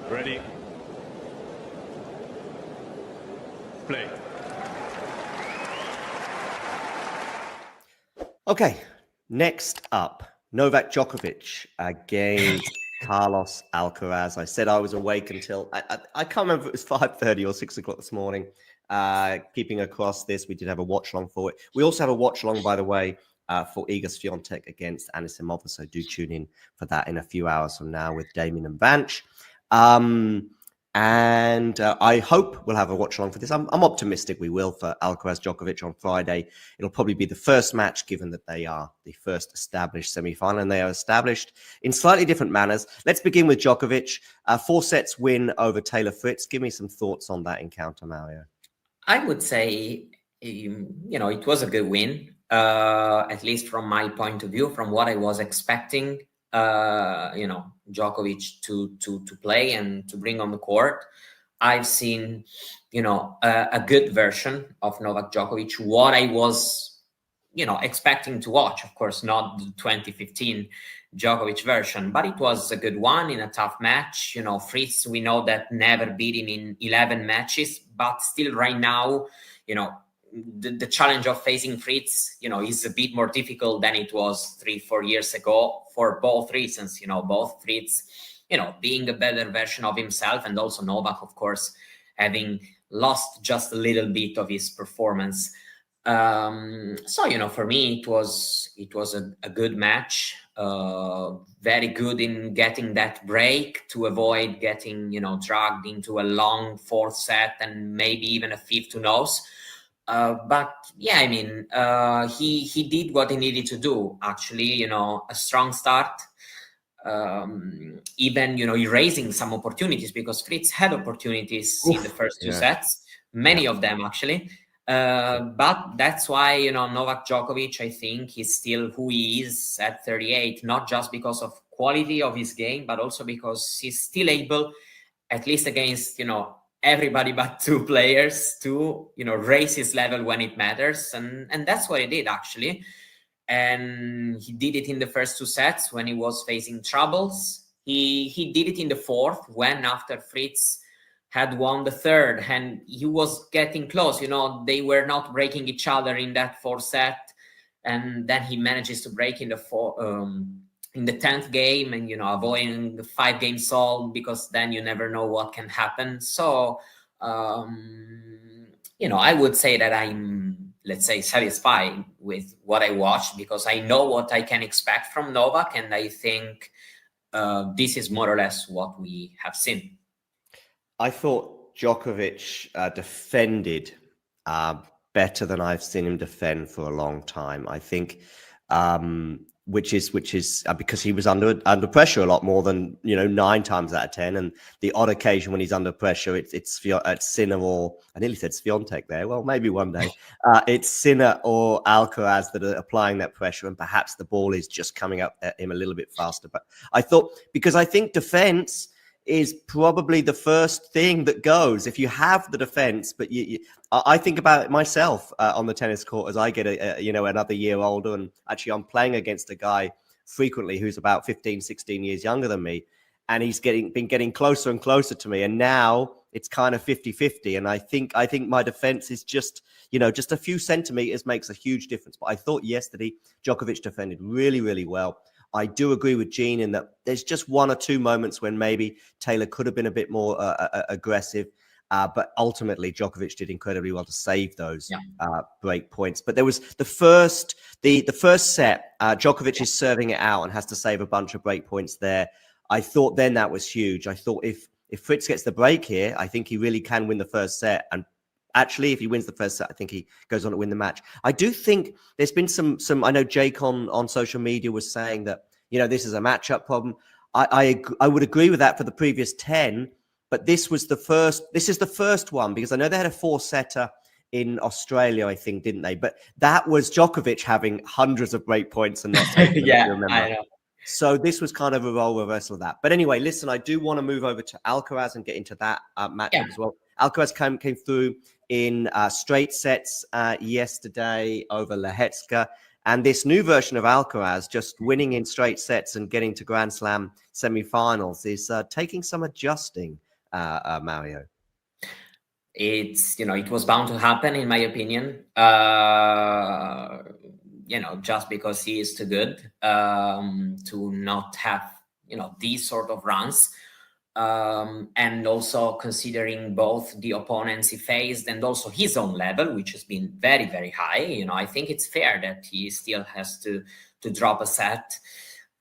Ready. Play. Okay, next up, Novak Djokovic against Carlos Alcaraz. I said I was awake until, I can't remember if it was 5:30 or 6 o'clock this morning. Keeping across this, we did have a watch along for it. We also have a watch along, by the way, for Iga Swiatek against Anisimova. So do tune in for that in a few hours from now with Damien and Vanch. And I hope we'll have a watch along for this. I'm optimistic we will for Alcaraz Djokovic on Friday. It'll probably be the first match, given that they are the first established semi-final, and they are established in slightly different manners. Let's begin with Djokovic. 4 sets win over Taylor Fritz. Give me some thoughts on that encounter, Mario. I would say, it was a good win, at least from my point of view, from what I was expecting. Djokovic to play and to bring on the court. I've seen, a good version of Novak Djokovic, what I was, expecting to watch. Of course, not the 2015 Djokovic version, but it was a good one in a tough match. Fritz, we know that never beat him in 11 matches, but still right now, the challenge of facing Fritz, is a bit more difficult than it was 3-4 years ago for both reasons. Both Fritz, being a better version of himself, and also Novak, of course, having lost just a little bit of his performance. For me, it was a good match. Very good in getting that break to avoid getting, dragged into a long 4th set and maybe even a 5th, who knows. But yeah, he did what he needed to do, actually, a strong start, even, erasing some opportunities, because Fritz had opportunities in the first 2 sets, many of them actually. But that's why, Novak Djokovic, I think, is still who he is at 38, not just because of quality of his game, but also because he's still able, at least against, everybody but 2 players, to raise his level when it matters, and that's what he did, actually. And he did it in the first 2 sets when he was facing troubles. He did it in the 4th, when after Fritz had won the 3rd and he was getting close. They were not breaking each other in that 4th set, and then he manages to break in the 10th game, and avoiding the 5-game solve, because then you never know what can happen. So I would say that I'm, let's say, satisfied with what I watched, because I know what I can expect from Novak, and I think this is more or less what we have seen. I thought Djokovic defended better than I've seen him defend for a long time. I think which is because he was under pressure a lot more than 9 times out of 10, and the odd occasion when he's under pressure, it's Sinner, or I nearly said Swiatek there. Well, maybe one day it's Sinner or Alcaraz that are applying that pressure, and perhaps the ball is just coming up at him a little bit faster. But I think defense is probably the first thing that goes. If you have the defense, but I think about it myself on the tennis court as I get another year older, and actually I'm playing against a guy frequently who's about 15, 16 years younger than me, and he's been getting closer and closer to me, and now it's kind of 50-50. And I think my defense is just a few centimeters makes a huge difference. But I thought yesterday Djokovic defended really, really well. I do agree with Gene in that there's just 1 or 2 moments when maybe Taylor could have been a bit more aggressive, but ultimately Djokovic did incredibly well to save those break points. But there was the first set, Djokovic is serving it out and has to save a bunch of break points there. I thought then that was huge. I thought if Fritz gets the break here, I think he really can win the first set. And actually, if he wins the first set, I think he goes on to win the match. I do think there's been some. I know Jake on social media was saying that this is a matchup problem. I would agree with that for the previous 10, but this is the first one, because I know they had a 4-setter in Australia, I think, didn't they? But that was Djokovic having hundreds of break points and not taking them. I know. So this was kind of a role reversal of that. But anyway, listen, I do want to move over to Alcaraz and get into that matchup as well. Alcaraz came through in straight sets yesterday over Lehecka. And this new version of Alcaraz, just winning in straight sets and getting to Grand Slam semi-finals, is taking some adjusting, Mario. It's, it was bound to happen, in my opinion. Just because he is too good to not have, these sort of runs. And also considering both the opponents he faced and also his own level, which has been very, very high. I think it's fair that he still has to drop a set.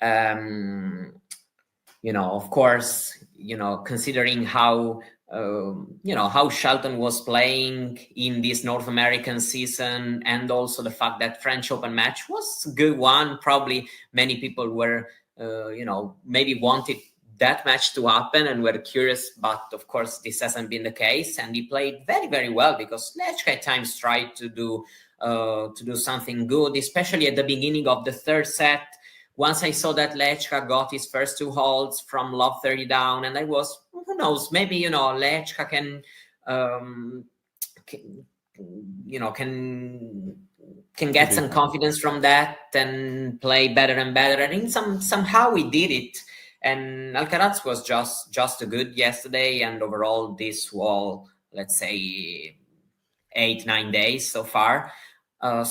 Of course, considering how how Shelton was playing in this North American season, and also the fact that French Open match was a good one. Probably many people were, maybe wanted that match to happen and were curious, but of course this hasn't been the case. And he played very, very well, because Lehecka at times tried to do something good, especially at the beginning of the third set. Once I saw that Lehecka got his first 2 holds from love 30 down, and I was, who knows, maybe, Lehecka can get some confidence from that and play better and better. I think somehow he did it. And Alcaraz was just good yesterday, and overall this whole, let's say, 8-9 days so far. I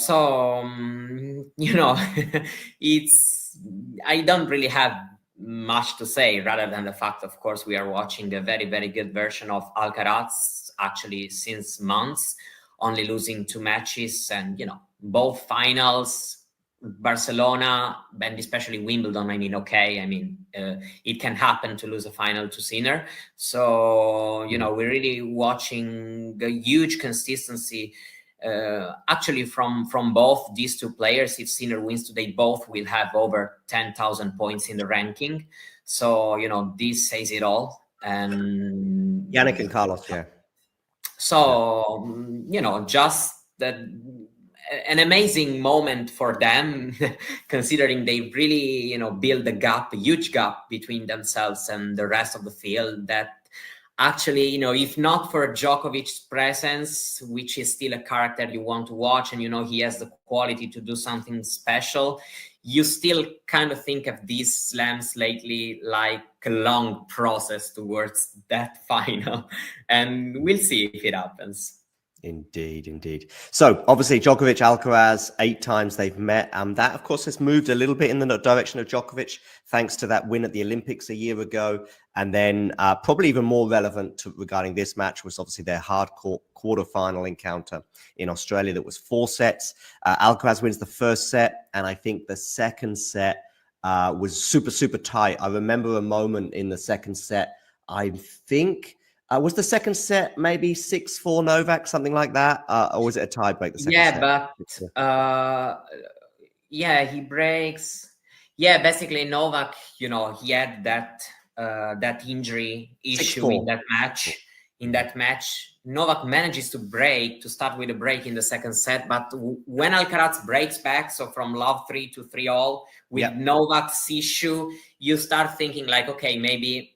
don't really have much to say, rather than the fact, of course, we are watching a very, very good version of Alcaraz, actually since months, only losing 2 matches, and both finals, Barcelona, and especially Wimbledon. It can happen to lose a final to Sinner. So we're really watching a huge consistency actually from both these 2 players. If Sinner wins today, both will have over 10,000 points in the ranking. So this says it all. And Yannick and Carlos, yeah. So just that. An amazing moment for them, considering they really, build a huge gap between themselves and the rest of the field. That actually, if not for Djokovic's presence, which is still a character you want to watch, and he has the quality to do something special, you still kind of think of these slams lately like a long process towards that final, and we'll see if it happens. Indeed. So obviously Djokovic, Alcaraz, 8 times they've met. That of course has moved a little bit in the direction of Djokovic, thanks to that win at the Olympics a year ago. And then probably even more relevant regarding this match was obviously their hardcore quarterfinal encounter in Australia that was 4 sets. Alcaraz wins the first set, and I think the second set was super, super tight. I remember a moment in the second set, I think, was the second set maybe 6-4 Novak, something like that? Or was it a tie break? He breaks. Yeah, basically Novak, he had that injury issue 6-4. In that match, Novak manages to start with a break in the second set. But when Alcaraz breaks back, so from love 3 to 3-all, with Novak's issue, you start thinking like, okay, maybe,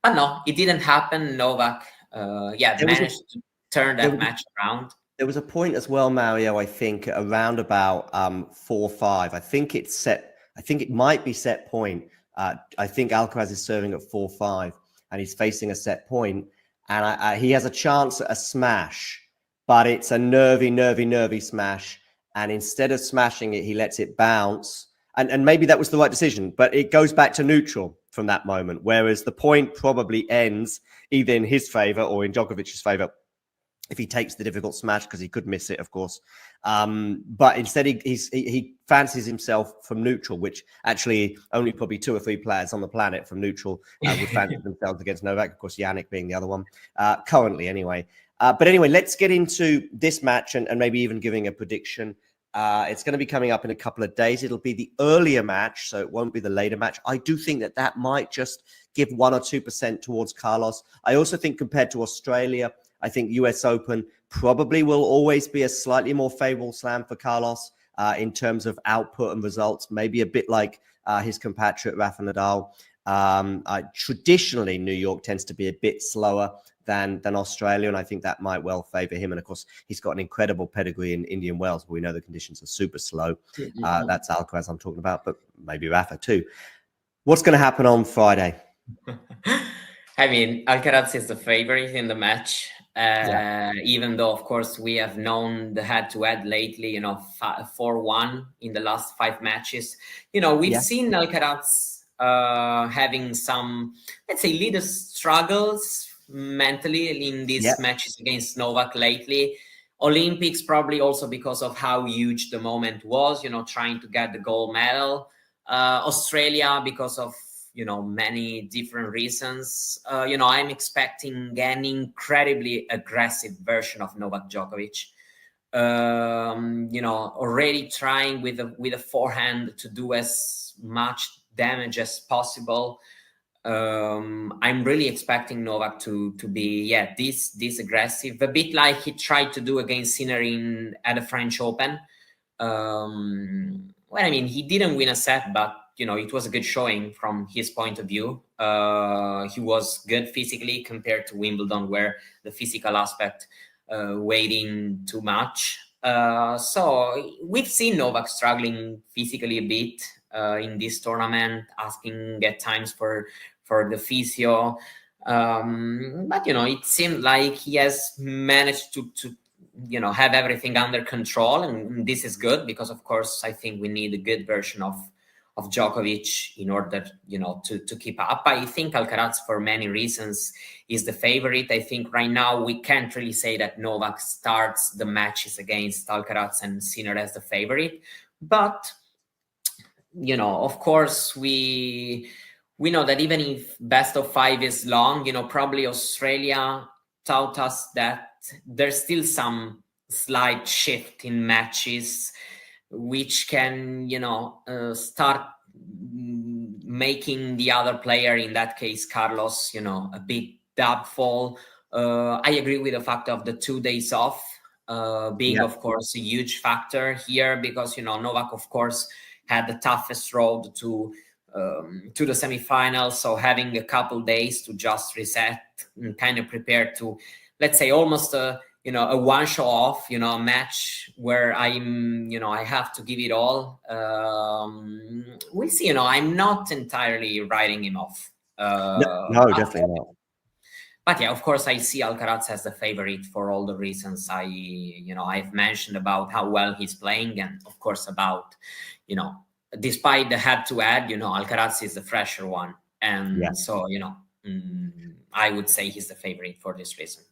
but no, it didn't happen. Novak, managed to turn that match around. There was a point as well, Mario, I think, around about 4-5. I think it might be set point. I think Alcaraz is serving at 4-5, and he's facing a set point, and he has a chance at a smash, but it's a nervy smash. And instead of smashing it, he lets it bounce. And maybe that was the right decision, but it goes back to neutral from that moment, whereas the point probably ends either in his favor or in Djokovic's favor if he takes the difficult smash, because he could miss it, of course. But instead, he fancies himself from neutral, which actually only probably 2 or 3 players on the planet from neutral would fancy themselves against Novak. Of course, Yannick being the other one, currently anyway. But anyway, let's get into this match and maybe even giving a prediction. It's going to be coming up in a couple of days. It'll be the earlier match, so it won't be the later match. I do think that might just give 1 or 2% towards Carlos. I also think compared to Australia, I think US Open probably will always be a slightly more favorable slam for Carlos in terms of output and results, maybe a bit like his compatriot Rafa Nadal. Traditionally, New York tends to be a bit slower than Australia, and I think that might well favor him. And of course, he's got an incredible pedigree in Indian Wells, where we know the conditions are super slow. That's Alcaraz I'm talking about, but maybe Rafa too. What's going to happen on Friday? I mean, Alcaraz is the favorite in the match. Even though, of course, we have known the head-to-head lately, 4-1 in the last 5 matches. We've seen Alcaraz having some, let's say, little struggles mentally in these matches against Novak lately. Olympics probably also because of how huge the moment was, trying to get the gold medal. Australia because of many different reasons. I'm expecting an incredibly aggressive version of Novak Djokovic. Already trying with a forehand to do as much damage as possible. I'm really expecting Novak to be this aggressive, a bit like he tried to do against Sinner at the French Open. He didn't win a set, but it was a good showing from his point of view. He was good physically compared to Wimbledon, where the physical aspect weighed in too much. So we've seen Novak struggling physically a bit in this tournament, asking at times for the physio. But it seemed like he has managed to have everything under control, and this is good because, of course, I think we need a good version of Djokovic in order, to keep up. I think Alcaraz, for many reasons, is the favorite. I think right now we can't really say that Novak starts the matches against Alcaraz and Sinner as the favorite. But, of course, we know that even if best of 5 is long, probably Australia taught us that there's still some slight shift in matches, which can, start making the other player, in that case, Carlos, a bit doubtful. I agree with the fact of the 2 days off being, of course, a huge factor here because, Novak, of course, had the toughest road to the semifinals. So having a couple days to just reset and kind of prepare to, let's say, almost a one show off, a match where I have to give it all. We'll see. I'm not entirely writing him off. No, definitely not. But yeah, of course, I see Alcaraz as the favorite for all the reasons I've mentioned about how well he's playing, and of course about, despite the head-to-head, Alcaraz is the fresher one, and so I would say he's the favorite for this reason.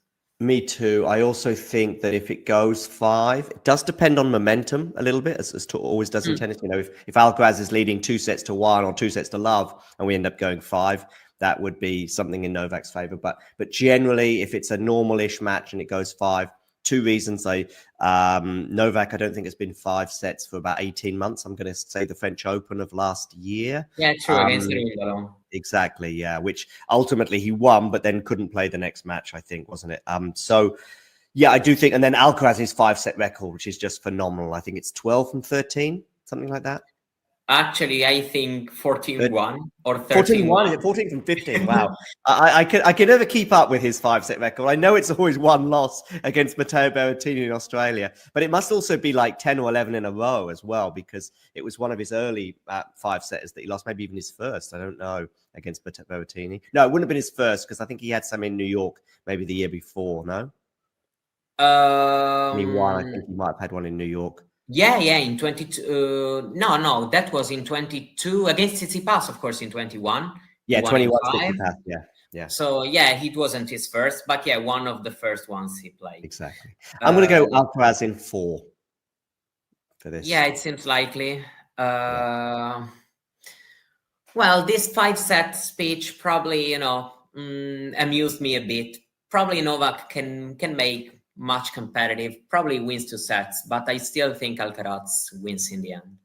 Me too. I also think that if it goes 5, it does depend on momentum a little bit, as it always does in tennis. If Alcaraz is leading 2-1 or 2-love, and we end up going 5, that would be something in Novak's favor. But generally, if it's a normal-ish match and it goes 5, 2 reasons. Novak, I don't think has been 5 sets for about 18 months. I'm going to say the French Open of last year. Yeah, true. Against Wimbledon. Exactly, yeah, which ultimately he won, but then couldn't play the next match, I think, wasn't it? So, yeah, I do think, and then Alcaraz's 5-set record, which is just phenomenal. I think it's 12 from 13, something like that. Actually, I think 14-1 or 13-1. 14 from 15. Wow. I can never keep up with his 5-set record. I know it's always one loss against Matteo Berrettini in Australia, but it must also be like 10 or 11 in a row as well, because it was one of his early 5-setters that he lost, maybe even his first. I don't know, against Berrettini. No, it wouldn't have been his first, because I think he had some in New York maybe the year before, no? He won. I think he might have had one in New York. Yeah, in 22. No, that was in 22 against Tsitsipas, of course, in 21. Yeah, 21 Tsitsipas, yeah. So, yeah, it wasn't his first, but yeah, one of the first ones he played. Exactly. I'm going to go Alcaraz in 4 for this. Yeah, it seems likely. Well, this 5-set speech probably, amused me a bit. Probably Novak can make much competitive, probably wins 2 sets, but I still think Alcaraz wins in the end.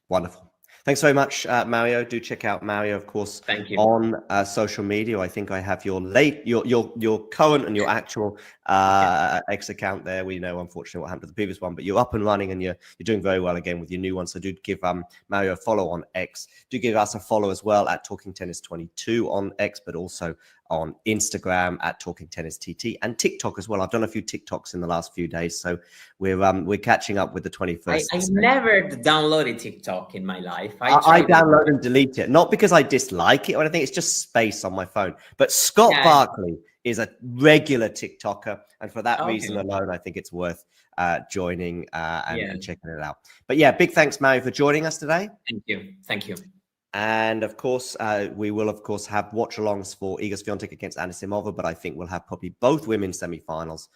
Wonderful. Thanks very much, Mario. Do check out Mario, of course, Thank you. on social media. I think I have your current and your actual X account there. We know, unfortunately, what happened to the previous one, but you're up and running and you're doing very well again with your new one. So do give Mario a follow on X. Do give us a follow as well at Talking Tennis 22 on X, but also on Instagram at Talking Tennis TT and TikTok as well. I've done a few TikToks in the last few days, so we're catching up with the 21st. I never downloaded TikTok in my life. I download and delete it, not because I dislike it or anything. It's just space on my phone. But Scott Barkley is a regular TikToker, and for that reason alone, I think it's worth joining and checking it out. But yeah, big thanks, Mario, for joining us today. Thank you. And of course, we will, of course, have watch-alongs for Iga Swiatek against Anisimova, but I think we'll have probably both women's semi-finals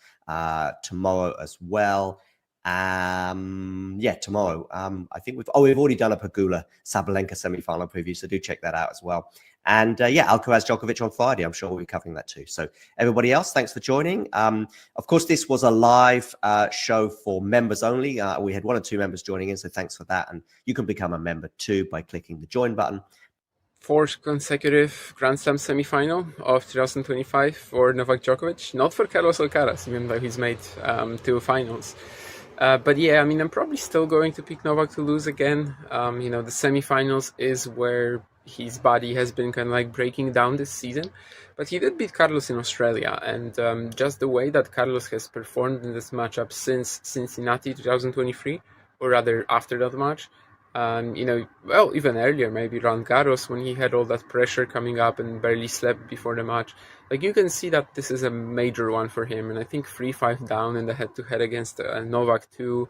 tomorrow as well. Tomorrow. I think we've already done a Pegula Sabalenka semi-final preview, so do check that out as well. And Alcaraz Djokovic on Friday. I'm sure we'll be covering that too. So everybody else, thanks for joining. Of course, this was a live show for members only. We had 1 or 2 members joining in, so thanks for that. And you can become a member too by clicking the join button. 4th consecutive Grand Slam semi-final of 2025 for Novak Djokovic, not for Carlos Alcaraz, even though he's made 2 finals. But yeah, I mean, I'm probably still going to pick Novak to lose again. The semi-finals is where his body has been kind of like breaking down this season. But he did beat Carlos in Australia. And just the way that Carlos has performed in this matchup since Cincinnati 2023, or rather after that match, even earlier, maybe Roland Garros, when he had all that pressure coming up and barely slept before the match. Like, you can see that this is a major one for him. And I think 3-5 down in the head-to-head against Novak too,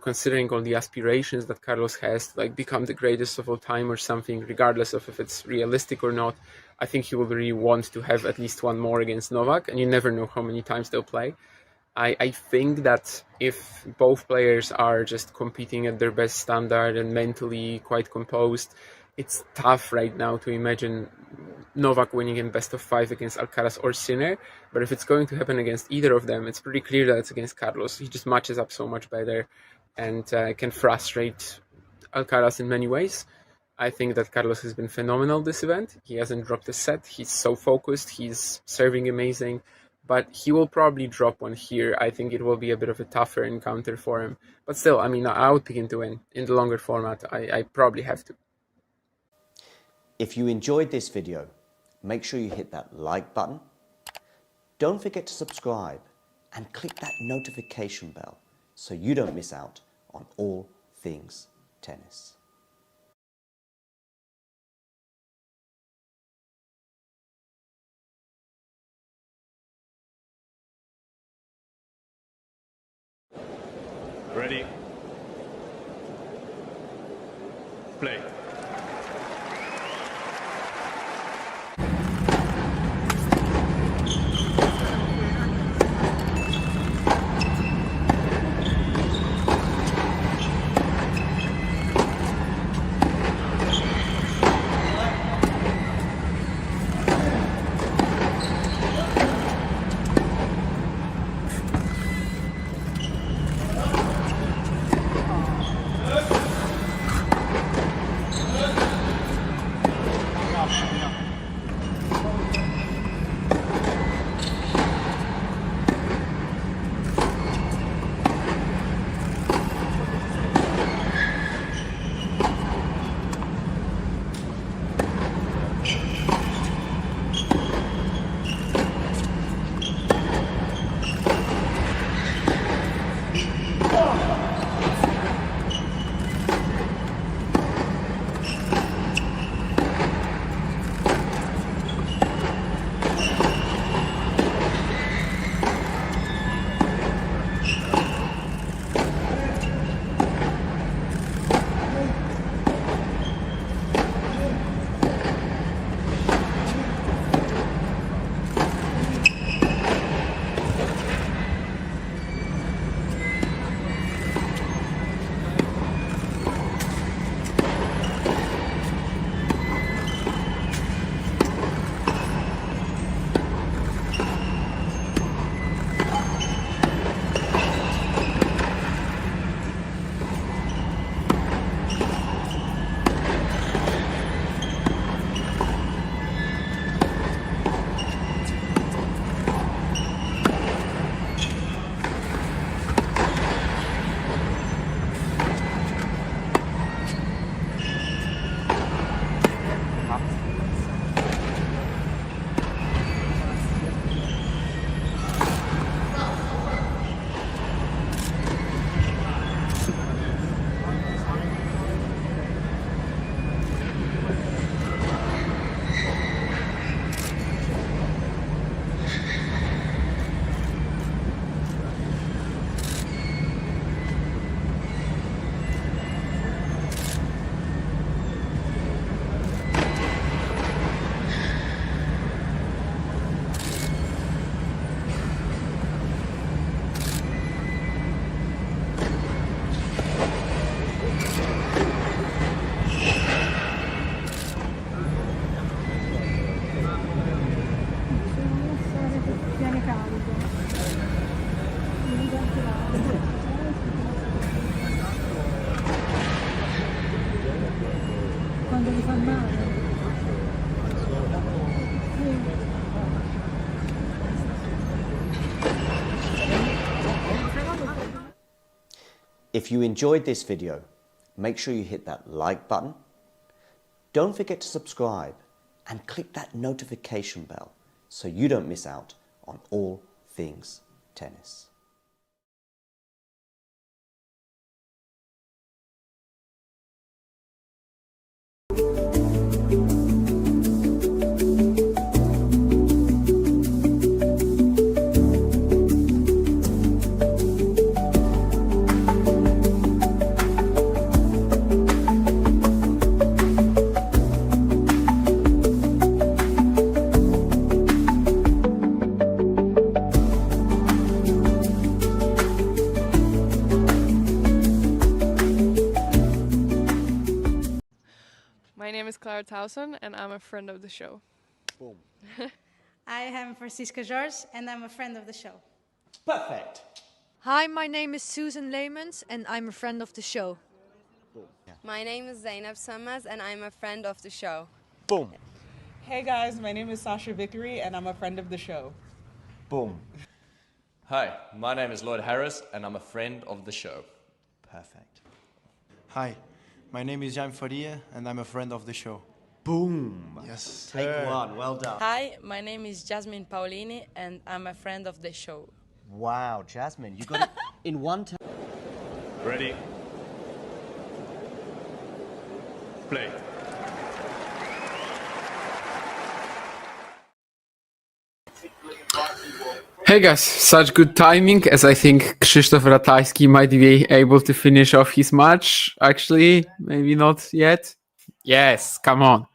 considering all the aspirations that Carlos has to become the greatest of all time or something, regardless of if it's realistic or not, I think he will really want to have at least one more against Novak, and you never know how many times they'll play. I think that if both players are just competing at their best standard and mentally quite composed, it's tough right now to imagine Novak winning in best of 5 against Alcaraz or Sinner. But if it's going to happen against either of them, it's pretty clear that it's against Carlos. He just matches up so much better and can frustrate Alcaraz in many ways. I think that Carlos has been phenomenal this event. He hasn't dropped a set. He's so focused. He's serving amazing. But he will probably drop one here. I think it will be a bit of a tougher encounter for him. But still, I mean, I would pick him to win. In the longer format, I probably have to. If you enjoyed this video, make sure you hit that like button. Don't forget to subscribe and click that notification bell so you don't miss out on all things tennis. Ready? Play. quando mi fa male. If you enjoyed this video, make sure you hit that like button. Don't forget to subscribe and click that notification bell so you don't miss out on all things tennis. My name is Clara Towson, and I'm a friend of the show. Boom. I am Francisca Jorge, and I'm a friend of the show. Perfect. Hi, my name is Susan Leemans, and I'm a friend of the show. My name is Zainab Sammaz, and I'm a friend of the show. Boom. Hey guys, my name is Sasha Vickery, and I'm a friend of the show. Boom. Hi, my name is Lloyd Harris, and I'm a friend of the show. Perfect. Hi, my name is Jan Faria, and I'm a friend of the show. Boom. Yes. Take one. Well done. Hi, my name is Jasmine Paolini, and I'm a friend of the show. Wow, Jasmine, you got it in one time. Ready? Play. Hey guys, such good timing, as I think Krzysztof Ratajski might be able to finish off his match. Actually, maybe not yet. Yes, come on.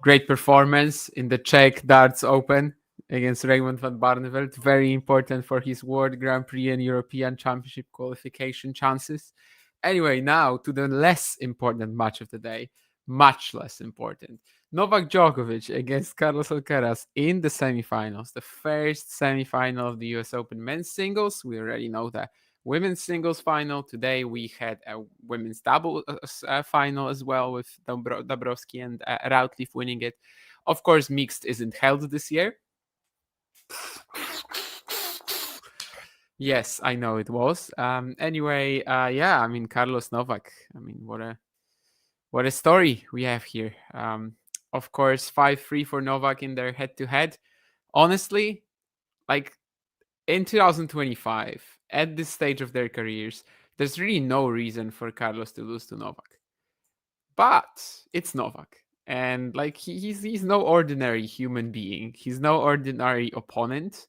Great performance in the Czech Darts Open against Raymond van Barneveld. Very important for his World Grand Prix and European Championship qualification chances. Anyway, now to the less important match of the day. Much less important. Novak Djokovic against Carlos Alcaraz in the semifinals. The first semifinal of the US Open men's singles. We already know the women's singles final. Today we had a women's double final as well with Dabrowski and Routliffe winning it. Of course, mixed isn't held this year. Yes, I know it was. Anyway, yeah, I mean, Carlos Novak. I mean, what a story we have here. Of course, 5-3 for Novak in their head-to-head. Honestly, like in 2025, at this stage of their careers, there's really no reason for Carlos to lose to Novak. But it's Novak. And like he's no ordinary human being. He's no ordinary opponent.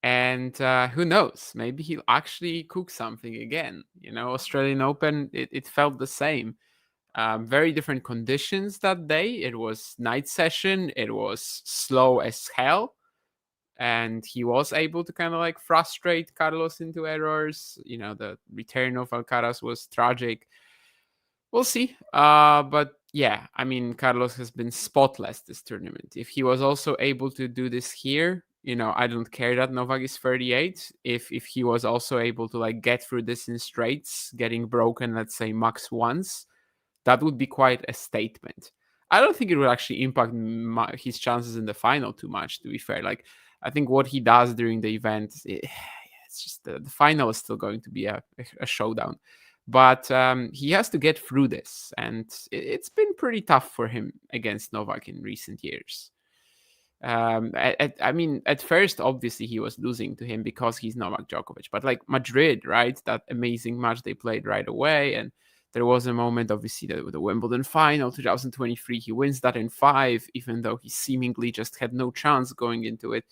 And who knows? Maybe he'll actually cook something again. You know, Australian Open, it felt the same. Very different conditions that day. It was night session. It was slow as hell. And he was able to kind of like frustrate Carlos into errors. You know, the return of Alcaraz was tragic. We'll see. But yeah, I mean, Carlos has been spotless this tournament. If he was also able to do this here, you know, I don't care that Novak is 38. If he was also able to like get through this in straights, getting broken, let's say max once, that would be quite a statement. I don't think it will actually impact his chances in the final too much, to be fair. Like, I think what he does during the event, it's just the final is still going to be a showdown. But he has to get through this. And it's been pretty tough for him against Novak in recent years. I mean, at first, obviously, he was losing to him because he's Novak Djokovic. But like Madrid, right? That amazing match they played right away. And there was a moment, obviously, that with the Wimbledon final 2023, he wins that in 5, even though he seemingly just had no chance going into it.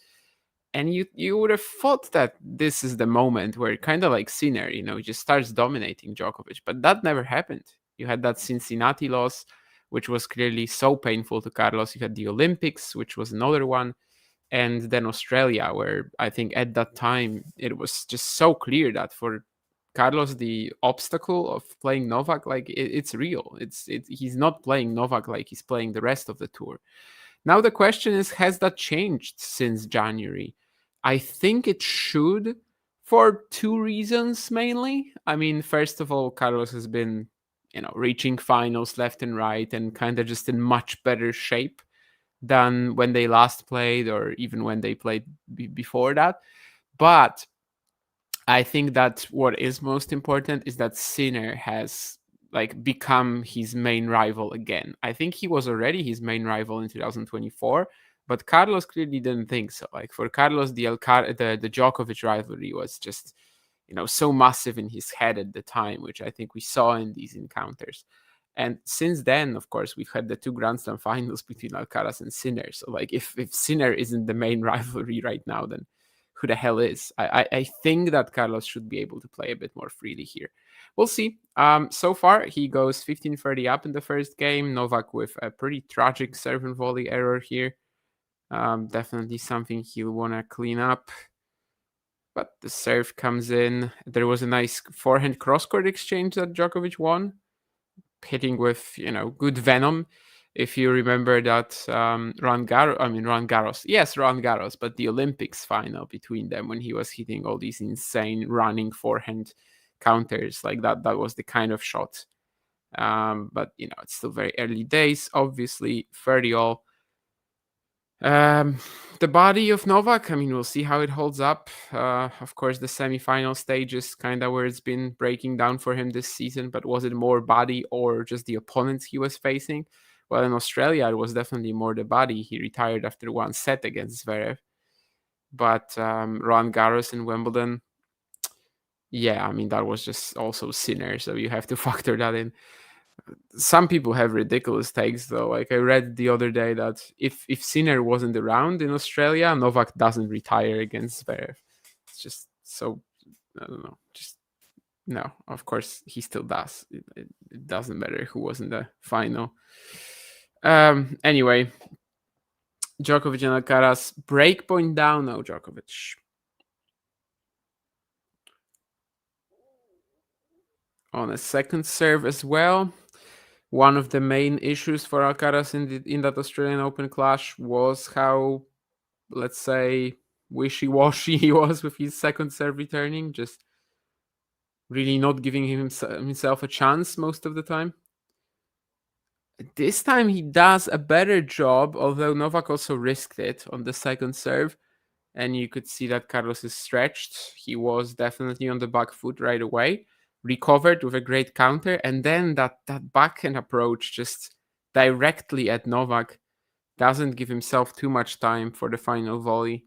And you would have thought that this is the moment where kind of like Sinner, you know, he just starts dominating Djokovic. But that never happened. You had that Cincinnati loss, which was clearly so painful to Carlos. You had the Olympics, which was another one. And then Australia, where I think at that time, it was just so clear that for Carlos, the obstacle of playing Novak, like it's real. He's not playing Novak like he's playing the rest of the tour. Now the question is, has that changed since January? I think it should, for 2 reasons mainly. I mean, first of all, Carlos has been reaching finals left and right and kind of just in much better shape than when they last played or even when they played before that. But I think that what is most important is that Sinner has become his main rival again. I think he was already his main rival in 2024, but Carlos clearly didn't think so. Like for Carlos, the Djokovic rivalry was just so massive in his head at the time, which I think we saw in these encounters. And since then, of course, we've had the 2 Grand Slam finals between Alcaraz and Sinner. So if Sinner isn't the main rivalry right now, then who the hell is? I think that Carlos should be able to play a bit more freely here. We'll see. So far, he goes 15-30 up in the first game. Novak with a pretty tragic serve and volley error here. Definitely something he'll want to clean up. But the serve comes in. There was a nice forehand cross-court exchange that Djokovic won, hitting with good venom. If you remember that Roland Garros, but the Olympics final between them when he was hitting all these insane running forehand counters like that was the kind of shot. But it's still very early days. Obviously, 30-all. The body of Novak, we'll see how it holds up. Of course, the semi-final stage is kind of where it's been breaking down for him this season, but was it more body or just the opponents he was facing? Well, in Australia, it was definitely more the body. He retired after 1 set against Zverev. But Roland Garros in Wimbledon, that was just also Sinner, so you have to factor that in. Some people have ridiculous takes though. Like I read the other day that if Sinner wasn't around in Australia, Novak doesn't retire against Zverev. It's just so, I don't know. Just no. Of course he still does. It doesn't matter who was in the final. Anyway, Djokovic and Alcaraz, breakpoint down now. Djokovic on a second serve as well. One of the main issues for Alcaraz in that Australian Open clash was how, let's say, wishy-washy he was with his second serve returning, just really not giving himself a chance most of the time. This time he does a better job, although Novak also risked it on the second serve, and you could see that Carlos is stretched. He was definitely on the back foot right away. Recovered with a great counter, and then that backhand approach just directly at Novak doesn't give himself too much time for the final volley.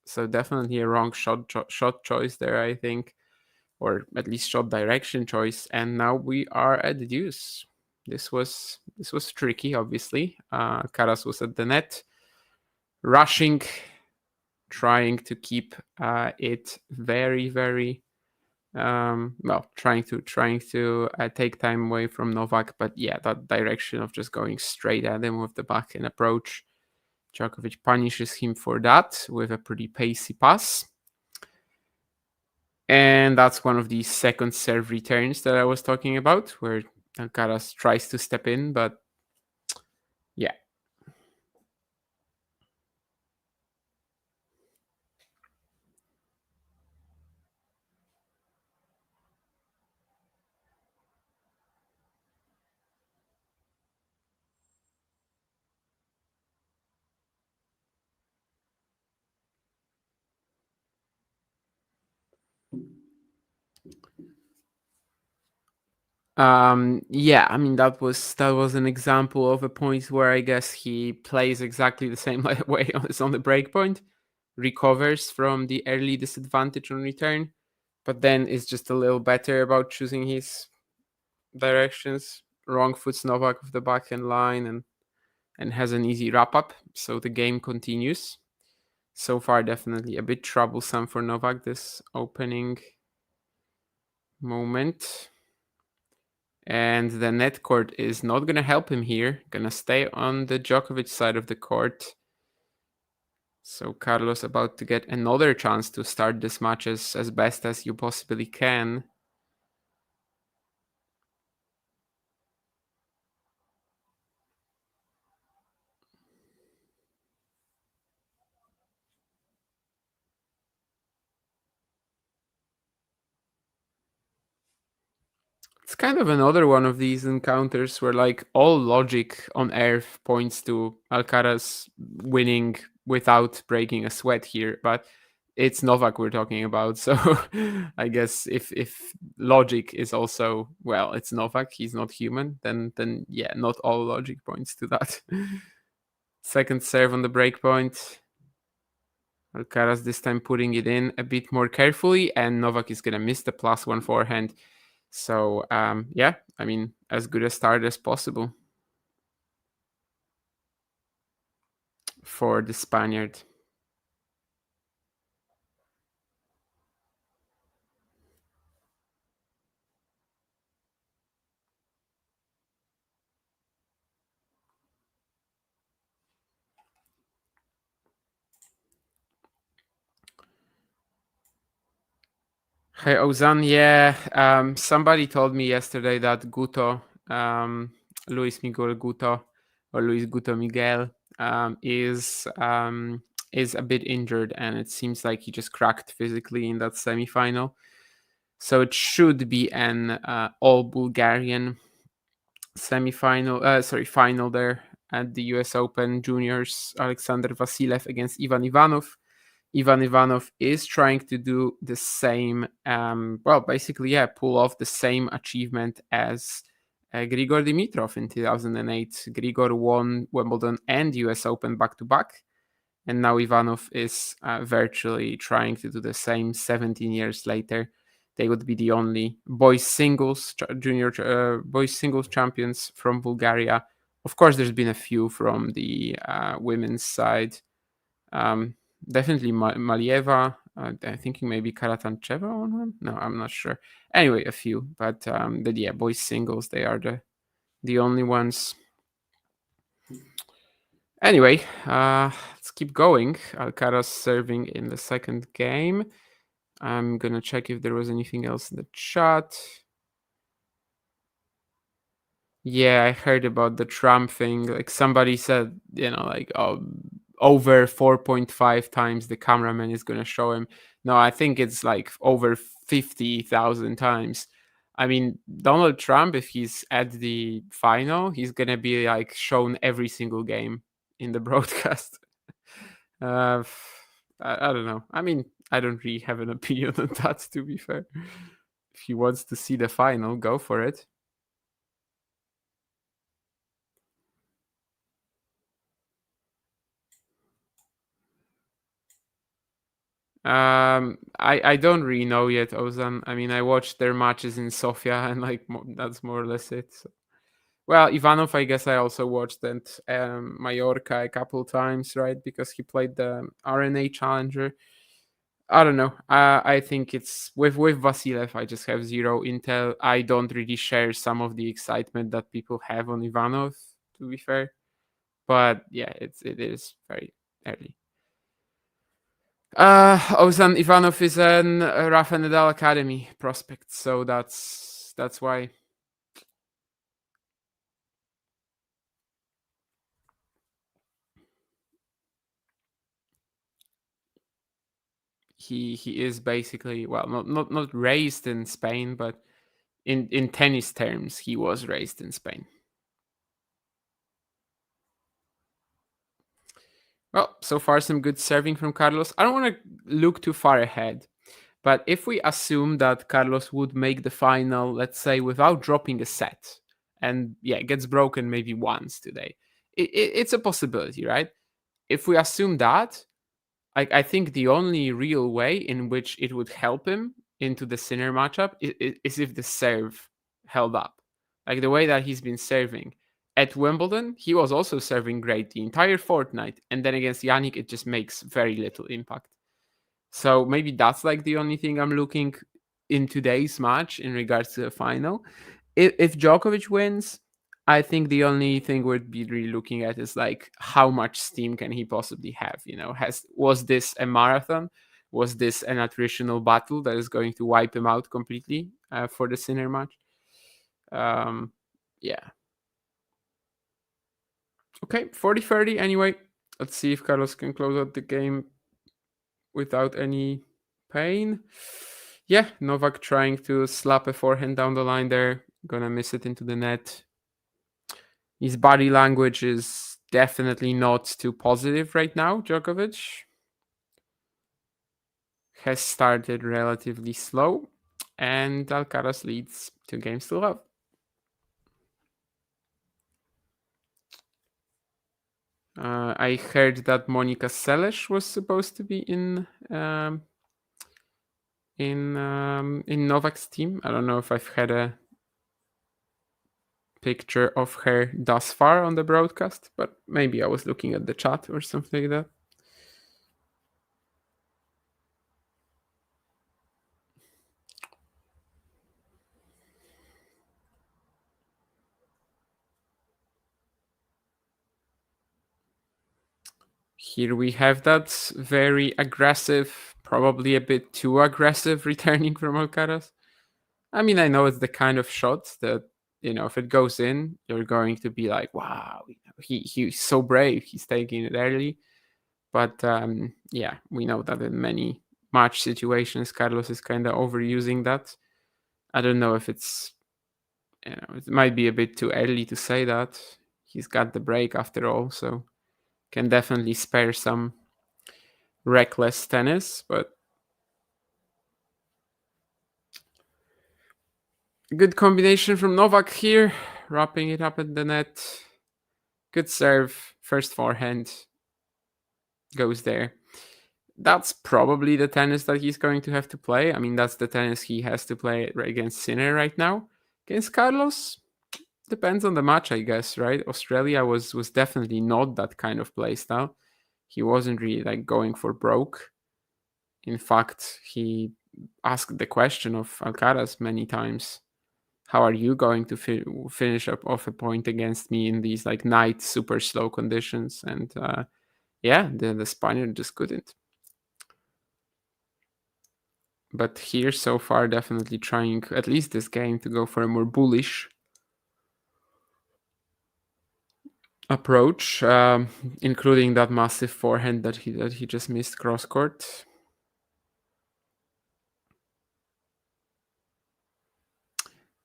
So definitely a wrong shot choice there, I think, or at least shot direction choice. And now we are at the deuce. This was tricky, obviously. Alcaraz was at the net, rushing, trying to keep it very, very trying to take time away from Novak, but that direction of just going straight at him with the backhand approach, Djokovic punishes him for that with a pretty pacey pass. And that's one of these second serve returns that I was talking about, where Alcaraz tries to step in, but yeah. That was an example of a point where I guess he plays exactly the same way as on the breakpoint, recovers from the early disadvantage on return, but then is just a little better about choosing his directions. Wrong foots Novak with the backhand line and has an easy wrap up, so the game continues. So far, definitely a bit troublesome for Novak this opening moment. And the net court is not going to help him here. Going to stay on the Djokovic side of the court. So Carlos about to get another chance to start this match as best as you possibly can. It's kind of another one of these encounters where like all logic on earth points to Alcaraz winning without breaking a sweat here, but it's Novak we're talking about. So I guess if logic is also, well, it's Novak, he's not human, then yeah, not all logic points to that. Second serve on the break point. Alcaraz this time putting it in a bit more carefully, and Novak is gonna miss the +1 forehand. So yeah, I mean, as good a start as possible for the Spaniard. Hey Ozan, yeah, somebody told me yesterday that Guto, Luis Miguel Guto, or Luis Guto Miguel, is a bit injured, and it seems like he just cracked physically in that semifinal. So it should be an all Bulgarian final there at the US Open Juniors. Alexander Vasilev against Ivan Ivanov. Ivan Ivanov is trying to do the same, basically, pull off the same achievement as Grigor Dimitrov in 2008. Grigor won Wimbledon and US Open back-to-back, and now Ivanov is virtually trying to do the same 17 years later. They would be the only boys singles champions from Bulgaria. Of course, there's been a few from the women's side. Definitely Malieva. I'm thinking maybe Karatancheva on one. No, I'm not sure. Anyway, a few, but yeah, boys singles, they are the only ones. Anyway, let's keep going. Alcaraz serving in the second game. I'm gonna check if there was anything else in the chat. Yeah, I heard about the Trump thing. Like somebody said, over 4.5 times the cameraman is gonna show him. No, I think it's like over 50,000 times. I mean, Donald Trump, if he's at the final, he's gonna be like shown every single game in the broadcast. I don't know. I mean, I don't really have an opinion on that, to be fair. If he wants to see the final, go for it. I don't really know yet, Ozan. I mean, I watched their matches in Sofia, and that's more or less it. So. Well, Ivanov, I guess I also watched at Mallorca a couple times, right? Because he played the RNA Challenger. I don't know. I think it's with Vasilev. I just have zero intel. I don't really share some of the excitement that people have on Ivanov, to be fair. But yeah, it is very early. Ozan Ivanov is an Rafa Nadal Academy prospect, so that's why. He is basically, well, not raised in Spain, but in tennis terms, he was raised in Spain. Well, so far some good serving from Carlos. I don't want to look too far ahead, but if we assume that Carlos would make the final, let's say, without dropping a set, and yeah, gets broken maybe once today, it's a possibility, right? If we assume that, I think the only real way in which it would help him into the Sinner matchup is if the serve held up. Like the way that he's been serving. At Wimbledon, he was also serving great the entire fortnight, and then against Yannick, it just makes very little impact. So maybe that's like the only thing I'm looking in today's match in regards to the final. If Djokovic wins, I think the only thing we'd be really looking at is like how much steam can he possibly have? Was this a marathon? Was this an attritional battle that is going to wipe him out completely for the Sinner match? Yeah. Okay, 40-30 anyway. Let's see if Carlos can close out the game without any pain. Yeah, Novak trying to slap a forehand down the line there. Gonna miss it into the net. His body language is definitely not too positive right now, Djokovic. Has started relatively slow, and Alcaraz leads 2 games to love. I heard that Monica Seles was supposed to be in Novak's team. I don't know if I've had a picture of her thus far on the broadcast, but maybe I was looking at the chat or something like that. Here we have that very aggressive, probably a bit too aggressive returning from Alcaraz. I mean, I know it's the kind of shot that, if it goes in, you're going to be like, wow, he's so brave. He's taking it early. But yeah, we know that in many match situations, Carlos is kind of overusing that. I don't know if it's, it might be a bit too early to say that. He's got the break after all, so can definitely spare some reckless tennis, but good combination from Novak here, wrapping it up at the net. Good serve, first forehand goes there. That's probably the tennis that he's going to have to play. I mean, that's the tennis he has to play against Sinner right now. Against Carlos, depends on the match, I guess, right? Australia was definitely not that kind of play style. He wasn't really like going for broke. In fact, he asked the question of Alcaraz many times. How are you going to finish up off a point against me in these like night super slow conditions? And yeah, the Spaniard just couldn't. But here so far, definitely trying at least this game to go for a more bullish approach, including that massive forehand that he just missed cross court.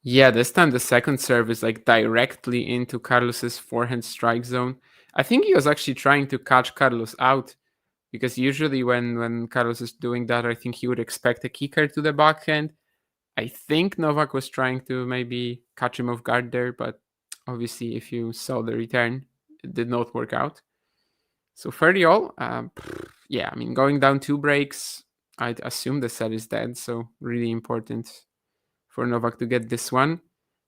Yeah, this time the second serve is like directly into Carlos's forehand strike zone. I think he was actually trying to catch Carlos out, because usually when Carlos is doing that, I think he would expect a kicker to the backhand. I think Novak was trying to maybe catch him off guard there, but obviously if you saw the return, it did not work out. So 30-all, yeah, I mean, going down 2 breaks, I'd assume the set is dead, so really important for Novak to get this one.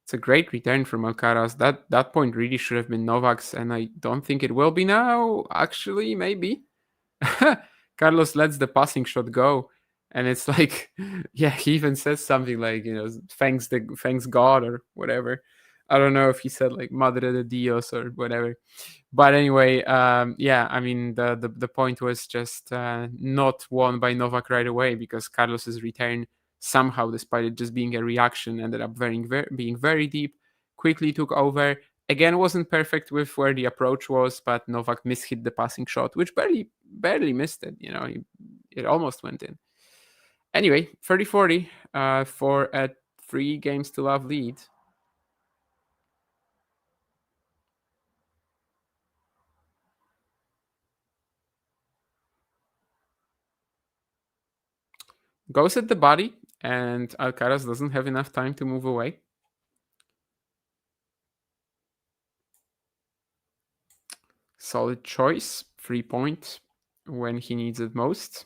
It's a great return from Alcaraz. That point really should have been Novak's, and I don't think it will be now. Actually, maybe. Carlos lets the passing shot go, and it's like, yeah, he even says something like, thanks God or whatever. I don't know if he said like Madre de Dios or whatever. But anyway, yeah, I mean, the point was just not won by Novak right away, because Carlos's return somehow, despite it just being a reaction, ended up being very deep, quickly took over. Again, wasn't perfect with where the approach was, but Novak mishit the passing shot, which barely missed it. It almost went in. Anyway, 30-40 for a 3 games to love lead. Goes at the body, and Alcaraz doesn't have enough time to move away. Solid choice, 3-point when he needs it most.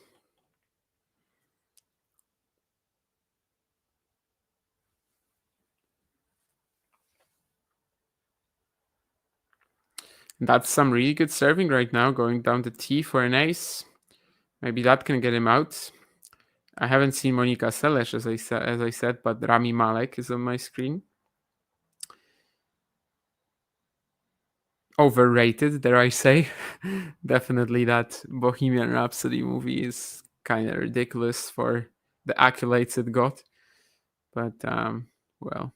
That's some really good serving right now, going down the tee for an ace. Maybe that can get him out. I haven't seen Monica Seles, as I said, but Rami Malek is on my screen. Overrated, dare I say. Definitely that Bohemian Rhapsody movie is kind of ridiculous for the accolades it got. But, well.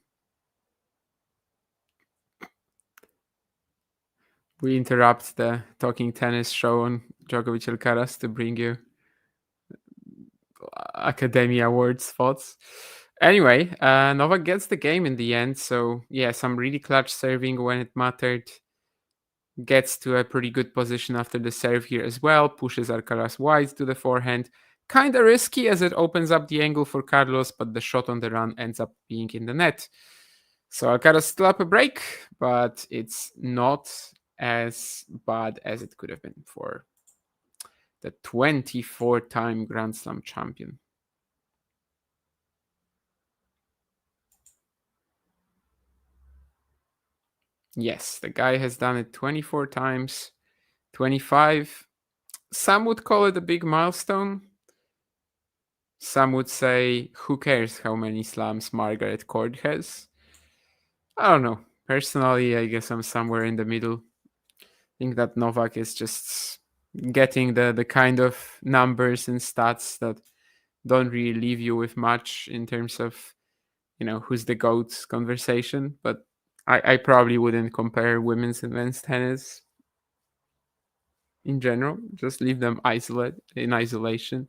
We interrupt the Talking Tennis show on Djokovic Alcaraz to bring you Academy Awards thoughts. Anyway, Novak gets the game in the end. So yeah, some really clutch serving when it mattered. Gets to a pretty good position after the serve here as well. Pushes Alcaraz wide to the forehand. Kind of risky as it opens up the angle for Carlos, but the shot on the run ends up being in the net. So Alcaraz still up a break, but it's not as bad as it could have been for the 24-time Grand Slam champion. Yes, the guy has done it 24 times, 25. Some would call it a big milestone. Some would say, who cares how many slams Margaret Court has? I don't know. Personally, I guess I'm somewhere in the middle. I think that Novak is just getting the kind of numbers and stats that don't really leave you with much in terms of, who's the GOAT conversation. But I probably wouldn't compare women's and men's tennis in general. Just leave them in isolation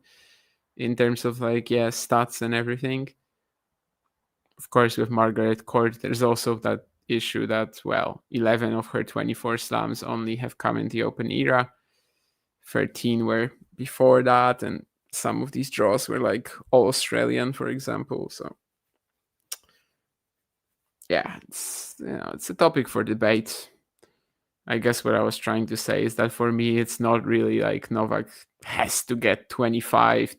in terms of stats and everything. Of course, with Margaret Court, there's also that issue that, 11 of her 24 slams only have come in the Open era. 13 were before that, and some of these draws were all Australian, for example. So yeah, it's a topic for debate. I guess what I was trying to say is that for me, it's not really like Novak has to get 25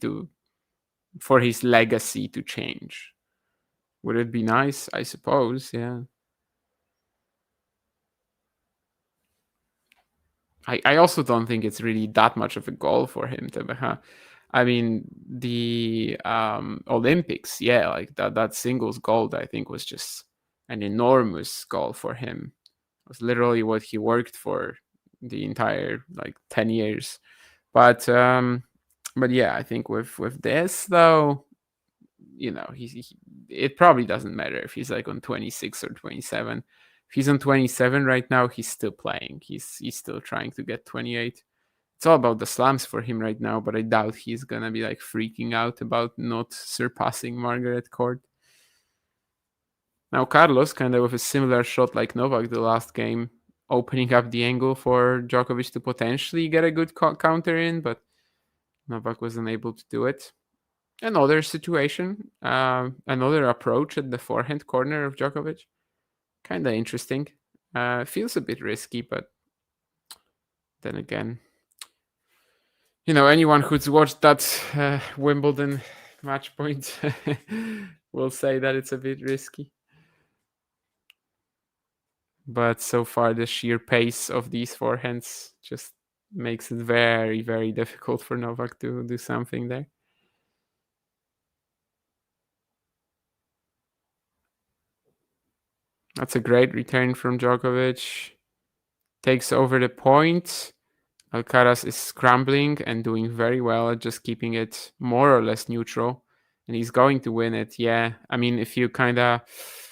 for his legacy to change. Would it be nice? I suppose, yeah. I also don't think it's really that much of a goal for him to. I mean, the Olympics, that singles gold, I think, was just an enormous goal for him. It was literally what he worked for the entire 10 years. But yeah, I think with this though, it probably doesn't matter if he's on 26 or 27. If he's on 27 right now, he's still playing. He's still trying to get 28. It's all about the slams for him right now, but I doubt he's gonna be freaking out about not surpassing Margaret Court. Now Carlos, kind of with a similar shot like Novak the last game, opening up the angle for Djokovic to potentially get a good counter in, but Novak was unable to do it. Another situation, another approach at the forehand corner of Djokovic. Kind of interesting. Feels a bit risky, but then again, anyone who's watched that Wimbledon match point will say that it's a bit risky. But so far, the sheer pace of these forehands just makes it very, very difficult for Novak to do something there. That's a great return from Djokovic. Takes over the point. Alcaraz is scrambling and doing very well at just keeping it more or less neutral. And he's going to win it, yeah. I mean, if you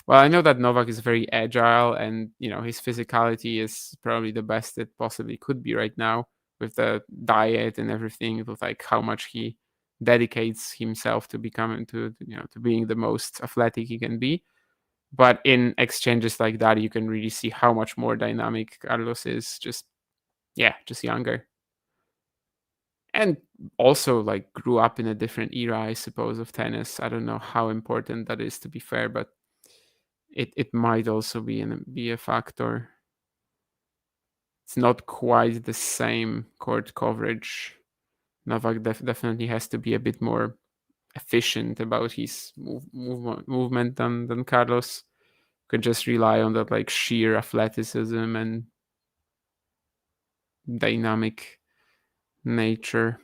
I know that Novak is very agile and, his physicality is probably the best it possibly could be right now with the diet and everything, with how much he dedicates himself to becoming to being the most athletic he can be. But in exchanges like that, you can really see how much more dynamic Carlos is. Just younger. And also grew up in a different era, I suppose, of tennis. I don't know how important that is, to be fair, but it might also be a factor. It's not quite the same court coverage. Novak definitely has to be a bit more efficient about his movement than Carlos. Could just rely on that sheer athleticism and dynamic nature.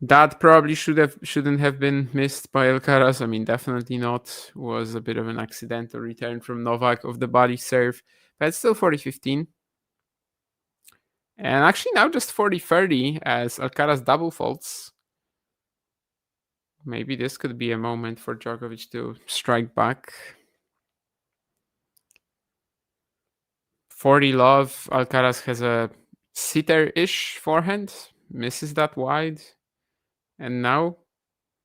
That probably shouldn't have been missed by Alcaraz. I mean, definitely not. Was a bit of an accidental return from Novak of the body serve, but it's still 40-15. And actually now just 40-30 as Alcaraz double faults. Maybe this could be a moment for Djokovic to strike back. 40 love. Alcaraz has a sitter-ish forehand. Misses that wide. And now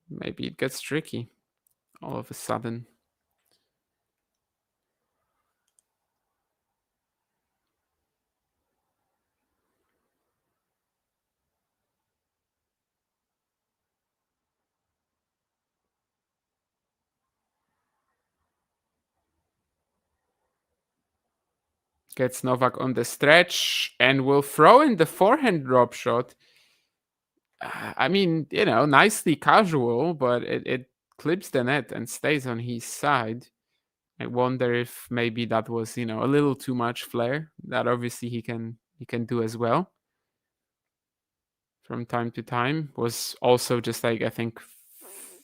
maybe it gets tricky all of a sudden. Gets Novak on the stretch and will throw in the forehand drop shot. I mean, nicely casual, but it clips the net and stays on his side. I wonder if maybe that was, a little too much flair. That obviously he can do as well from time to time. Was also just like, I think,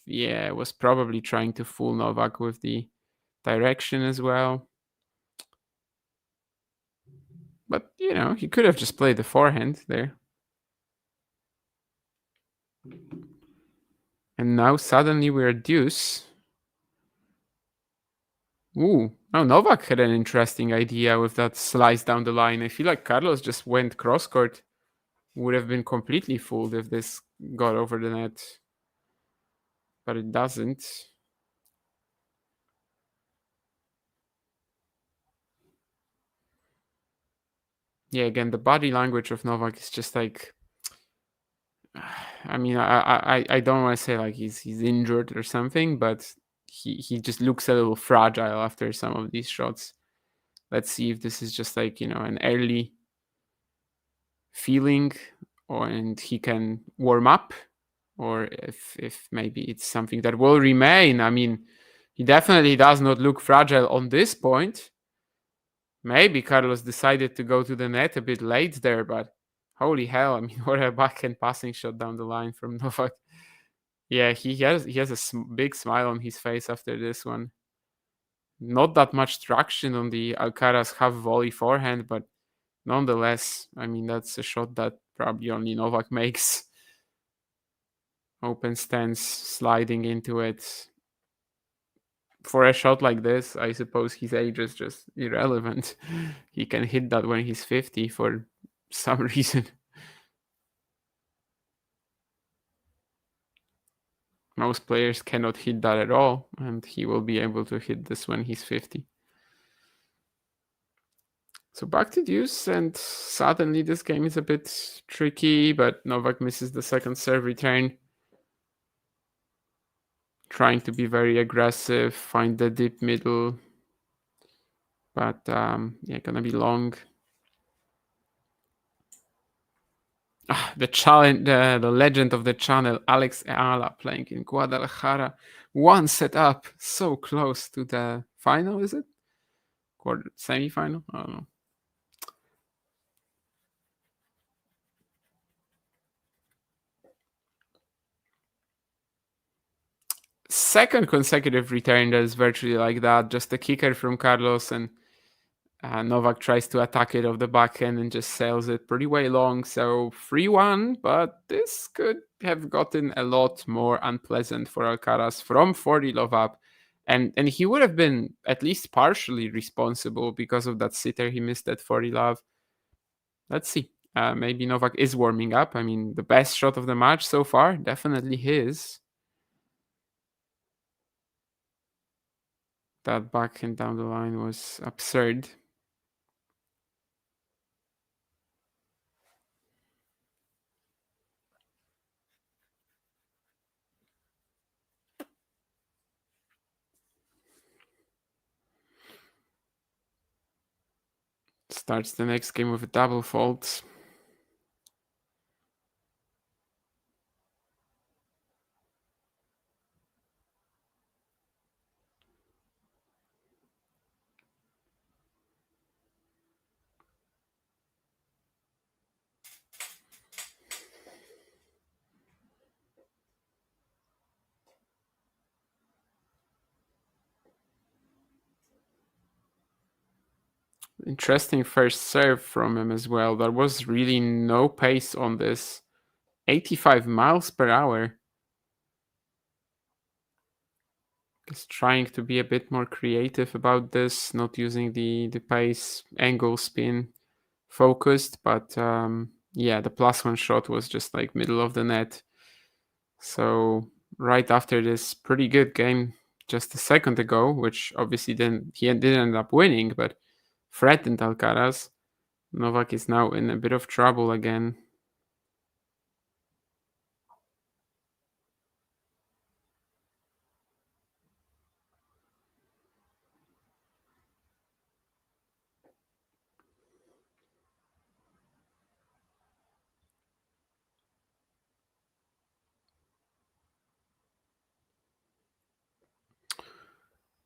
was probably trying to fool Novak with the direction as well. But, he could have just played the forehand there. And now suddenly we're deuce. Ooh, Novak had an interesting idea with that slice down the line. I feel like Carlos just went cross-court. Would have been completely fooled if this got over the net. But it doesn't. Yeah, again, the body language of Novak is just like... I mean, I don't want to say like he's injured or something, but he just looks a little fragile after some of these shots. Let's see if this is just like, an early feeling and he can warm up, or if maybe it's something that will remain. I mean, he definitely does not look fragile on this point. Maybe Carlos decided to go to the net a bit late there, but holy hell, I mean, what a backhand passing shot down the line from Novak. Yeah, he has a big smile on his face after this one. Not that much traction on the Alcaraz half volley forehand, but nonetheless, I mean, that's a shot that probably only Novak makes. Open stance, sliding into it. For a shot like this, I suppose his age is just irrelevant. He can hit that when he's 50 for some reason. Most players cannot hit that at all, and he will be able to hit this when he's 50. So back to deuce, and suddenly this game is a bit tricky, but Novak misses the second serve return. Trying to be very aggressive, find the deep middle. But gonna be long. The challenge, the legend of the channel, Alex Eala, playing in Guadalajara. One set up, so close to the final, is it? Semi-final? I don't know. Second consecutive return that is virtually like that. Just a kicker from Carlos, and Novak tries to attack it off the backhand and just sails it pretty way long. So 3-1, but this could have gotten a lot more unpleasant for Alcaraz from 40 love up. And he would have been at least partially responsible because of that sitter he missed at 40 love. Let's see. Maybe Novak is warming up. I mean, the best shot of the match so far, definitely his. That backhand down the line was absurd. Starts the next game with a double fault. Interesting first serve from him as well. There was really no pace on this. 85 miles per hour. Just trying to be a bit more creative about this, not using the pace, angle, spin focused, but the +1 shot was just like middle of the net. So right after this pretty good game just a second ago, which obviously he didn't end up winning, but threatened Alcaraz. Novak is now in a bit of trouble again.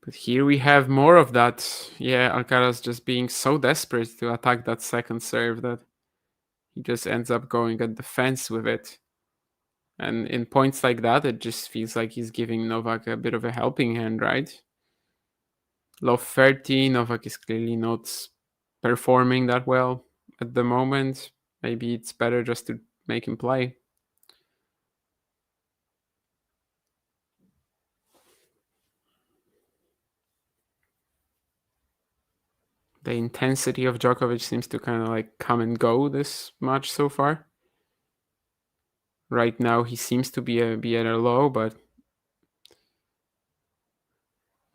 But here we have more of that. Yeah, Alcaraz just being so desperate to attack that second serve that he just ends up going at the fence with it. And in points like that, it just feels like he's giving Novak a bit of a helping hand, right? Love 30, Novak is clearly not performing that well at the moment. Maybe it's better just to make him play. The intensity of Djokovic seems to kind of like come and go this much so far. Right now he seems to be at a low, but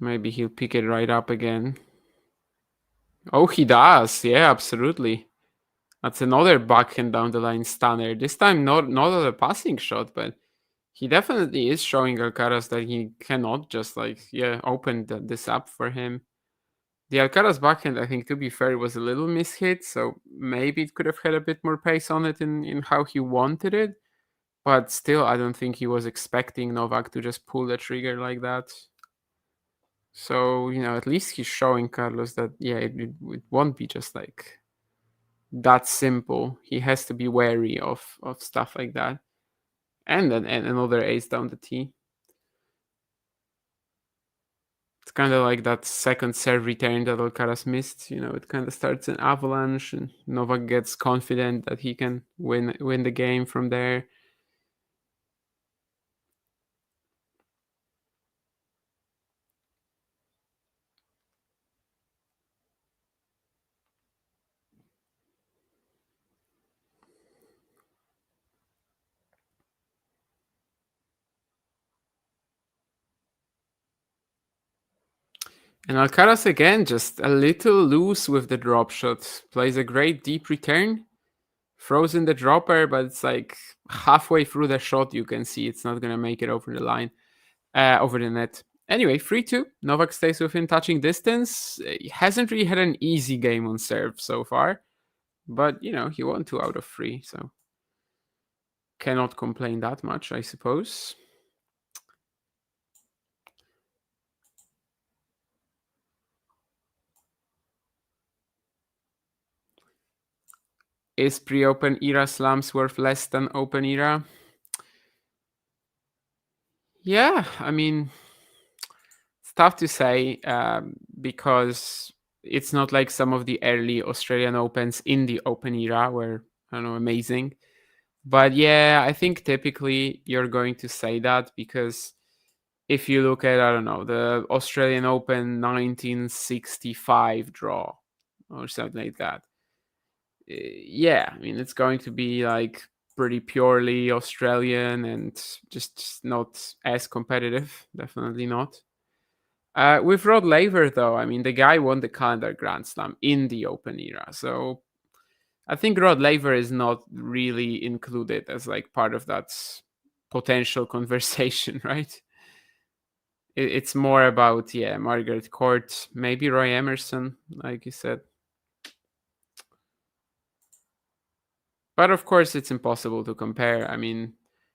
maybe he'll pick it right up again. Oh, he does. Yeah, absolutely. That's another backhand down the line stunner. This time not a passing shot, but he definitely is showing Alcaraz that he cannot just open this up for him. The Alcaraz backhand, I think, to be fair, was a little mishit, so maybe it could have had a bit more pace on it in how he wanted it. But still, I don't think he was expecting Novak to just pull the trigger like that. So, at least he's showing Carlos that, it won't be just like that simple. He has to be wary of stuff like that. And then another ace down the tee. It's kind of like that second serve return that Alcaraz missed. It kind of starts an avalanche, and Novak gets confident that he can win the game from there. And Alcaraz again, just a little loose with the drop shot. Plays a great deep return. Throws in the dropper, but it's like halfway through the shot, you can see it's not going to make it over the line, over the net. Anyway, 3-2. Novak stays within touching distance. He hasn't really had an easy game on serve so far. But, he won 2 out of 3, so cannot complain that much, I suppose. Is pre-open era slams worth less than open era? Yeah, I mean, it's tough to say because it's not like some of the early Australian Opens in the open era were, I don't know, amazing. But yeah, I think typically you're going to say that because if you look at, I don't know, the Australian Open 1965 draw or something like that. Yeah, I mean, it's going to be like pretty purely Australian and just not as competitive. Definitely not. With Rod Laver, though, I mean, the guy won the calendar Grand Slam in the Open era. So I think Rod Laver is not really included as like part of that potential conversation, right? It's more about, Margaret Court, maybe Roy Emerson, like you said. But of course, it's impossible to compare. I mean,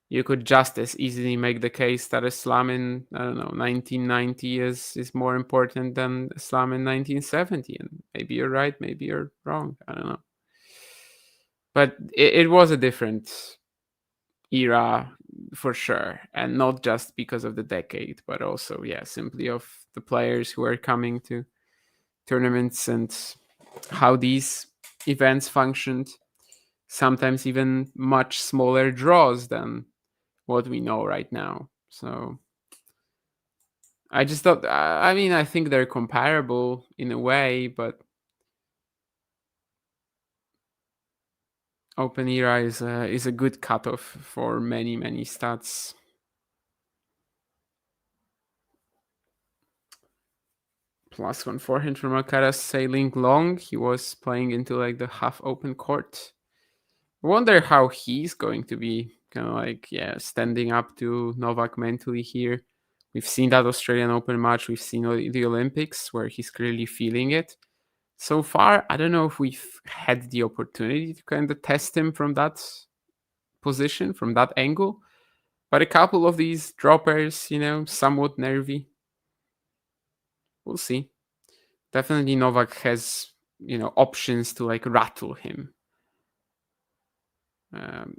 you could just as easily make the case that a slam in, I don't know, 1990 is more important than a slam in 1970. And maybe you're right, maybe you're wrong. I don't know. But it was a different era for sure. And not just because of the decade, but also, simply of the players who are coming to tournaments and how these events functioned. Sometimes even much smaller draws than what we know right now. So I just thought, I mean, I think they're comparable in a way, but Open Era is a good cutoff for many stats. +1 forehand from Alcaraz sailing long. He was playing into like the half open court. I wonder how he's going to be kind of like, standing up to Novak mentally here. We've seen that Australian Open match. We've seen the Olympics where he's clearly feeling it. So far, I don't know if we've had the opportunity to kind of test him from that position, from that angle. But a couple of these droppers, somewhat nervy. We'll see. Definitely Novak has, options to like rattle him.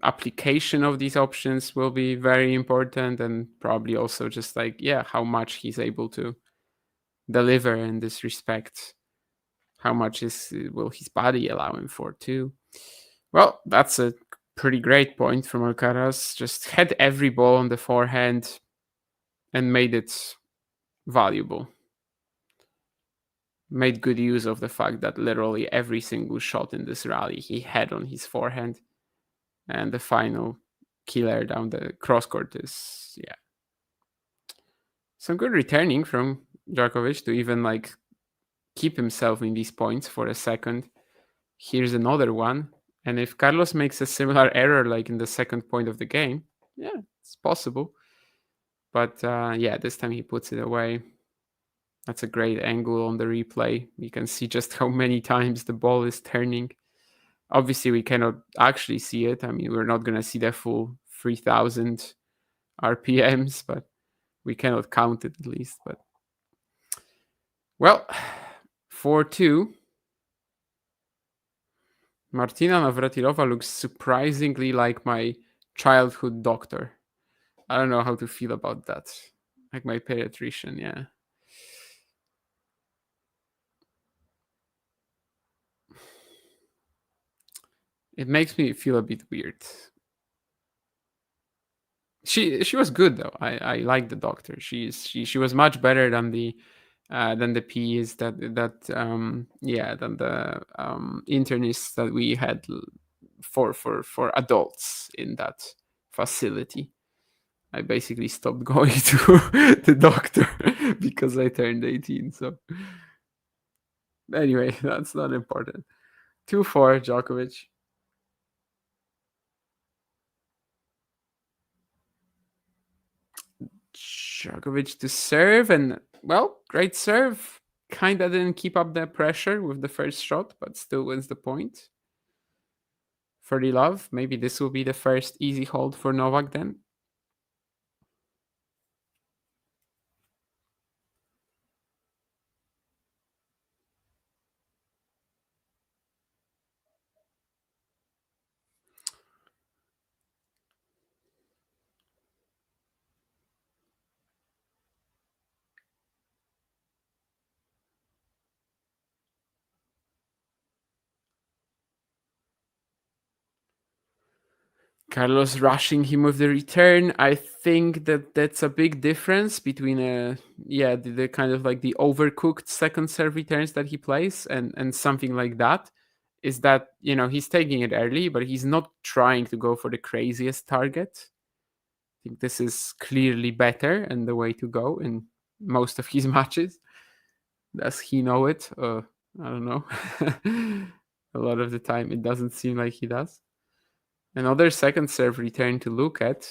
Application of these options will be very important, and probably also just like, how much he's able to deliver in this respect. How much will his body allow him for too? Well, that's a pretty great point from Alcaraz. Just had every ball on the forehand and made it valuable. Made good use of the fact that literally every single shot in this rally he had on his forehand. And the final killer down the cross court is, some good returning from Djokovic to even like keep himself in these points for a second. Here's another one. And if Carlos makes a similar error like in the second point of the game, it's possible. But this time he puts it away. That's a great angle on the replay. You can see just how many times the ball is turning. Obviously, we cannot actually see it. I mean, we're not going to see the full 3,000 RPMs, but we cannot count it at least. But well, 4-2. Martina Navratilova looks surprisingly like my childhood doctor. I don't know how to feel about that. Like my pediatrician, It makes me feel a bit weird. She was good though. I like the doctor. She was much better than the Ps than the internists that we had for adults in that facility. I basically stopped going to the doctor because I turned 18. So anyway, that's not important. 2-4 Djokovic. Djokovic to serve, and great serve. Kinda didn't keep up the pressure with the first shot, but still wins the point. 30 love. Maybe this will be the first easy hold for Novak then. Carlos rushing him with the return. I think that's a big difference between the kind of like the overcooked second serve returns that he plays and something like that. Is that he's taking it early, but he's not trying to go for the craziest target. I think this is clearly better and the way to go in most of his matches. Does he know it? I don't know. A lot of the time it doesn't seem like he does. Another second serve return to look at.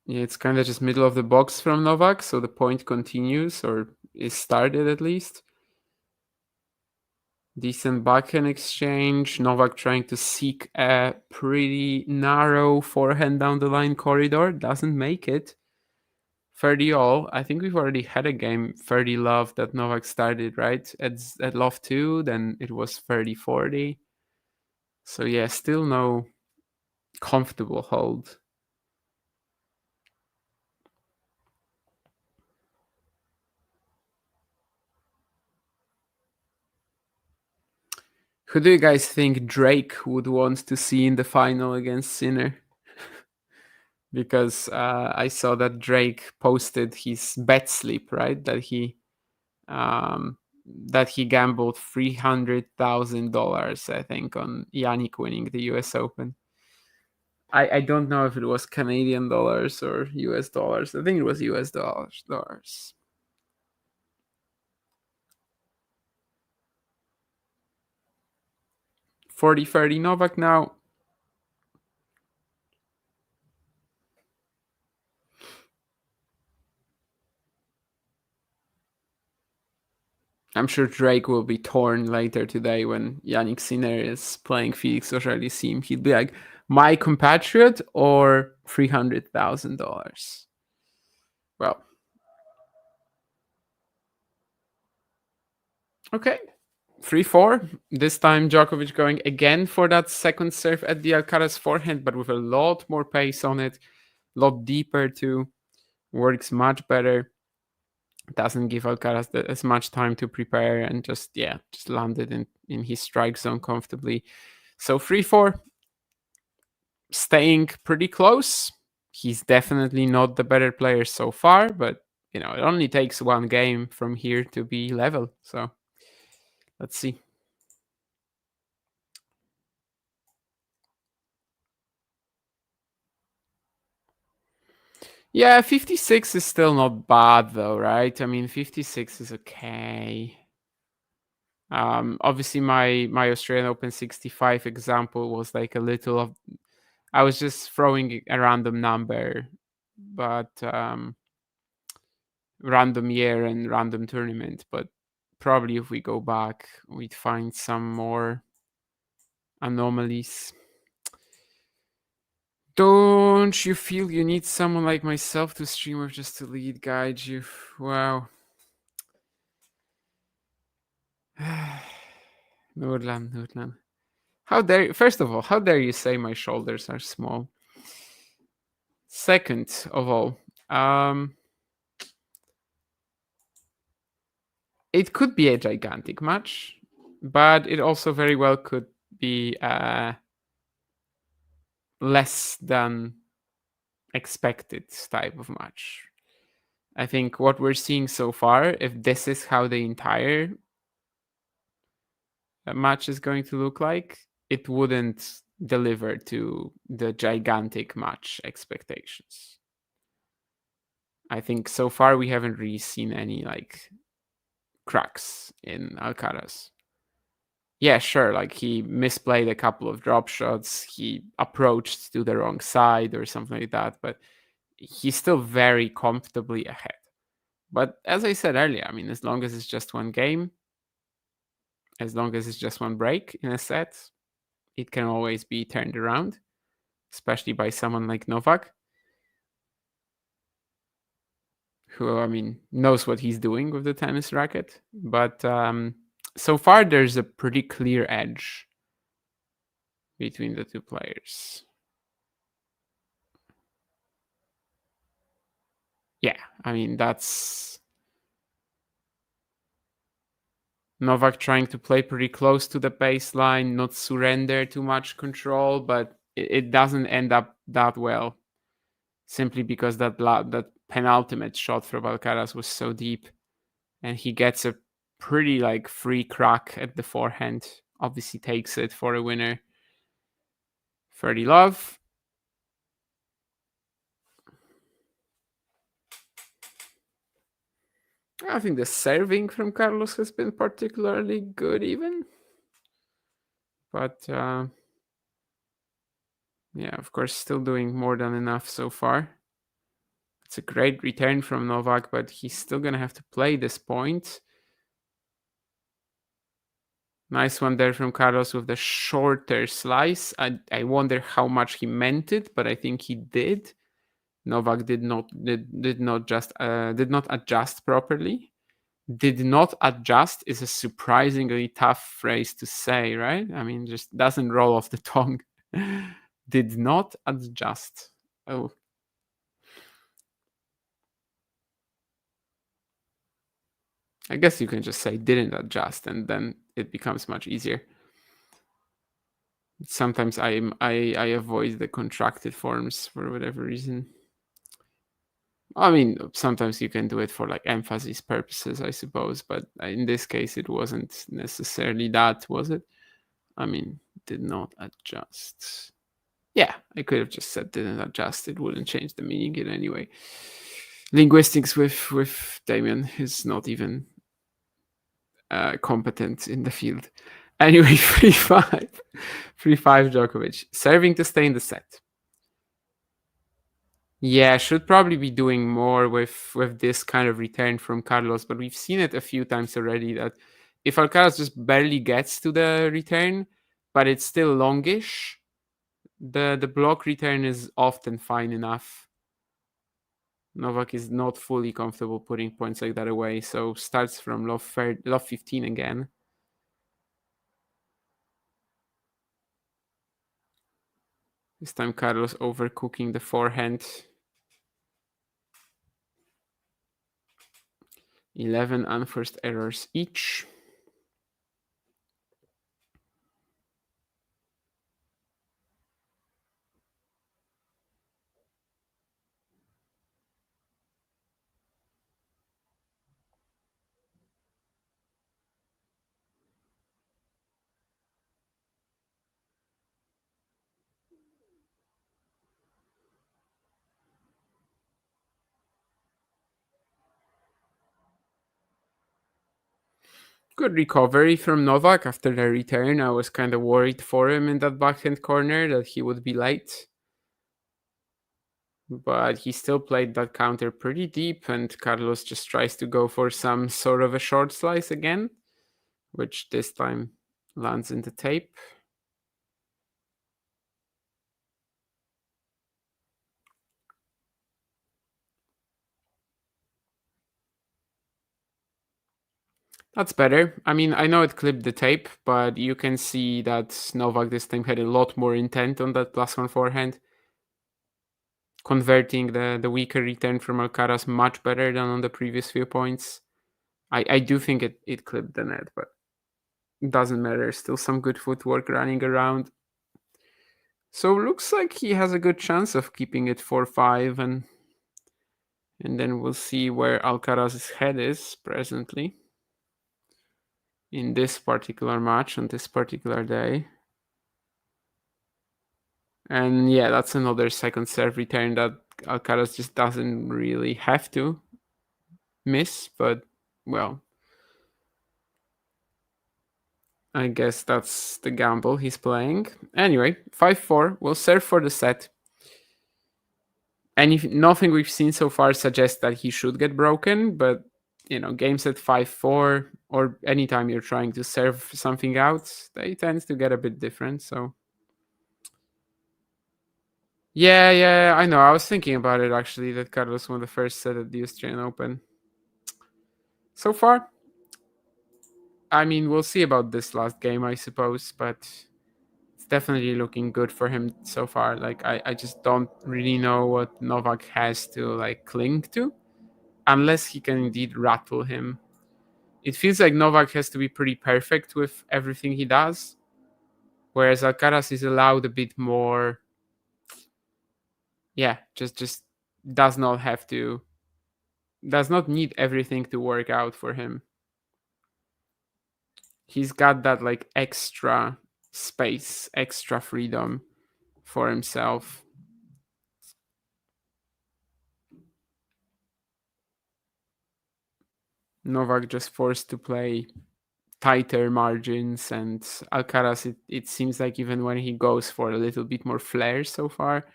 Yeah, it's kind of just middle of the box from Novak, so the point continues, or is started at least. Decent backhand exchange. Novak trying to seek a pretty narrow forehand down the line corridor. Doesn't make it. 30 all. I think we've already had a game 30 love that Novak started, right? At love 2, then it was 30-40. So still no comfortable hold. Who do you guys think Drake would want to see in the final against Sinner? Because I saw that Drake posted his bet slip, right? That he gambled $300,000, I think, on Yannick winning the US Open. I don't know if it was Canadian dollars or US dollars. I think it was US dollars. $40-30 Novak now. I'm sure Drake will be torn later today when Yannick Sinner is playing Felix Auger-Aliassime. He'll be like, my compatriot or $300,000. Well, okay. 3-4. This time Djokovic going again for that second serve at the Alcaraz forehand, but with a lot more pace on it, a lot deeper too. Works much better. Doesn't give Alcaraz as much time to prepare and just landed in his strike zone comfortably. So 3-4. Staying pretty close. He's definitely not the better player so far, but it only takes one game from here to be level. So let's see. Yeah, 56 is still not bad though, right? I mean, 56 is okay. Obviously my Australian Open 65 example was like a little of, I was just throwing a random number, but random year and random tournament. But probably if we go back, we'd find some more anomalies. Don't you feel you need someone like myself to stream with just to lead guide you? Wow. Nordland. First of all, how dare you say my shoulders are small? Second of all, it could be a gigantic match, but it also very well could be less than expected type of match. I think what we're seeing so far, if this is how the entire match is going to look like, it wouldn't deliver to the gigantic match expectations. I think so far we haven't really seen any like cracks in Alcaraz. Yeah, sure, like he misplayed a couple of drop shots, he approached to the wrong side or something like that, but he's still very comfortably ahead. But as I said earlier, I mean, as long as it's just one game, as long as it's just one break in a set, it can always be turned around, especially by someone like Novak, who, I mean, knows what he's doing with the tennis racket. But so far, there's a pretty clear edge between the two players. Yeah, I mean, that's Novak trying to play pretty close to the baseline, not surrender too much control, but it doesn't end up that well, simply because that penultimate shot from Alcaraz was so deep, and he gets a pretty like free crack at the forehand. Obviously takes it for a winner. 30 love. I think the serving from Carlos has been particularly good even. But yeah, of course, still doing more than enough so far. It's a great return from Novak, but he's still going to have to play this point. Nice one there from Carlos with the shorter slice. I wonder how much he meant it, but I think he did. Novak did not adjust properly. Did not adjust is a surprisingly tough phrase to say, right? I mean, just doesn't roll off the tongue. Did not adjust. Oh. I guess you can just say didn't adjust, and then it becomes much easier. Sometimes I avoid the contracted forms for whatever reason. I mean, sometimes you can do it for like emphasis purposes, I suppose, but in this case, it wasn't necessarily that, was it? I mean, did not adjust. Yeah, I could have just said didn't adjust. It wouldn't change the meaning in any way. Linguistics with Damien is not even competent in the field. Anyway, 3-5. 3-5 Djokovic. Serving to stay in the set. Yeah, should probably be doing more with this kind of return from Carlos, but we've seen it a few times already that if Alcaraz just barely gets to the return, but it's still longish, the block return is often fine enough. Novak is not fully comfortable putting points like that away, so starts from love 15 again. This time Carlos overcooking the forehand. 11 unforced errors each. Good recovery from Novak after the return. I was kind of worried for him in that backhand corner that he would be late. But he still played that counter pretty deep, and Carlos just tries to go for some sort of a short slice again, which this time lands in the tape. That's better. I mean, I know it clipped the tape, but you can see that Novak this time had a lot more intent on that +1 forehand, converting the weaker return from Alcaraz much better than on the previous few points. I do think it clipped the net, but it doesn't matter. Still some good footwork running around. So looks like he has a good chance of keeping it 4-5, and then we'll see where Alcaraz's head is presently in this particular match on this particular day. And yeah, that's another second serve return that Alcaraz just doesn't really have to miss, but well, I guess that's the gamble he's playing. Anyway, 5-4. We'll serve for the set. And if nothing we've seen so far suggests that he should get broken, but games at 5-4 or anytime you're trying to serve something out, they tend to get a bit different. So yeah, I know. I was thinking about it actually, that Carlos won the first set at the Australian Open. So far, I mean, we'll see about this last game, I suppose, but it's definitely looking good for him so far. Like, I just don't really know what Novak has to cling to, unless he can indeed rattle him. It feels like Novak has to be pretty perfect with everything he does, whereas Alcaraz is allowed a bit more. Yeah, just does not need everything to work out for him. He's got that extra space, extra freedom for himself. Novak just forced to play tighter margins, and Alcaraz, it seems like even when he goes for a little bit more flair so far,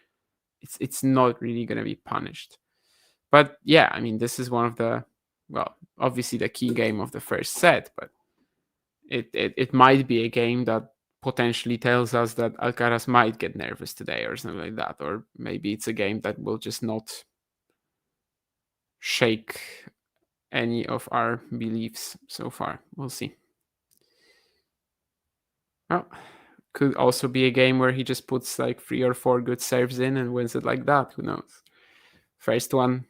it's not really going to be punished. But yeah, I mean, this is one of the, obviously the key game of the first set, but it might be a game that potentially tells us that Alcaraz might get nervous today or something like that, or maybe it's a game that will just not shake any of our beliefs so far. We'll see. Well, could also be a game where he just puts 3 or 4 good serves in and wins it like that. Who knows? First one,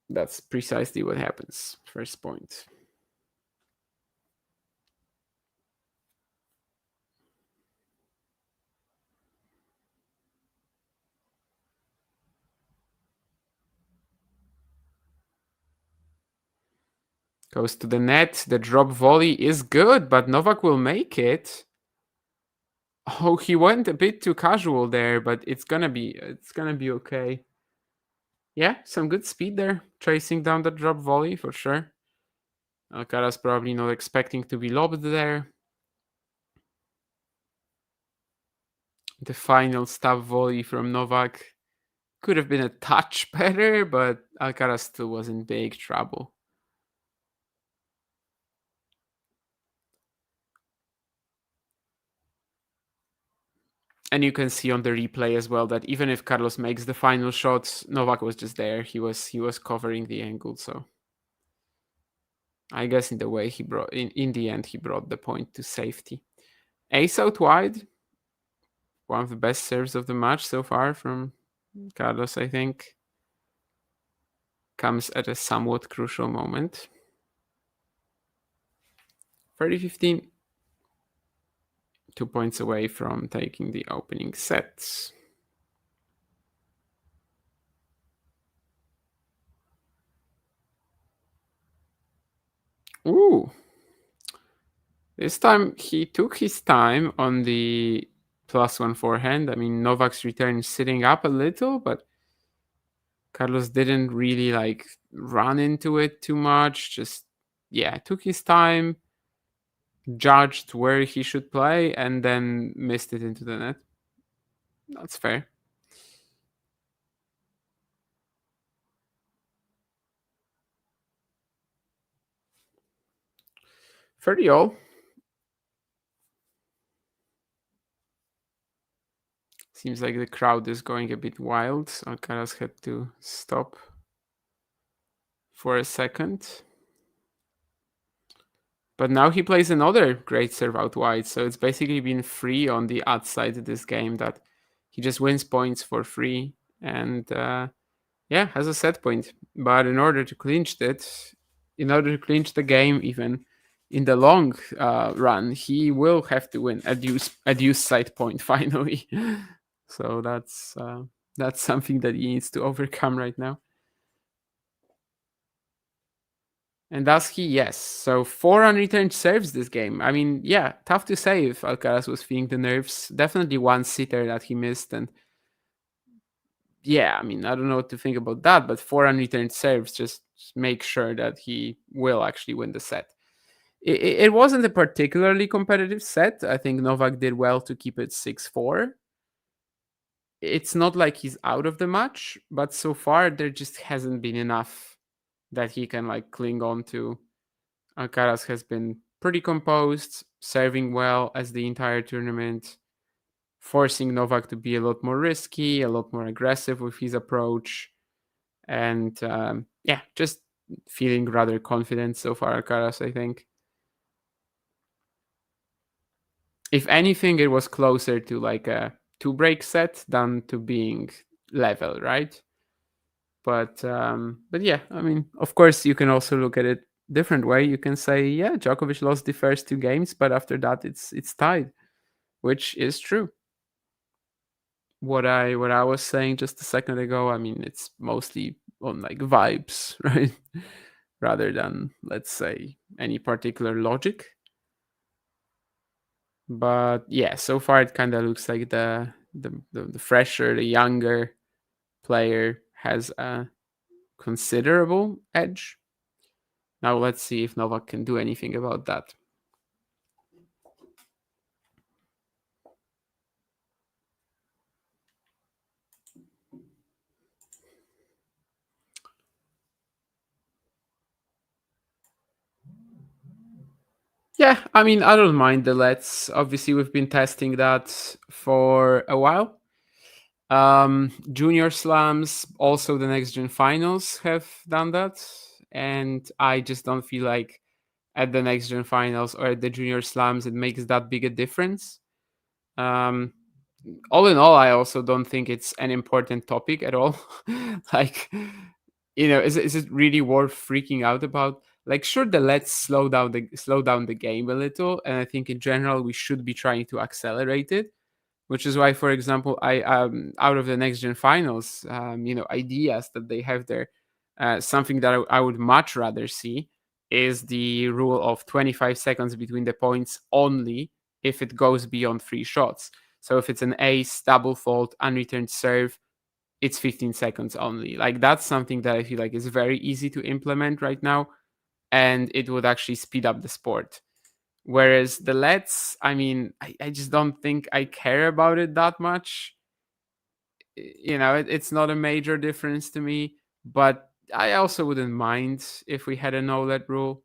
that's precisely what happens. First point. Goes to the net. The drop volley is good, but Novak will make it. Oh, he went a bit too casual there, but it's gonna be okay. Yeah, some good speed there, tracing down the drop volley for sure. Alcaraz probably not expecting to be lobbed there. The final stab volley from Novak could have been a touch better, but Alcaraz still was in big trouble. And you can see on the replay as well that even if Carlos makes the final shots, Novak was just there. He was covering the angle, so I guess in the way he brought in the end he brought the point to safety. Ace out wide. One of the best serves of the match so far from Carlos, I think. Comes at a somewhat crucial moment. 30-15. 2 points away from taking the opening sets. Ooh. This time he took his time on the +1 forehand. I mean, Novak's return is sitting up a little, but Carlos didn't really like run into it too much. Just, yeah, took his time, judged where he should play, and then missed it into the net. That's fair. For the all. Seems like the crowd is going a bit wild. Alcaraz had to stop for a second. But now he plays another great serve out wide. So it's basically been free on the outside of this game that he just wins points for free. And yeah, has a set point. But in order to clinch it, in order to clinch the game even in the long run, he will have to win a deuce side point finally. So that's something that he needs to overcome right now. And does he? Yes. So 4 unreturned serves this game. I mean, yeah, tough to say if Alcaraz was feeling the nerves. Definitely one sitter that he missed. And yeah, I mean, I don't know what to think about that, but 4 unreturned serves just make sure that he will actually win the set. It wasn't a particularly competitive set. I think Novak did well to keep it 6-4. It's not like he's out of the match, but so far there just hasn't been enough that he can like cling on to. Alcaraz has been pretty composed, serving well as the entire tournament, forcing Novak to be a lot more risky, a lot more aggressive with his approach, and yeah, just feeling rather confident so far, Alcaraz, I think. If anything, it was closer to like a 2-break set than to being level, right? But yeah, I mean, of course, you can also look at it different way. You can say, yeah, Djokovic lost the first 2 games, but after that, it's tied, which is true. What I was saying just a second ago, I mean, it's mostly on like vibes, right? Rather than, let's say, any particular logic. But yeah, so far it kind of looks like the fresher, the younger player has a considerable edge. Now let's see if Novak can do anything about that. Yeah, I mean, I don't mind the lets. Obviously, we've been testing that for a while. Junior slams, also the next gen finals have done that. And I just don't feel like at the next gen finals or at the junior slams it makes that big a difference. All in all, I also don't think it's an important topic at all. Like, you know, is it really worth freaking out about? Like, sure, let's slow down the game a little, and I think in general we should be trying to accelerate it. Which is why, for example, I out of the next gen finals, you know, ideas that they have there, something that I would much rather see is the rule of 25 seconds between the points only if it goes beyond 3 shots. So if it's an ace, double fault, unreturned serve, it's 15 seconds only. Like, that's something that I feel like is very easy to implement right now, and it would actually speed up the sport. Whereas the lets, I mean, I just don't think I care about it that much. It's not a major difference to me, but I also wouldn't mind if we had a no let rule.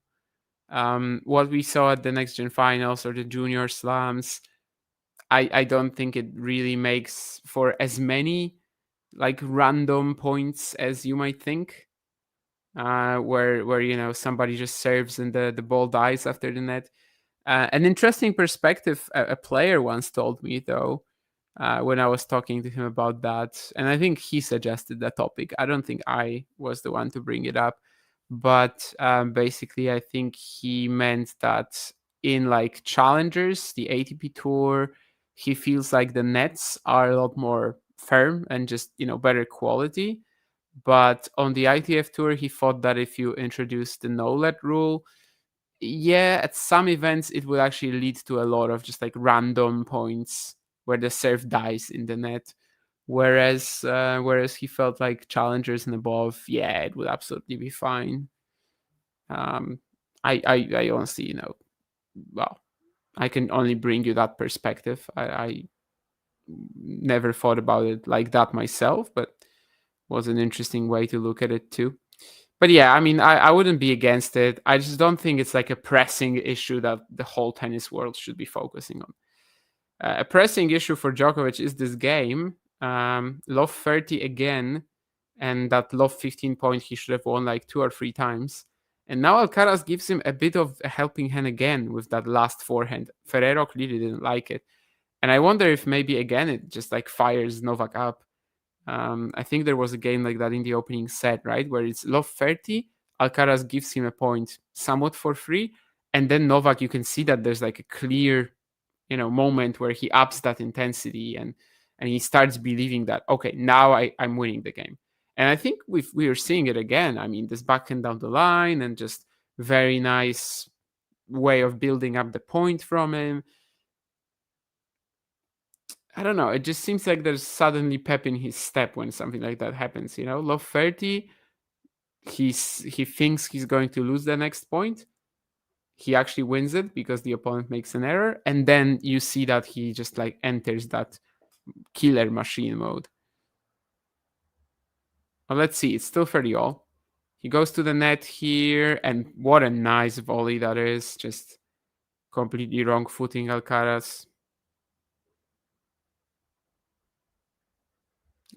What we saw at the next gen finals or the junior slams, I don't think it really makes for as many like random points as you might think, where somebody just serves and the ball dies after the net. An interesting perspective a player once told me, though, when I was talking to him about that, and I think he suggested that topic. I don't think I was the one to bring it up, but basically I think he meant that in like challengers, the ATP Tour, he feels like the nets are a lot more firm and just better quality. But on the ITF Tour, he thought that if you introduce the no let rule, yeah, at some events it will actually lead to a lot of just like random points where the serve dies in the net. Whereas he felt like challengers and above, yeah, it would absolutely be fine. I honestly, well, I can only bring you that perspective. I never thought about it like that myself, but was an interesting way to look at it too. But yeah, I mean, I wouldn't be against it. I just don't think it's like a pressing issue that the whole tennis world should be focusing on. A pressing issue for Djokovic is this game. Love 30 again, and that love 15 point he should have won like 2 or 3 times. And now Alcaraz gives him a bit of a helping hand again with that last forehand. Ferrero clearly didn't like it. And I wonder if maybe again it just like fires Novak up. I think there was a game like that in the opening set, right? Where it's love 30, Alcaraz gives him a point somewhat for free. And then Novak, you can see that there's like a clear, moment where he ups that intensity and he starts believing that, okay, now I'm winning the game. And I think we are seeing it again. I mean, this backhand down the line and just very nice way of building up the point from him. I don't know. It just seems like there's suddenly pep in his step when something like that happens. Love 30, he thinks he's going to lose the next point. He actually wins it because the opponent makes an error, and then you see that he just like enters that killer machine mode. Well, let's see. It's still 30-all. He goes to the net here, and what a nice volley that is. Just completely wrong footing Alcaraz.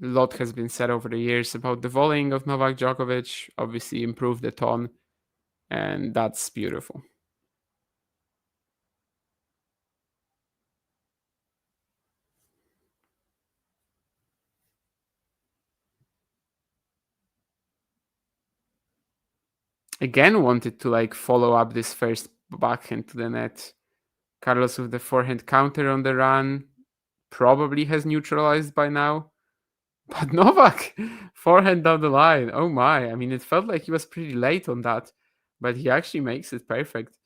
A lot has been said over the years about the volleying of Novak Djokovic. Obviously improved a ton, and that's beautiful. Again, wanted to like follow up this first backhand to the net. Carlos with the forehand counter on the run. Probably has neutralized by now. But Novak, forehand down the line. Oh my. I mean, it felt like he was pretty late on that, but he actually makes it perfect.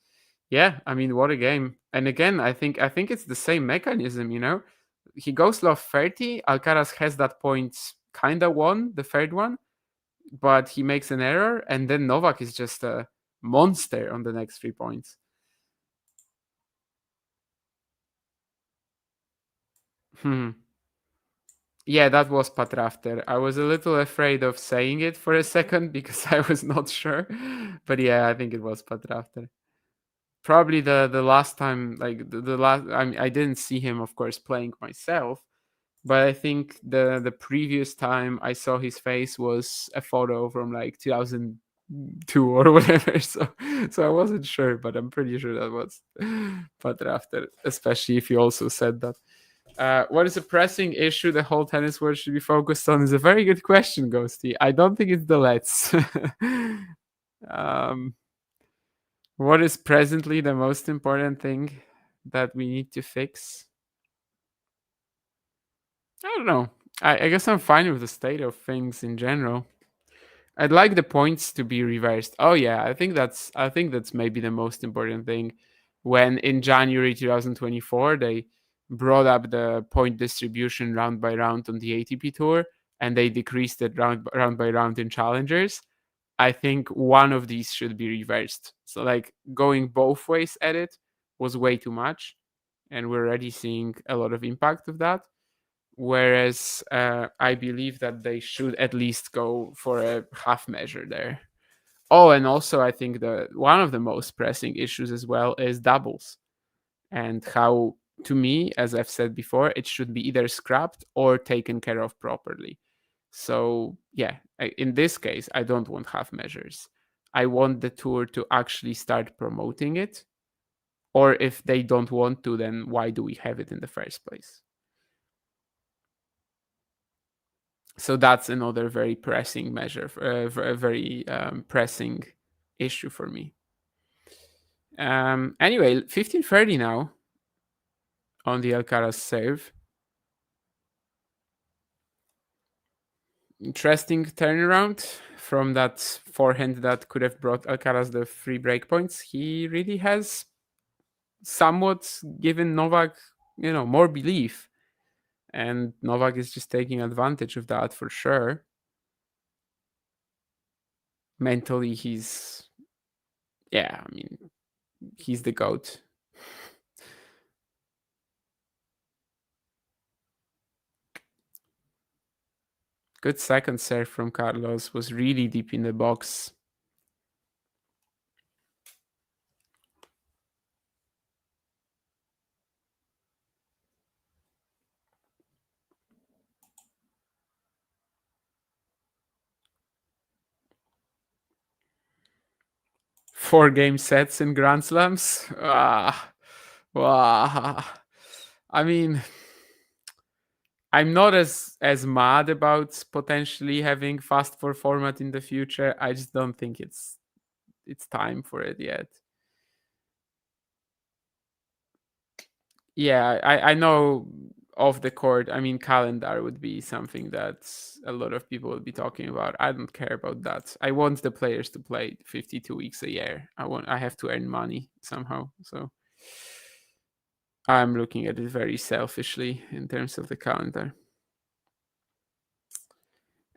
Yeah, I mean, what a game. And again, I think it's the same mechanism, He goes love 30. Alcaraz has that point kind of won, the third one, but he makes an error, and then Novak is just a monster on the next 3 points. Yeah, that was Patrafter. I was a little afraid of saying it for a second because I was not sure. But yeah, I think it was Patrafter. Probably the last time, like the last, I didn't see him, of course, playing myself. But I think the previous time I saw his face was a photo from like 2002 or whatever. So I wasn't sure, but I'm pretty sure that was Patrafter, especially if you also said that. What is a pressing issue the whole tennis world should be focused on is a very good question, Ghosty. I don't think it's the lets. What is presently the most important thing that we need to fix? I don't know. I guess I'm fine with the state of things in general. I'd like the points to be reversed. Oh yeah, I think that's maybe the most important thing. when in January 2024 they brought up the point distribution round by round on the ATP Tour, and they decreased it round by round in Challengers. I think one of these should be reversed. So like going both ways at it was way too much, and we're already seeing a lot of impact of that. Whereas I believe that they should at least go for a half measure there. Oh, and also I think that one of the most pressing issues as well is doubles, and how, to me, as I've said before, it should be either scrapped or taken care of properly. So yeah, in this case, I don't want half measures. I want the tour to actually start promoting it. Or if they don't want to, then why do we have it in the first place? So that's another very pressing measure, very pressing issue for me. Anyway, 1530 now on the Alcaraz serve. Interesting turnaround from that forehand that could have brought Alcaraz the 3 break points. He really has somewhat given Novak, more belief. And Novak is just taking advantage of that for sure. Mentally, he's the GOAT. Good second serve from Carlos, was really deep in the box. Four-game sets in Grand Slams. Wow. I mean, I'm not as mad about potentially having fast four format in the future. I just don't think it's time for it yet. Yeah, I know off the court, I mean, calendar would be something that a lot of people would be talking about. I don't care about that. I want the players to play 52 weeks a year. I have to earn money somehow. So I'm looking at it very selfishly in terms of the calendar.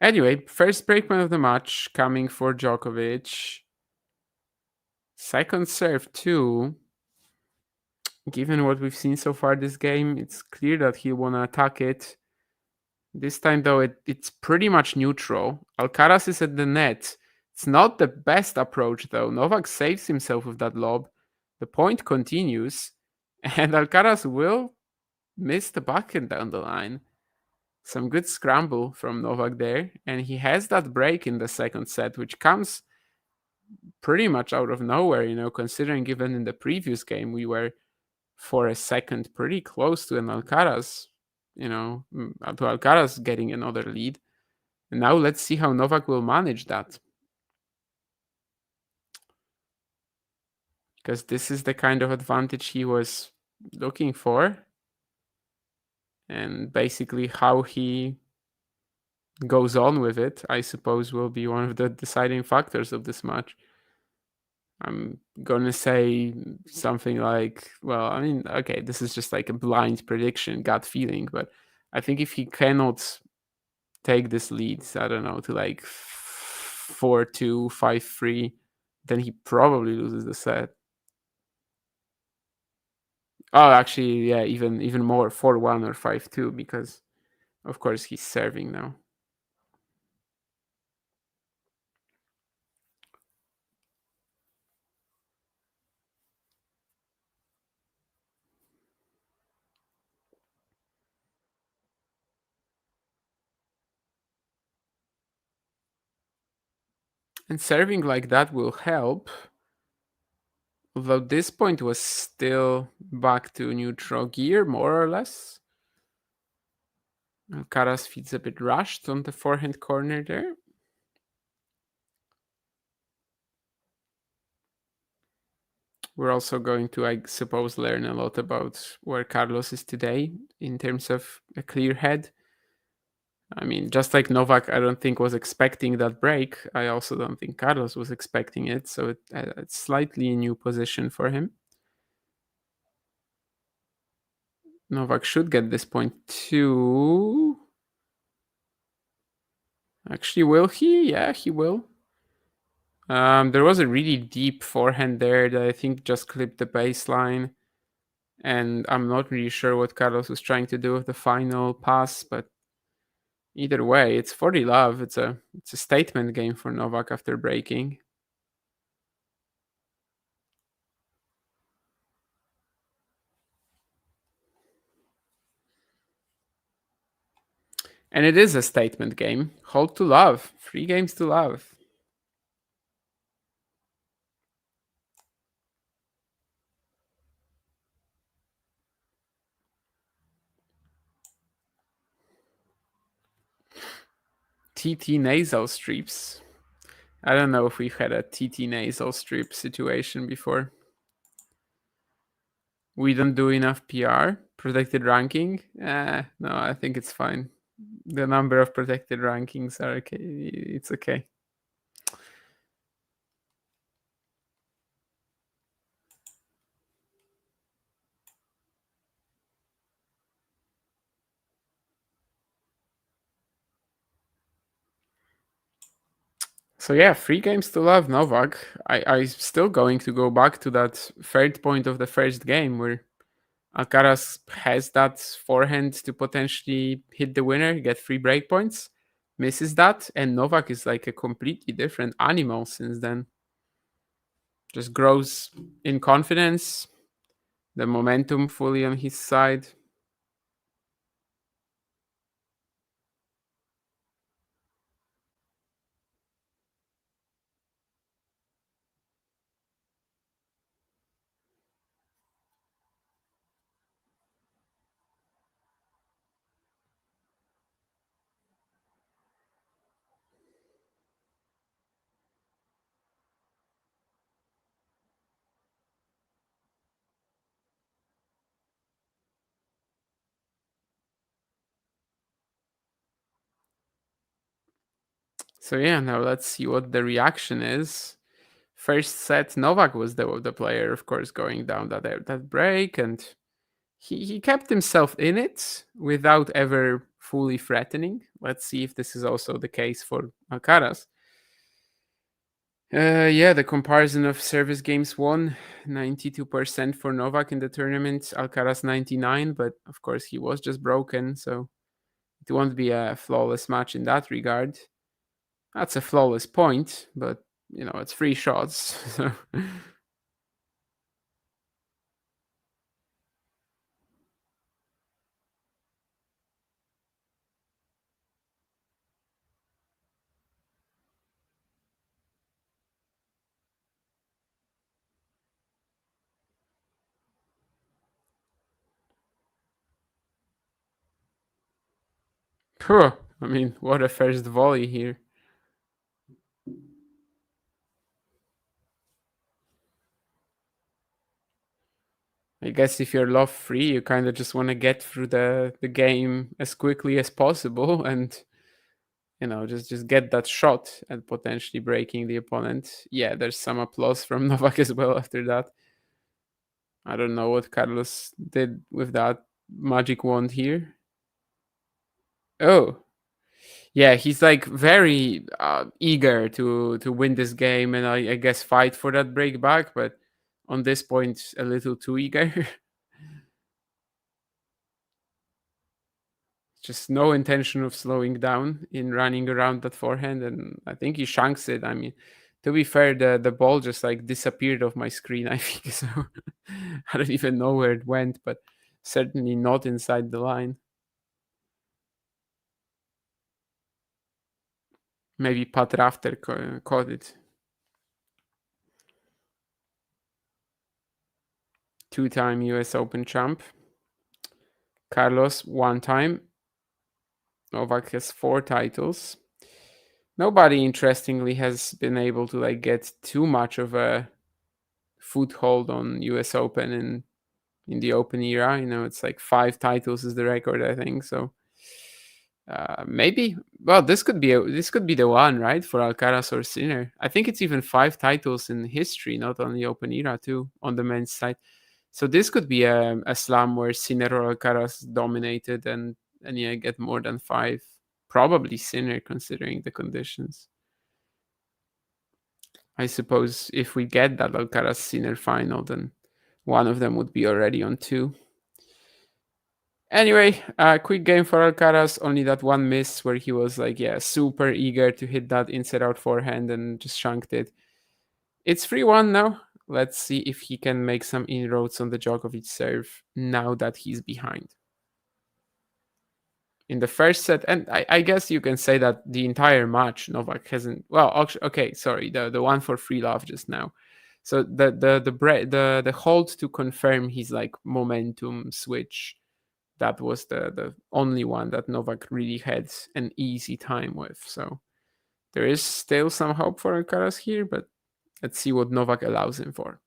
Anyway, first break point of the match coming for Djokovic. Second serve too. Given what we've seen so far this game, it's clear that he'll want to attack it. This time, though, it's pretty much neutral. Alcaraz is at the net. It's not the best approach, though. Novak saves himself with that lob. The point continues, and Alcaraz will miss the bucket down the line. Some good scramble from Novak there, and he has that break in the second set, which comes pretty much out of nowhere, considering even in the previous game we were for a second pretty close to an Alcaraz, to Alcaraz getting another lead. And now let's see how Novak will manage that. Because this is the kind of advantage he was looking for. And basically how he goes on with it, I suppose, will be one of the deciding factors of this match. I'm going to say something like, okay, this is just like a blind prediction, gut feeling, but I think if he cannot take this lead, I don't know, to like 4-2, 5-3, then he probably loses the set. Oh, actually, yeah, even more, 4-1 or 5-2, because of course he's serving now. And serving like that will help. Although this point was still back to neutral gear, more or less. Alcaraz feels a bit rushed on the forehand corner there. We're also going to, I suppose, learn a lot about where Carlos is today in terms of a clear head. I mean, just like Novak, I don't think was expecting that break. I also don't think Carlos was expecting it. So it's slightly a new position for him. Novak should get this point too. Actually, will he? Yeah, he will. There was a really deep forehand there that I think just clipped the baseline. And I'm not really sure what Carlos was trying to do with the final pass, but either way, it's 40 love. It's a statement game for Novak after breaking. And it is a statement game. Hold to love. 3 games to love. TT nasal strips. I don't know if we've had a TT nasal strip situation before. We don't do enough PR. Protected ranking? No, I think it's fine. The number of protected rankings are okay. It's okay. So yeah, 3 games to love Novak. I'm still going to go back to that third point of the first game where Alcaraz has that forehand to potentially hit the winner, get 3 break points, misses that, and Novak is like a completely different animal since then. Just grows in confidence, the momentum fully on his side. So yeah, now let's see what the reaction is. First set, Novak was the player, of course, going down that break, and he kept himself in it without ever fully threatening. Let's see if this is also the case for Alcaraz. Yeah, the comparison of service games won, 92% for Novak in the tournament, Alcaraz 99, but of course he was just broken, so it won't be a flawless match in that regard. That's a flawless point, but you know, it's 3 shots. So I mean, what a first volley here. I guess if you're love free, you kind of just want to get through the game as quickly as possible and, you know, just get that shot and potentially breaking the opponent. Yeah, there's some applause from Novak as well after that. I don't know what Carlos did with that magic wand here. Oh, yeah, he's like very eager to win this game and I guess fight for that break back, but on this point, a little too eager. Just no intention of slowing down in running around that forehand, and I think he shanks it. I mean, to be fair, the ball just like disappeared off my screen, I think, so I don't even know where it went, but certainly not inside the line. Maybe Pat Rafter caught it. 2-time US Open champ. Carlos 1 time. Novak has 4 titles. Nobody, interestingly, has been able to like get too much of a foothold on US Open in the Open era. You know, it's like 5 titles is the record, I think. So maybe, well, this could be the one, right, for Alcaraz or Sinner. I think it's even 5 titles in history, not only Open era too, on the men's side. So this could be a slam where Sinner or Alcaraz dominated and yeah, get more than 5. Probably Sinner considering the conditions. I suppose if we get that Alcaraz Sinner final, then one of them would be already on 2. Anyway, quick game for Alcaraz. Only that one miss where he was like, yeah, super eager to hit that inside out forehand and just shanked it. It's 3-1 now. Let's see if he can make some inroads on the Djokovic serve now that he's behind. In the first set, and I guess you can say that the entire match Novak hasn't. Well, okay, sorry, the one for free love just now. So the hold to confirm his like momentum switch, that was the only one that Novak really had an easy time with. So there is still some hope for Alcaraz here, but let's see what Novak allows him for.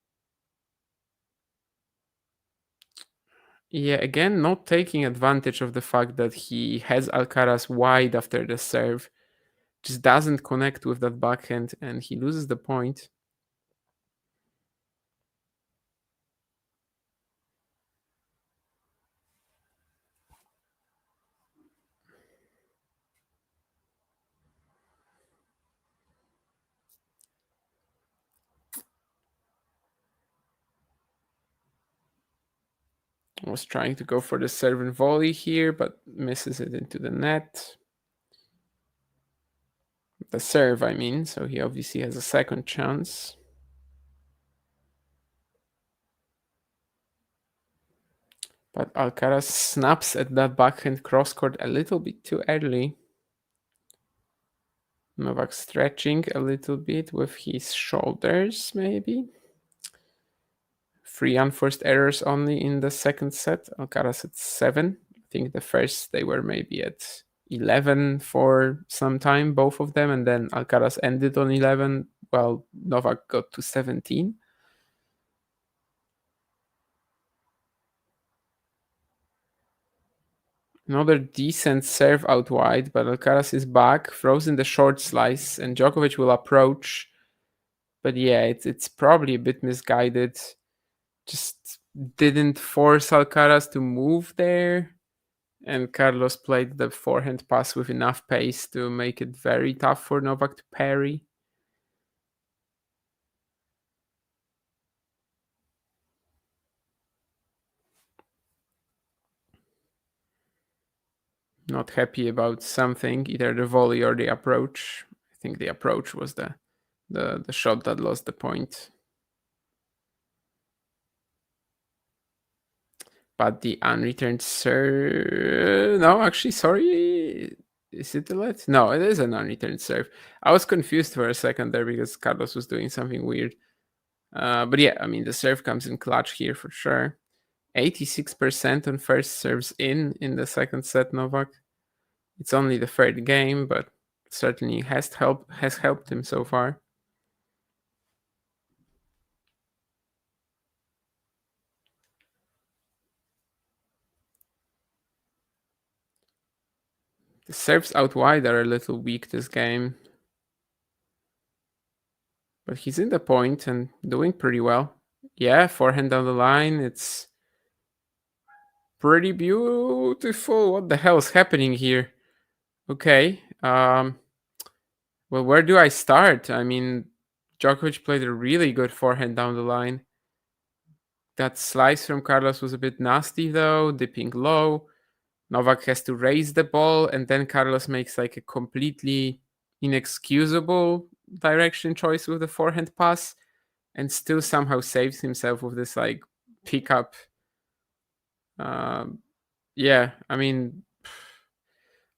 Yeah, again, not taking advantage of the fact that he has Alcaraz wide after the serve. Just doesn't connect with that backhand and he loses the point. I was trying to go for the serve and volley here, but misses it into the net. The serve, I mean, so he obviously has a second chance. But Alcaraz snaps at that backhand crosscourt a little bit too early. Novak stretching a little bit with his shoulders, maybe. 3 unforced errors only in the second set. Alcaraz at 7. I think the first they were maybe at 11 for some time, both of them, and then Alcaraz ended on 11 while Novak got to 17. Another decent serve out wide, but Alcaraz is back, throws in the short slice, and Djokovic will approach. But yeah, it's probably a bit misguided. Just didn't force Alcaraz to move there. And Carlos played the forehand pass with enough pace to make it very tough for Novak to parry. Not happy about something, either the volley or the approach. I think the approach was the shot that lost the point. But the unreturned serve... No, actually, sorry. Is it the let? No, it is an unreturned serve. I was confused for a second there because Carlos was doing something weird. But yeah, I mean, the serve comes in clutch here for sure. 86% on first serves in the second set, Novak. It's only the third game, but certainly has helped him so far. The serves out wide are a little weak this game. But he's in the point and doing pretty well. Yeah, forehand down the line. It's pretty beautiful. What the hell is happening here? Okay. Well, where do I start? I mean, Djokovic played a really good forehand down the line. That slice from Carlos was a bit nasty though, dipping low. Novak has to raise the ball, and then Carlos makes like a completely inexcusable direction choice with the forehand pass, and still somehow saves himself with this like pickup. Yeah, I mean,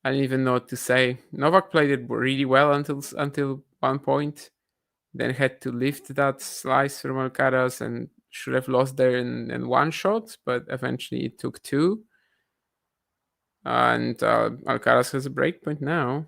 I don't even know what to say. Novak played it really well until one point, then had to lift that slice from Alcaraz and should have lost there in one shot, but eventually it took 2. And Alcaraz has a break point now.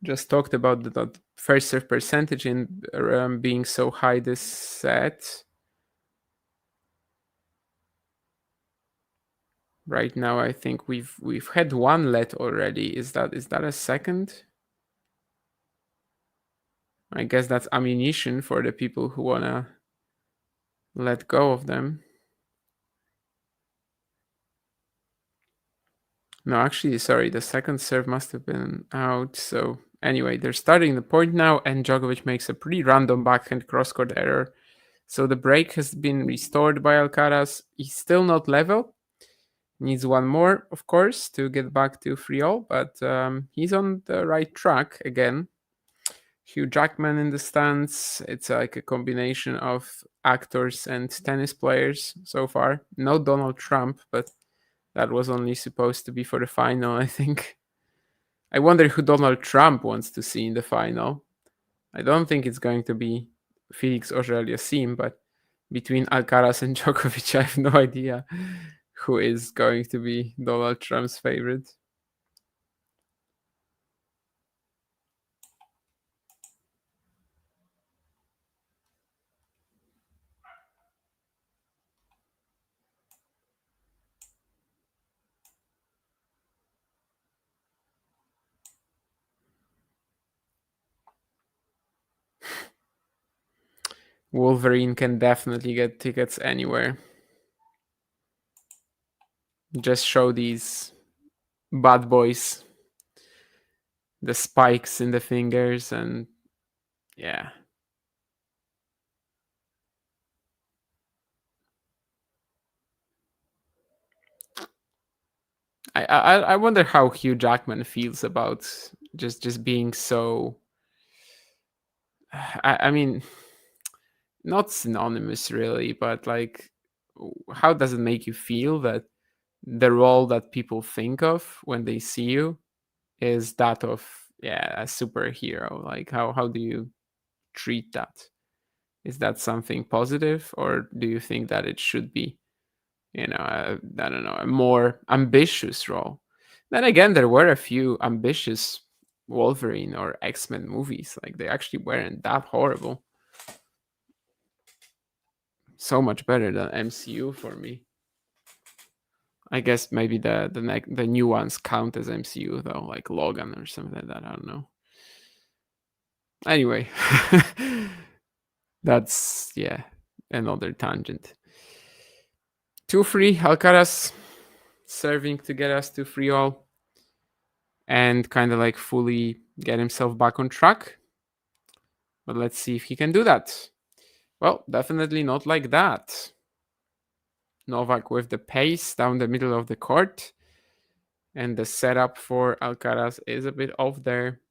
Just talked about the first serve percentage in being so high this set. right now. I think we've had one let already. Is that a second? I guess that's ammunition for the people who wanna let go of them. No, actually, sorry, the second serve must have been out. So anyway, they're starting the point now, and Djokovic makes a pretty random backhand cross-court error. So the break has been restored by Alcaraz. He's still not level. Needs one more, of course, to get back to 3-all, but he's on the right track again. Hugh Jackman in the stands. It's like a combination of actors and tennis players so far. No Donald Trump, but that was only supposed to be for the final, I think. I wonder who Donald Trump wants to see in the final. I don't think it's going to be Felix Auger-Aliassime, but between Alcaraz and Djokovic, I have no idea who is going to be Donald Trump's favorite. Wolverine can definitely get tickets anywhere. Just show these bad boys the spikes in the fingers, and yeah. I wonder how Hugh Jackman feels about just being so. I mean, not synonymous really, but like, how does it make you feel that the role that people think of when they see you is that of a superhero? Like, how do you treat that? Is that something positive, or do you think that it should be, I don't know, a more ambitious role? Then again, there were a few ambitious Wolverine or X-Men movies. Like, they actually weren't that horrible. So much better than MCU for me. I guess maybe the new ones count as MCU though, like Logan or something like that. I don't know. Anyway, that's another tangent. 2-3, Alcaraz serving to get us to 3-all and kind of like fully get himself back on track. But let's see if he can do that. Well, definitely not like that. Novak with the pace down the middle of the court. And the setup for Alcaraz is a bit off there.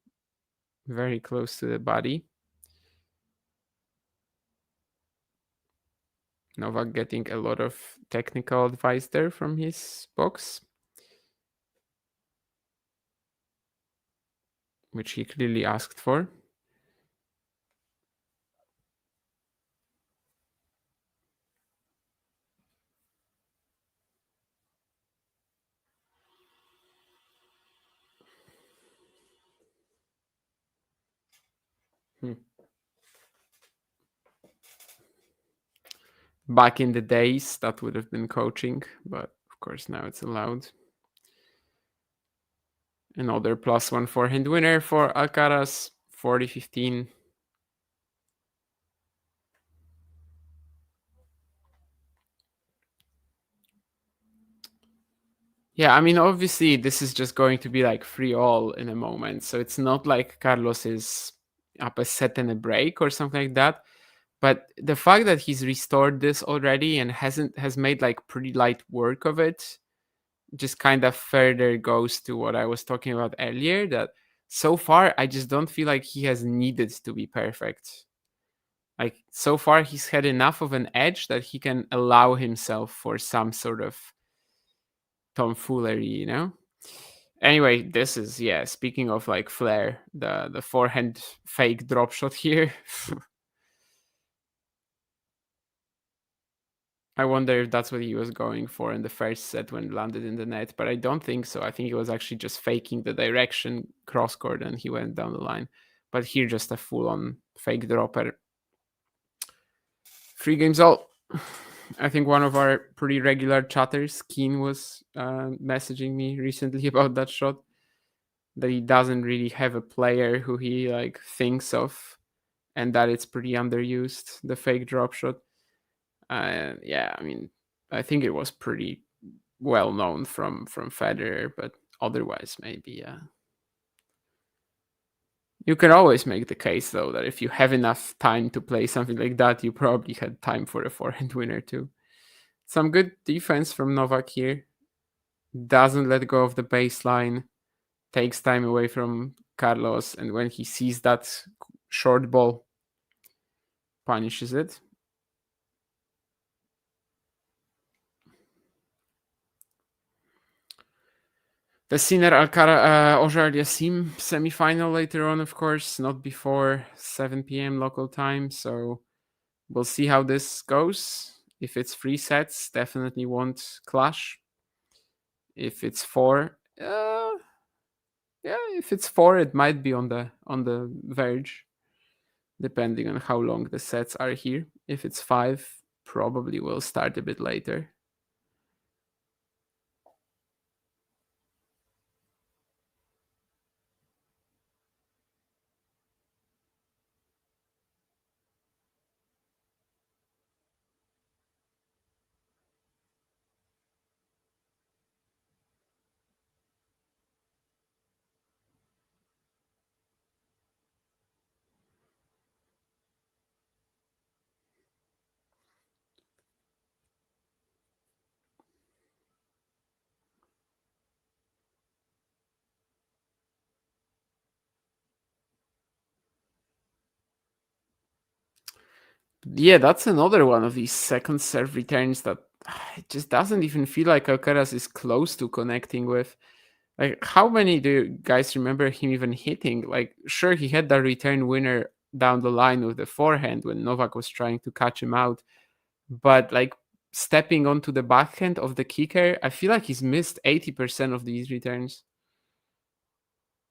Very close to the body. Novak getting a lot of technical advice there from his box, which he clearly asked for. Back in the days, that would have been coaching, but of course now it's allowed. Another +1 forehand winner for Alcaraz, 40-15. Yeah, I mean, obviously this is just going to be like 3-all in a moment. So it's not like Carlos is up a set and a break or something like that. But the fact that he's restored this already and has made like pretty light work of it just kind of further goes to what I was talking about earlier, that so far I just don't feel like he has needed to be perfect. Like, so far he's had enough of an edge that he can allow himself for some sort of tomfoolery, Anyway, this is, speaking of like flair, the forehand fake drop shot here. I wonder if that's what he was going for in the first set when it landed in the net, but I don't think so. I think he was actually just faking the direction cross-court and he went down the line. But here, just a full-on fake dropper. 3 games all. I think one of our pretty regular chatters, Keen, was messaging me recently about that shot. That he doesn't really have a player who he like thinks of, and that it's pretty underused, the fake drop shot. Yeah, I mean, I think it was pretty well known from Federer, but otherwise maybe, yeah. You can always make the case though that if you have enough time to play something like that, you probably had time for a forehand winner too. Some good defense from Novak here. Doesn't let go of the baseline, takes time away from Carlos, and when he sees that short ball, punishes it. The Sinner Alcaraz Ojar Yassim semi-final later on, of course, not before 7 p.m. local time. So we'll see how this goes. If it's 3 sets, definitely won't clash. If it's 4, if it's 4, it might be on the verge, depending on how long the sets are here. If it's 5, probably will start a bit later. Yeah, that's another one of these second serve returns that it just doesn't even feel like Alcaraz is close to connecting with. Like, how many do you guys remember him even hitting? Like, sure, he had that return winner down the line with the forehand when Novak was trying to catch him out. But, like, stepping onto the backhand of the kicker, I feel like he's missed 80% of these returns.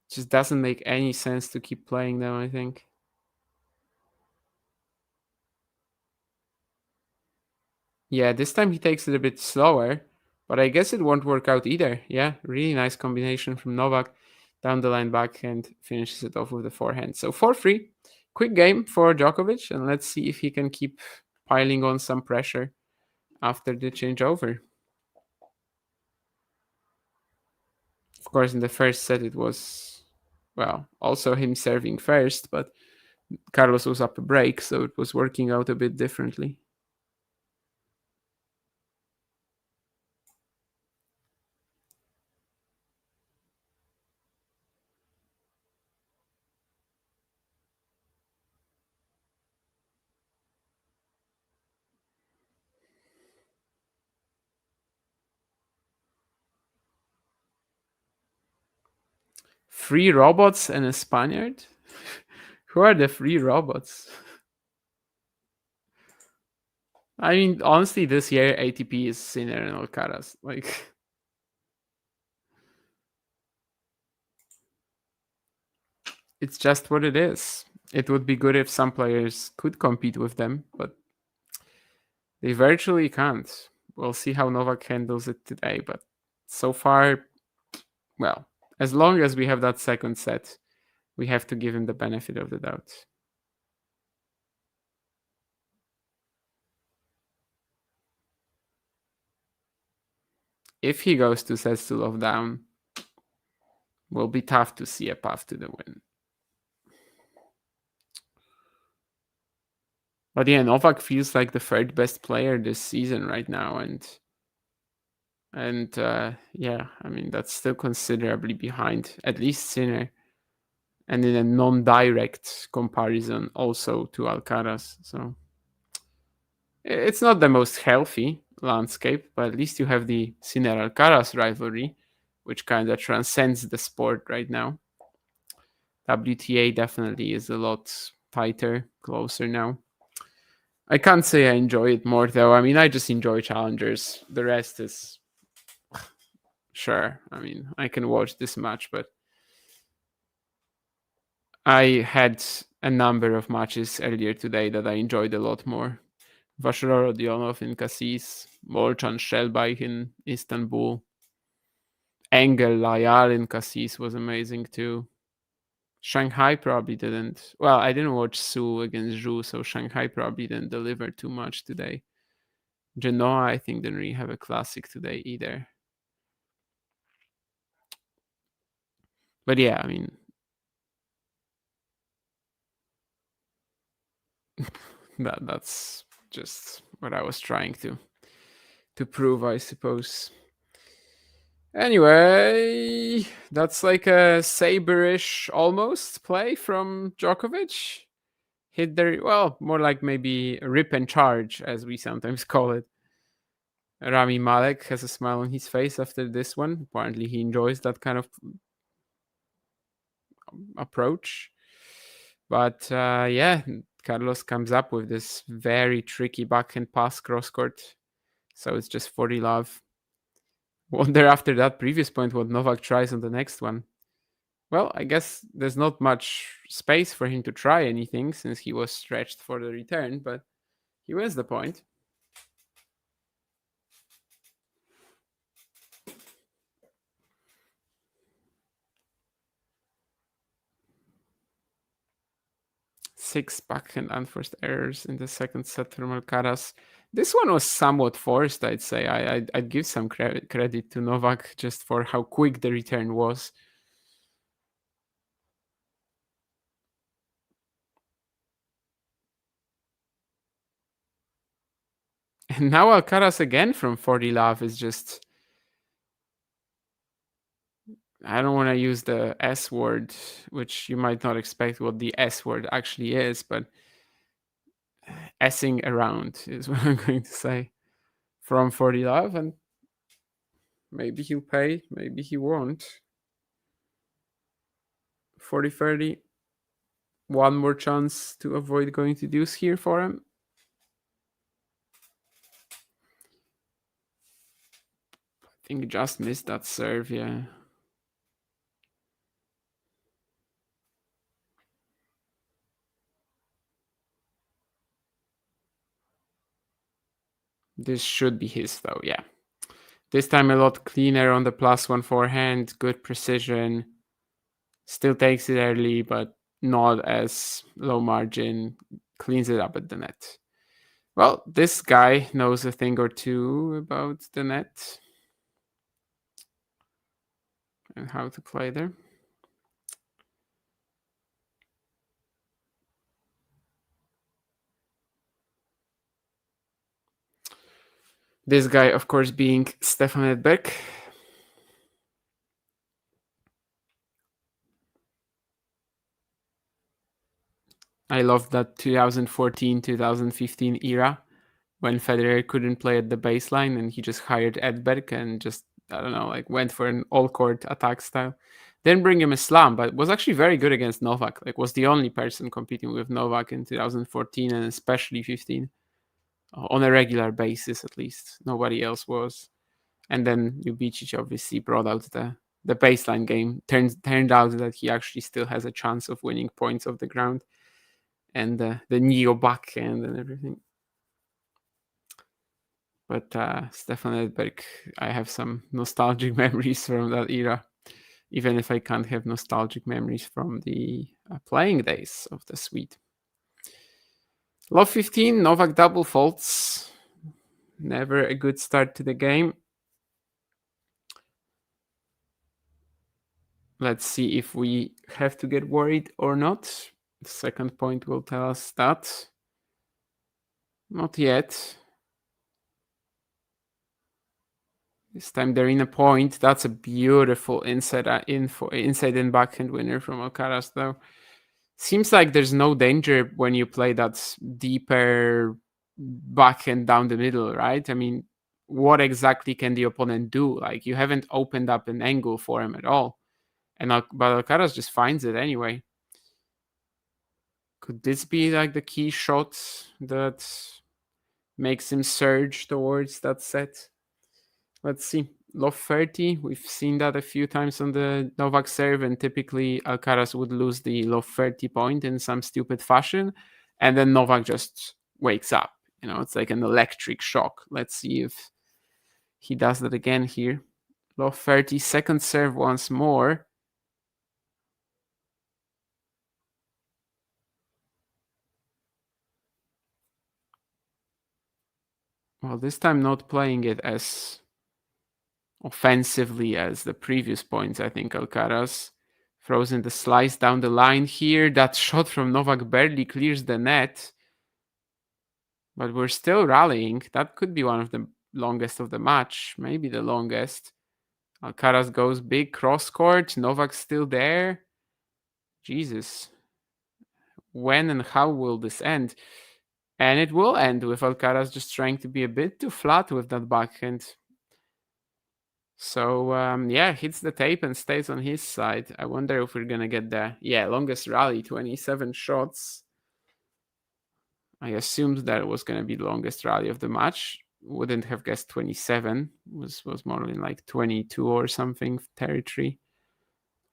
Just doesn't make any sense to keep playing them, I think. Yeah, this time he takes it a bit slower, but I guess it won't work out either. Yeah, really nice combination from Novak. Down the line backhand, finishes it off with the forehand. So 4-3, quick game for Djokovic, and let's see if he can keep piling on some pressure after the changeover. Of course, in the first set it was, well, also him serving first, but Carlos was up a break, so it was working out a bit differently. Three robots and a Spaniard? Who are the 3 robots? I mean, honestly, this year ATP is Sinner and Alcaraz. Like, it's just what it is. It would be good if some players could compete with them, but they virtually can't. We'll see how Novak handles it today, but so far, well, as long as we have that second set, we have to give him the benefit of the doubt. If he goes 2 sets to love down, will be tough to see a path to the win. But yeah, Novak feels like the 3rd best player this season right now, and yeah, I mean, that's still considerably behind at least Sinner, and in a non-direct comparison also to Alcaraz. So it's not the most healthy landscape, but at least you have the Sinner-Alcaraz rivalry, which kind of transcends the sport right now. WTA definitely is a lot tighter, closer now. I can't say I enjoy it more, though. I mean, I just enjoy challengers. The rest is... Sure, I mean, I can watch this match, but I had a number of matches earlier today that I enjoyed a lot more. Vaşarrodionov in Cassis, Molchan Shelbayh in Istanbul, Engel Layal in Cassis was amazing too. Shanghai probably didn't. Well, I didn't watch Su against Zhu, so Shanghai probably didn't deliver too much today. Genoa, I think, didn't really have a classic today either. But yeah, I mean, that's just what I was trying to prove, I suppose. Anyway, that's like a Saberish almost play from Djokovic. Hit there, well, more like maybe rip and charge, as we sometimes call it. Rami Malek has a smile on his face after this one. Apparently, he enjoys that kind of approach. But yeah, Carlos comes up with this very tricky backhand pass cross court. So it's just 40 love. Wonder after that previous point what Novak tries on the next one. Well, I guess there's not much space for him to try anything since he was stretched for the return, but he wins the point. Six backhand unforced errors in the second set from Alcaraz. This one was somewhat forced, I'd say. I'd give some credit to Novak just for how quick the return was. And now Alcaraz again from 40 love is just... I don't want to use the S word, which you might not expect what the S word actually is, but S-ing around is what I'm going to say. From 40 love, and maybe he'll pay, maybe he won't. 40-30. One more chance to avoid going to deuce here for him. I think he just missed that serve, yeah. This should be his though, yeah. This time a lot cleaner on the +1 forehand, good precision. Still takes it early, but not as low margin. Cleans it up at the net. Well, this guy knows a thing or two about the net and how to play there. This guy, of course, being Stefan Edberg. I love that 2014-2015 era when Federer couldn't play at the baseline and he just hired Edberg and just, I don't know, like went for an all-court attack style. Didn't bring him a slam, but was actually very good against Novak. Like, was the only person competing with Novak in 2014 and especially 15. On a regular basis, at least. Nobody else was. And then Ljubicic obviously brought out the baseline game. Turned out that he actually still has a chance of winning points off the ground. And the neo backhand and everything. But Stefan Edberg, I have some nostalgic memories from that era. Even if I can't have nostalgic memories from the playing days of the Swede. Love 15, Novak double faults. Never a good start to the game. Let's see if we have to get worried or not. The second point will tell us that. Not yet. This time they're in a point. That's a beautiful inside and backhand winner from Alcaraz, though. Seems like there's no danger when you play that deeper backhand down the middle, right? I mean, what exactly can the opponent do? Like, you haven't opened up an angle for him at all. But Alcaraz just finds it anyway. Could this be like the key shot that makes him surge towards that set? Let's see. Love 30. We've seen that a few times on the Novak serve, and typically Alcaraz would lose the love 30 point in some stupid fashion, and then Novak just wakes up It's like an electric shock. Let's see if he does that again here. Low 30, second serve once more. Well, this time not playing it as offensively as the previous points. I think Alcaraz throws in the slice down the line here. That shot from Novak barely clears the net. But we're still rallying. That could be one of the longest of the match. Maybe the longest. Alcaraz goes big cross court. Novak's still there. Jesus. When and how will this end? And it will end with Alcaraz just trying to be a bit too flat with that backhand. So, yeah, hits the tape and stays on his side. I wonder if we're going to get the, longest rally, 27 shots. I assumed that it was going to be the longest rally of the match. Wouldn't have guessed 27. Was more in like 22 or something territory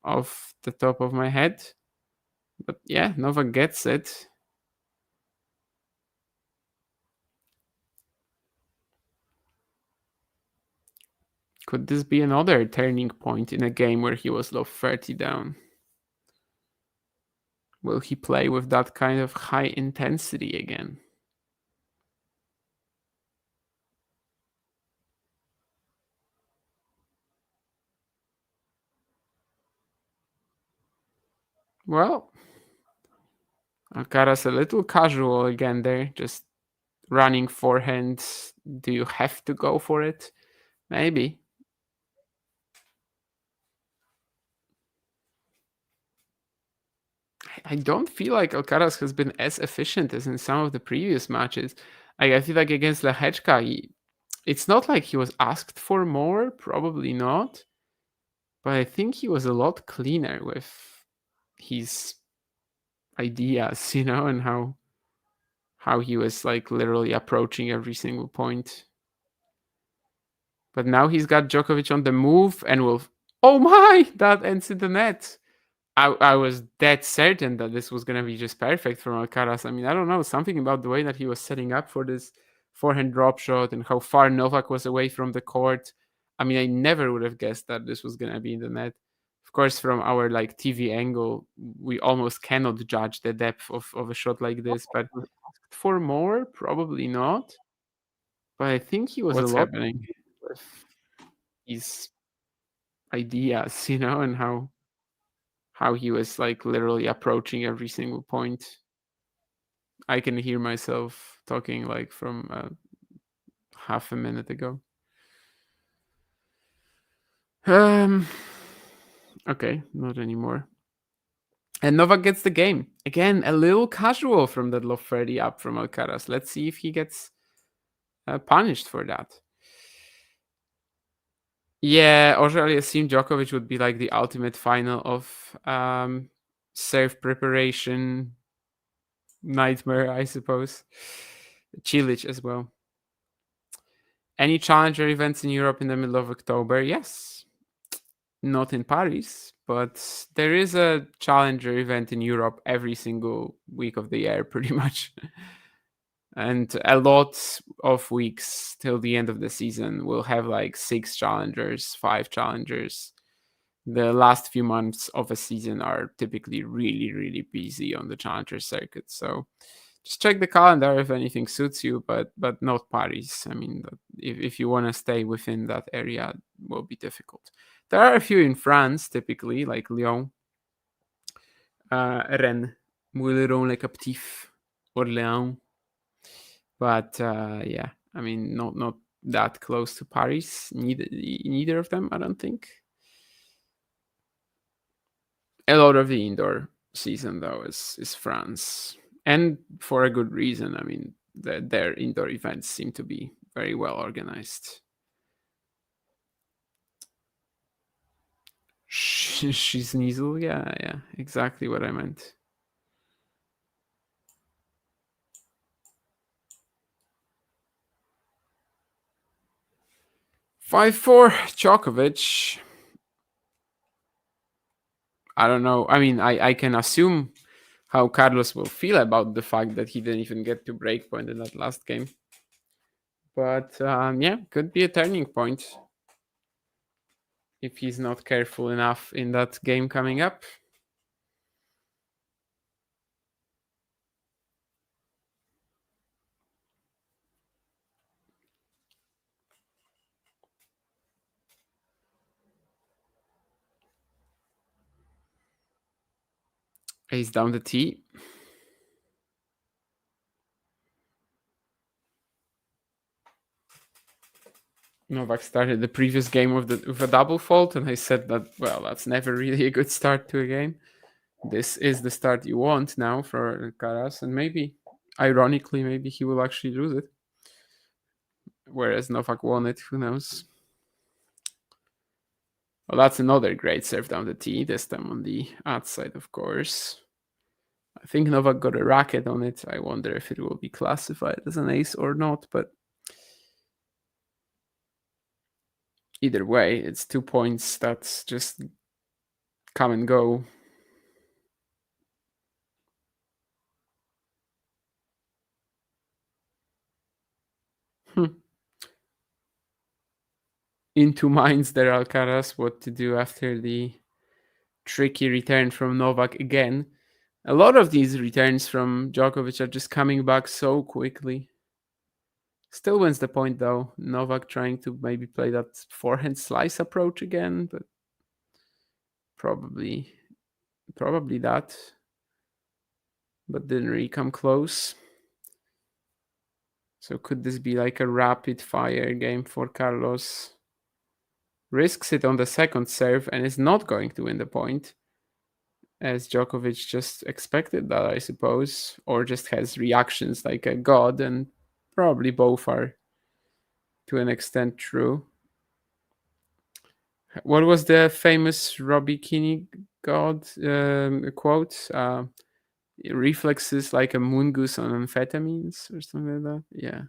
off the top of my head. But yeah, Novak gets it. Could this be another turning point in a game where he was low 30 down? Will he play with that kind of high intensity again? Well, Alcaraz a little casual again there, just running forehand. Do you have to go for it? Maybe. I don't feel like Alcaraz has been as efficient as in some of the previous matches. I feel like against Lehecka, it's not like he was asked for more, probably not. But I think he was a lot cleaner with his ideas, and how he was like literally approaching every single point. But now he's got Djokovic on the move and will... Oh my! That ends in the net. I was dead certain that this was going to be just perfect from Alcaraz. I mean, I don't know, something about the way that he was setting up for this forehand drop shot and how far Novak was away from the court. I mean, I never would have guessed that this was going to be in the net. Of course, from our like TV angle, we almost cannot judge the depth of a shot like this. But for more, probably not. But I think he was happening with his ideas, and how he was like literally approaching every single point. I can hear myself talking like from half a minute ago. Okay, not anymore. And Novak gets the game. Again, a little casual from that low 30 up from Alcaraz. Let's see if he gets punished for that. Yeah, Australia assumed Djokovic would be like the ultimate final of serve preparation nightmare, I suppose. Cilic as well. Any challenger events in Europe in the middle of October? Yes. Not in Paris, but there is a challenger event in Europe every single week of the year, pretty much. And a lot of weeks till the end of the season we'll have like 6 challengers, 5 challengers. The last few months of a season are typically really, really busy on the challenger circuit. So just check the calendar if anything suits you, but not Paris. I mean, if you want to stay within that area, it will be difficult. There are a few in France, typically, like Lyon, Rennes, Moulin-le-Captif, Orléans. But yeah, I mean, not that close to Paris. Neither of them, I don't think. A lot of the indoor season, though, is France. And for a good reason. I mean, their indoor events seem to be very well organized. She's Niesel, yeah, exactly what I meant. (5-4) Djokovic. I don't know. I mean, I can assume how Carlos will feel about the fact that he didn't even get to breakpoint in that last game. But yeah, could be a turning point if he's not careful enough in that game coming up. Ace down the tee. Novak started the previous game with a double fault, and I said that, well, that's never really a good start to a game. This is the start you want now for Alcaraz, and maybe, ironically, maybe he will actually lose it. Whereas Novak won it, who knows? Well, that's another great serve down the tee, this time on the outside, of course. I think Novak got a racket on it. I wonder if it will be classified as an ace or not, but either way, it's 2 points that's just come and go. In two minds there, Alcaraz, what to do after the tricky return from Novak again. A lot of these returns from Djokovic are just coming back so quickly. Still wins the point though. Novak trying to maybe play that forehand slice approach again, but probably that. But didn't really come close. So could this be like a rapid fire game for Carlos? Risks it on the second serve and is not going to win the point, as Djokovic just expected that, I suppose, or just has reactions like a god, and probably both are to an extent true. What was the famous Robbie Keane god quote? Reflexes like a moon goose on amphetamines or something like that. Yeah.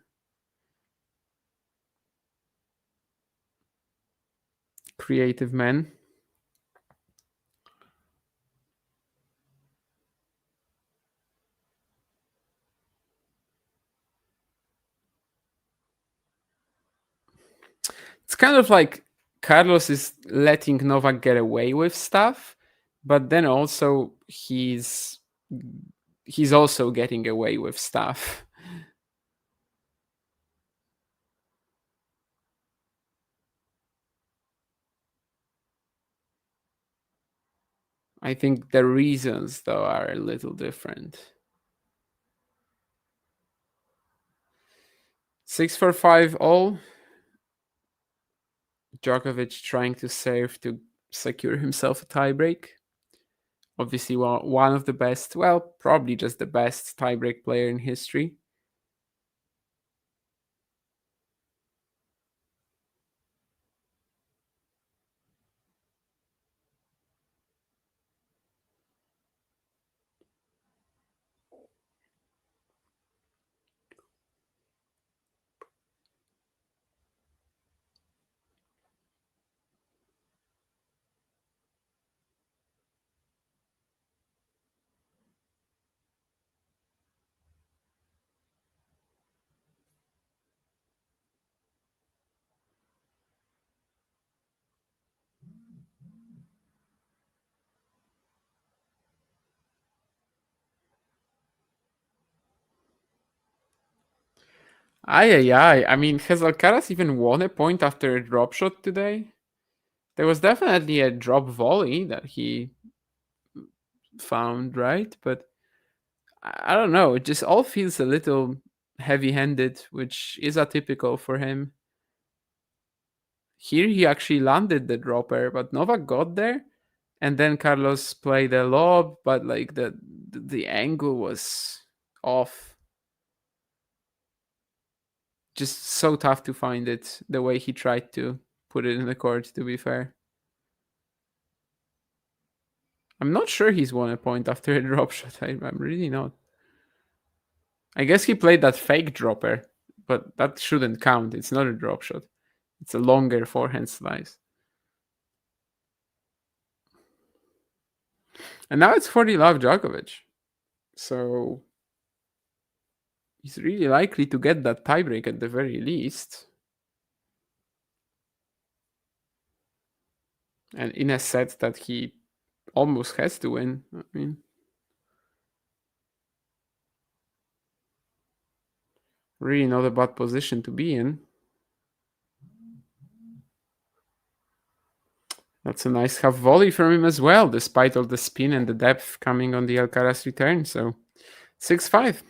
Creative man. It's kind of like Carlos is letting Novak get away with stuff, but then also he's also getting away with stuff. I think the reasons, though, are a little different. 6-4-5 all. Djokovic trying to serve to secure himself a tiebreak. Obviously, one of the best, well, probably just the best tiebreak player in history. I mean, has Alcaraz even won a point after a drop shot today? There was definitely a drop volley that he found, right? But I don't know. It just all feels a little heavy-handed, which is atypical for him. Here he actually landed the dropper, but Novak got there, and then Carlos played a lob, but like the angle was off. Just so tough to find it, the way he tried to put it in the court, to be fair. I'm not sure he's won a point after a drop shot. I'm really not. I guess he played that fake dropper, but that shouldn't count. It's not a drop shot. It's a longer forehand slice. And now it's 40 love Djokovic. So he's really likely to get that tiebreak at the very least. And in a set that he almost has to win. I mean, really not a bad position to be in. That's a nice half volley from him as well, despite all the spin and the depth coming on the Alcaraz return. So 6-5.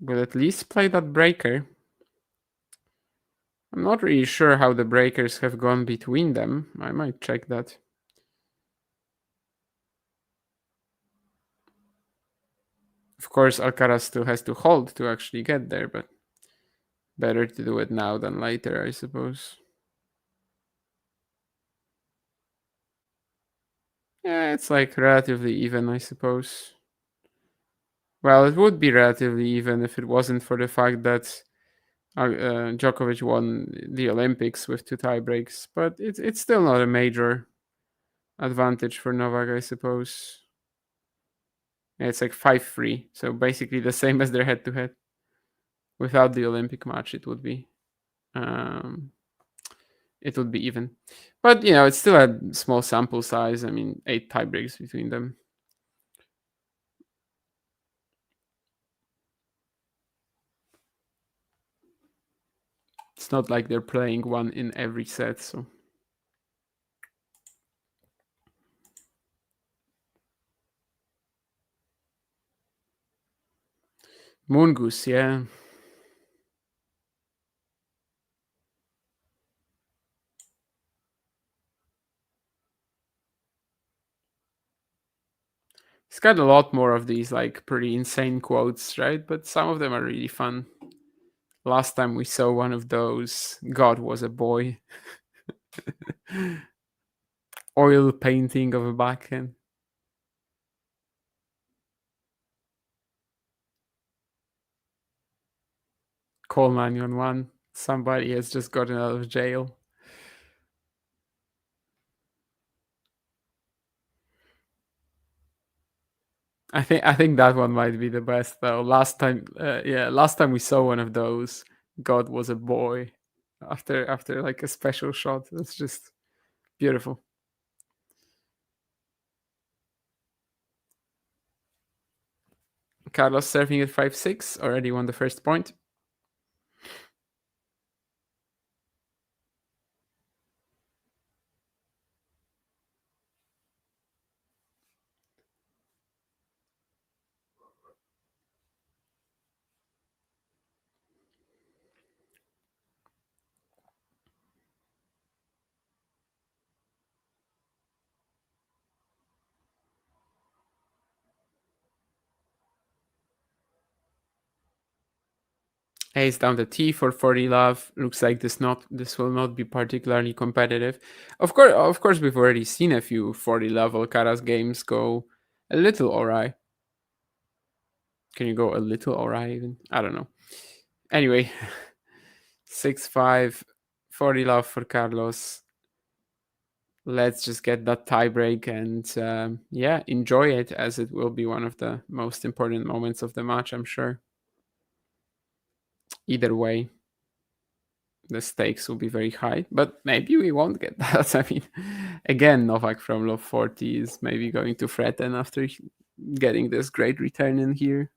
Will at least play that breaker. I'm not really sure how the breakers have gone between them. I might check that. Of course, Alcaraz still has to hold to actually get there, but better to do it now than later, I suppose. Yeah, it's like relatively even, I suppose. Well, it would be relatively even if it wasn't for the fact that Djokovic won the Olympics with 2 tiebreaks, but it's still not a major advantage for Novak, I suppose. Yeah, it's like 5-3, so basically the same as their head-to-head. Without the Olympic match, it would be even. But it's still a small sample size. I mean, 8 tiebreaks between them. It's not like they're playing one in every set, so. Moongoose, yeah. He's got a lot more of these like pretty insane quotes, right? But some of them are really fun. Last time we saw one of those, God was a boy. Oil painting of a backhand. Call 911. Somebody has just gotten out of jail. I think that one might be the best though. Last time we saw one of those, God was a boy. After like a special shot. That's just beautiful. Carlos serving at 5-6, already won the first point. Ace down the T for 40 love. Looks like this will not be particularly competitive. Of course, we've already seen a few 40 love Alcaraz games go a little awry. Can you go a little awry even? I don't know. Anyway, 6-5, 40 love for Carlos. Let's just get that tiebreak and enjoy it, as it will be one of the most important moments of the match, I'm sure. Either way, the stakes will be very high, but maybe we won't get that. I mean, again, Novak from low 40 is maybe going to threaten after getting this great return in here.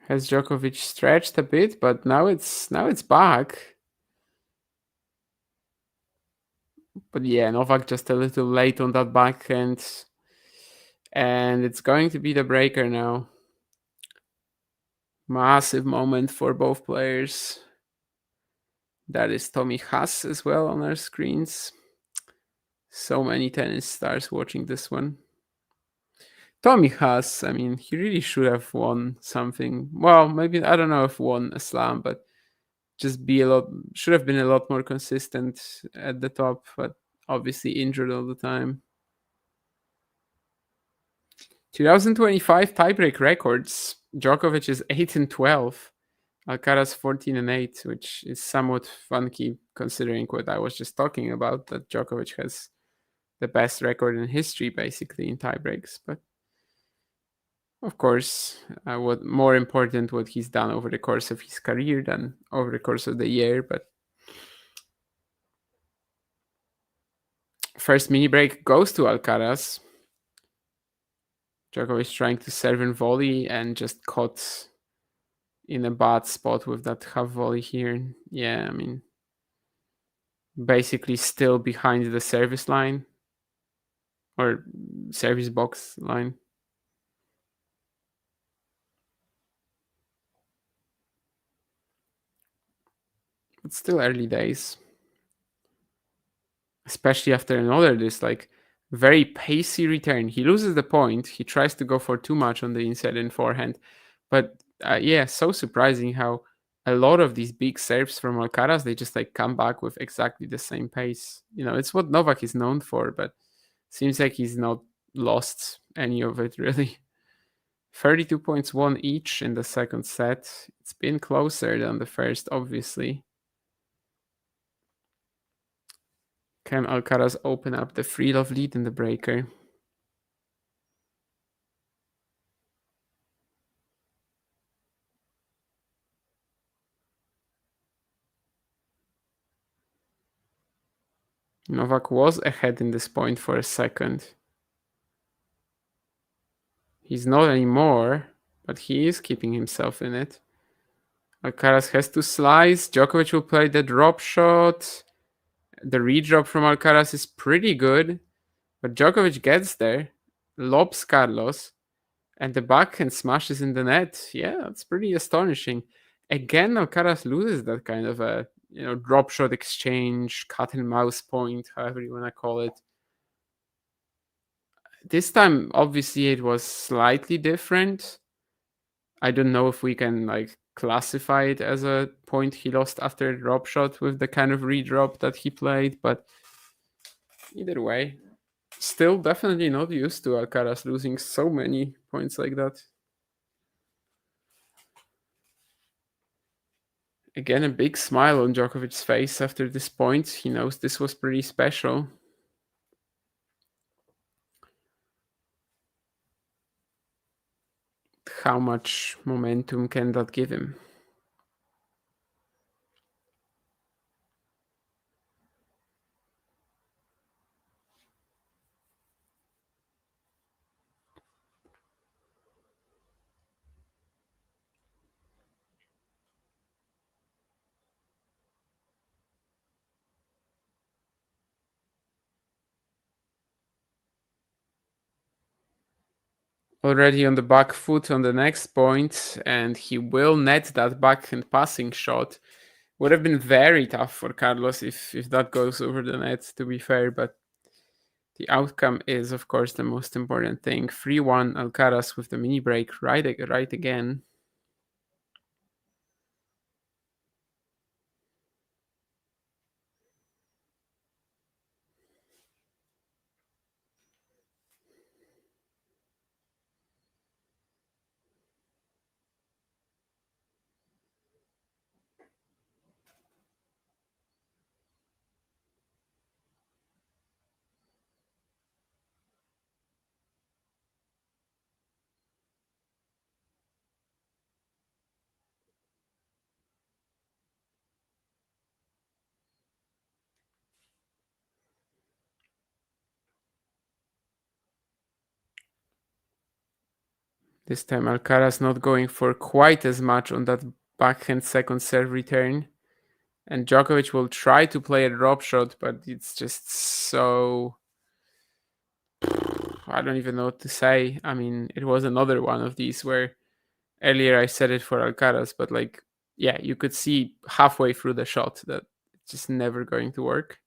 Has Djokovic stretched a bit, but now it's back. But yeah, Novak just a little late on that backhand. And it's going to be the breaker now. Massive moment for both players. That is Tommy Haas as well on our screens. So many tennis stars watching this one. Tommy Haas, I mean, he really should have won something. Well, maybe, I don't know if won a slam, but just should have been a lot more consistent at the top, but obviously injured all the time. 2025 tiebreak records. Djokovic is 8-12. Alcaraz 14-8, which is somewhat funky considering what I was just talking about, that Djokovic has the best record in history basically in tiebreaks. But of course, what more important what he's done over the course of his career than over the course of the year. But first mini break goes to Alcaraz. Djokovic trying to serve and volley and just caught in a bad spot with that half volley here. Yeah, I mean, basically still behind the service line or service box line. It's still early days, especially after another this like very pacey return. He loses the point. He tries to go for too much on the inside and forehand, but yeah, so surprising how a lot of these big serves from Alcaraz, they just like come back with exactly the same pace. You know, it's what Novak is known for, but seems like he's not lost any of it really. 32 points won each in the second set. It's been closer than the first, obviously. Can Alcaraz open up the 3-love lead in the breaker? Novak was ahead in this point for a second. He's not anymore, but he is keeping himself in it. Alcaraz has to slice. Djokovic will play the drop shot. The redrop from Alcaraz is pretty good, but Djokovic gets there, lobs Carlos, and the backhand smashes in the net. Yeah, that's pretty astonishing. Again, Alcaraz loses that kind of a drop shot exchange, cat and mouse point, however you want to call it. This time, obviously, it was slightly different. I don't know if we can like classify it as a point he lost after a drop shot with the kind of redrop that he played, but either way, still definitely not used to Alcaraz losing so many points like that. Again, a big smile on Djokovic's face after this point. He knows this was pretty special. How much momentum can that give him? Already on the back foot on the next point, and he will net that backhand passing shot. Would have been very tough for Carlos if that goes over the net, to be fair, but the outcome is, of course, the most important thing. 3-1 Alcaraz with the mini break right again. This time Alcaraz not going for quite as much on that backhand second serve return. And Djokovic will try to play a drop shot, but it's just so... I don't even know what to say. I mean, it was another one of these where earlier I said it for Alcaraz, but like, yeah, you could see halfway through the shot that it's just never going to work.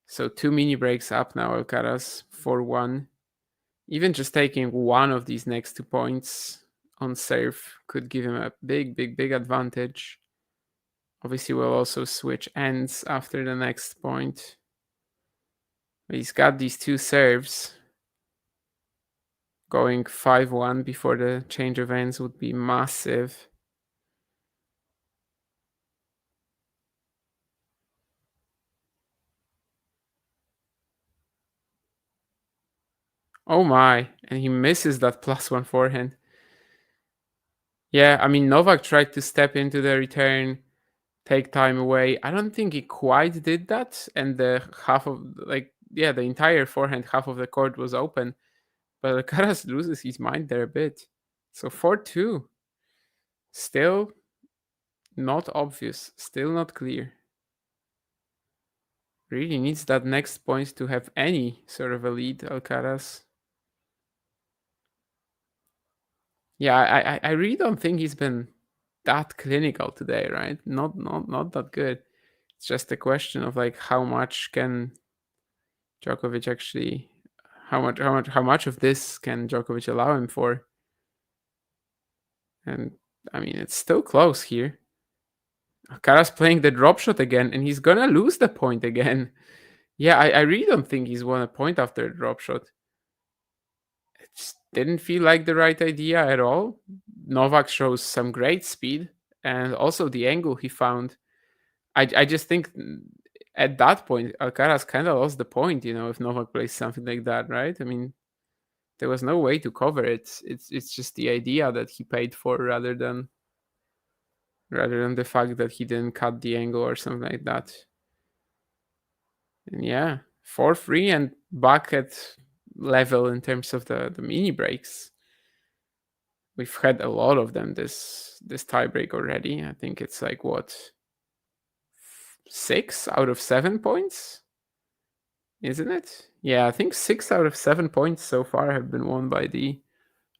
So 2 mini breaks up now, Alcaraz 4-1. Even just taking one of these next 2 points on serve could give him a big advantage. Obviously, we'll also switch ends after the next point. But he's got these 2 serves. Going 5-1 before the change of ends would be massive. Oh my, and he misses that +1 forehand. Yeah, I mean, Novak tried to step into the return, take time away. I don't think he quite did that. And the entire forehand half of the court was open. But Alcaraz loses his mind there a bit. So 4-2. Still not obvious. Still not clear. Really needs that next point to have any sort of a lead, Alcaraz. Yeah, I really don't think he's been that clinical today, right? Not that good. It's just a question of like how much can Djokovic actually, how much of this can Djokovic allow him for? And I mean, it's still close here. Alcaraz playing the drop shot again, and he's gonna lose the point again. Yeah, I really don't think he's won a point after a drop shot. It just didn't feel like the right idea at all. Novak shows some great speed, and also the angle he found. I just think at that point, Alcaraz kind of lost the point, if Novak plays something like that, right? I mean, there was no way to cover it. It's just the idea that he paid for rather than the fact that he didn't cut the angle or something like that. And yeah, 4-3 and back at level in terms of the mini breaks. We've had a lot of them this tiebreak already. I think it's like 6 out of 7 points, isn't it? Yeah, I think 6 out of 7 points so far have been won by the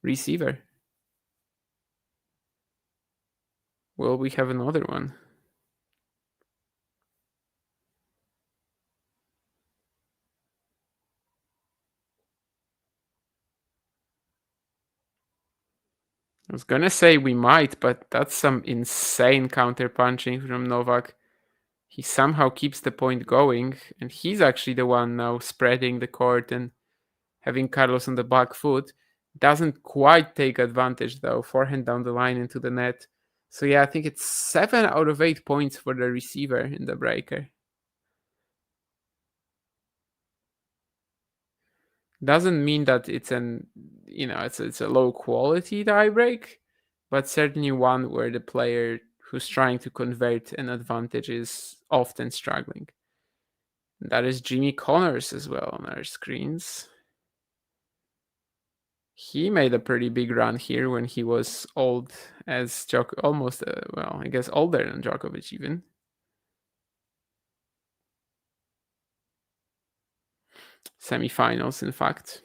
receiver. Will we have another one? I was gonna say we might, but that's some insane counter punching from Novak. He somehow keeps the point going, and he's actually the one now spreading the court and having Carlos on the back foot. Doesn't quite take advantage though. Forehand down the line into the net. So yeah, I think it's 7 out of 8 points for the receiver in the breaker. Doesn't mean that it's it's a low quality tiebreak, but certainly one where the player who's trying to convert an advantage is often struggling. That is Jimmy Connors as well on our screens. He made a pretty big run here when he was old as almost, I guess older than Djokovic even. Semifinals, in fact.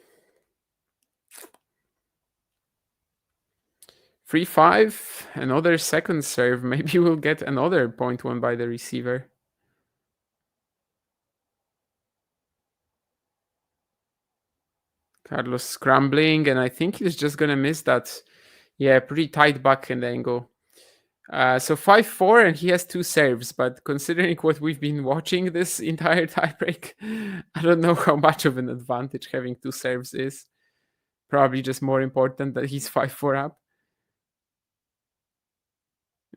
3-5, another second serve. Maybe we'll get another point won by the receiver. Carlos scrambling, and I think he's just gonna miss that. Yeah, pretty tight backhand angle. So 5-4, and he has 2 serves, but considering what we've been watching this entire tiebreak, I don't know how much of an advantage having 2 serves is. Probably just more important that he's 5-4 up.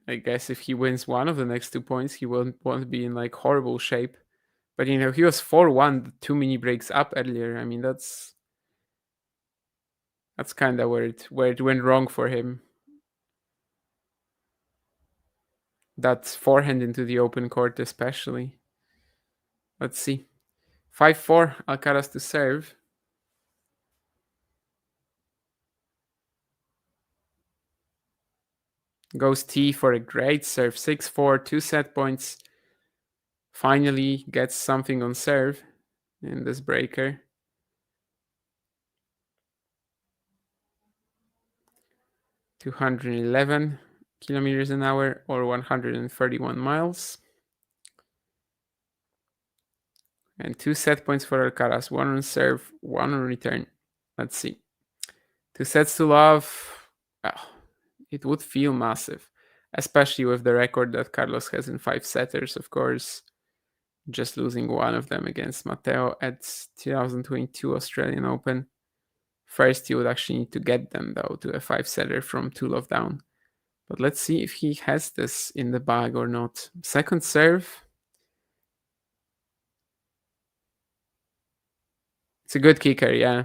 I guess if he wins one of the next 2 points, he won't be in like horrible shape. But he was 4-1, 2 mini breaks up earlier. I mean, that's kind of where it went wrong for him. That forehand into the open court especially. Let's see. 5-4, Alcaraz to serve. Goes T for a great serve. 6-4, 2 set points. Finally gets something on serve in this breaker. 5-5 211 kilometers an hour or 131 miles. And 2 set points for Alcaraz, 1 on serve, 1 on return. Let's see. 2 sets to love. Oh, it would feel massive, especially with the record that Carlos has in 5-setters, of course. Just losing one of them against Matteo at 2022 Australian Open. First, you would actually need to get them, though, to a 5-setter from 2-love down. But let's see if he has this in the bag or not. Second serve. It's a good kicker, yeah.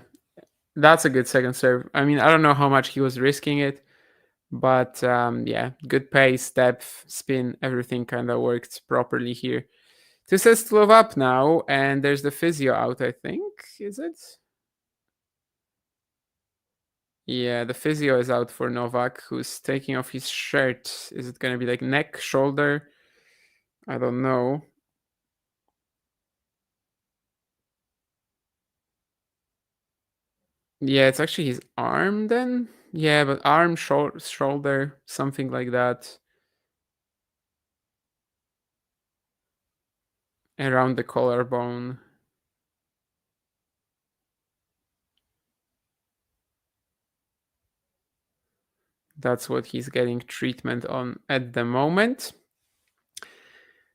That's a good second serve. I mean, I don't know how much he was risking it, but yeah, good pace, depth, spin, everything kind of worked properly here. 2 sets to love up now, and there's the physio out, I think. Is it? Yeah, the physio is out for Novak, who's taking off his shirt. Is it going to be like neck, shoulder? I don't know. Yeah, it's actually his arm then. Yeah, but arm, shoulder, something like that. Around the collarbone. That's what he's getting treatment on at the moment.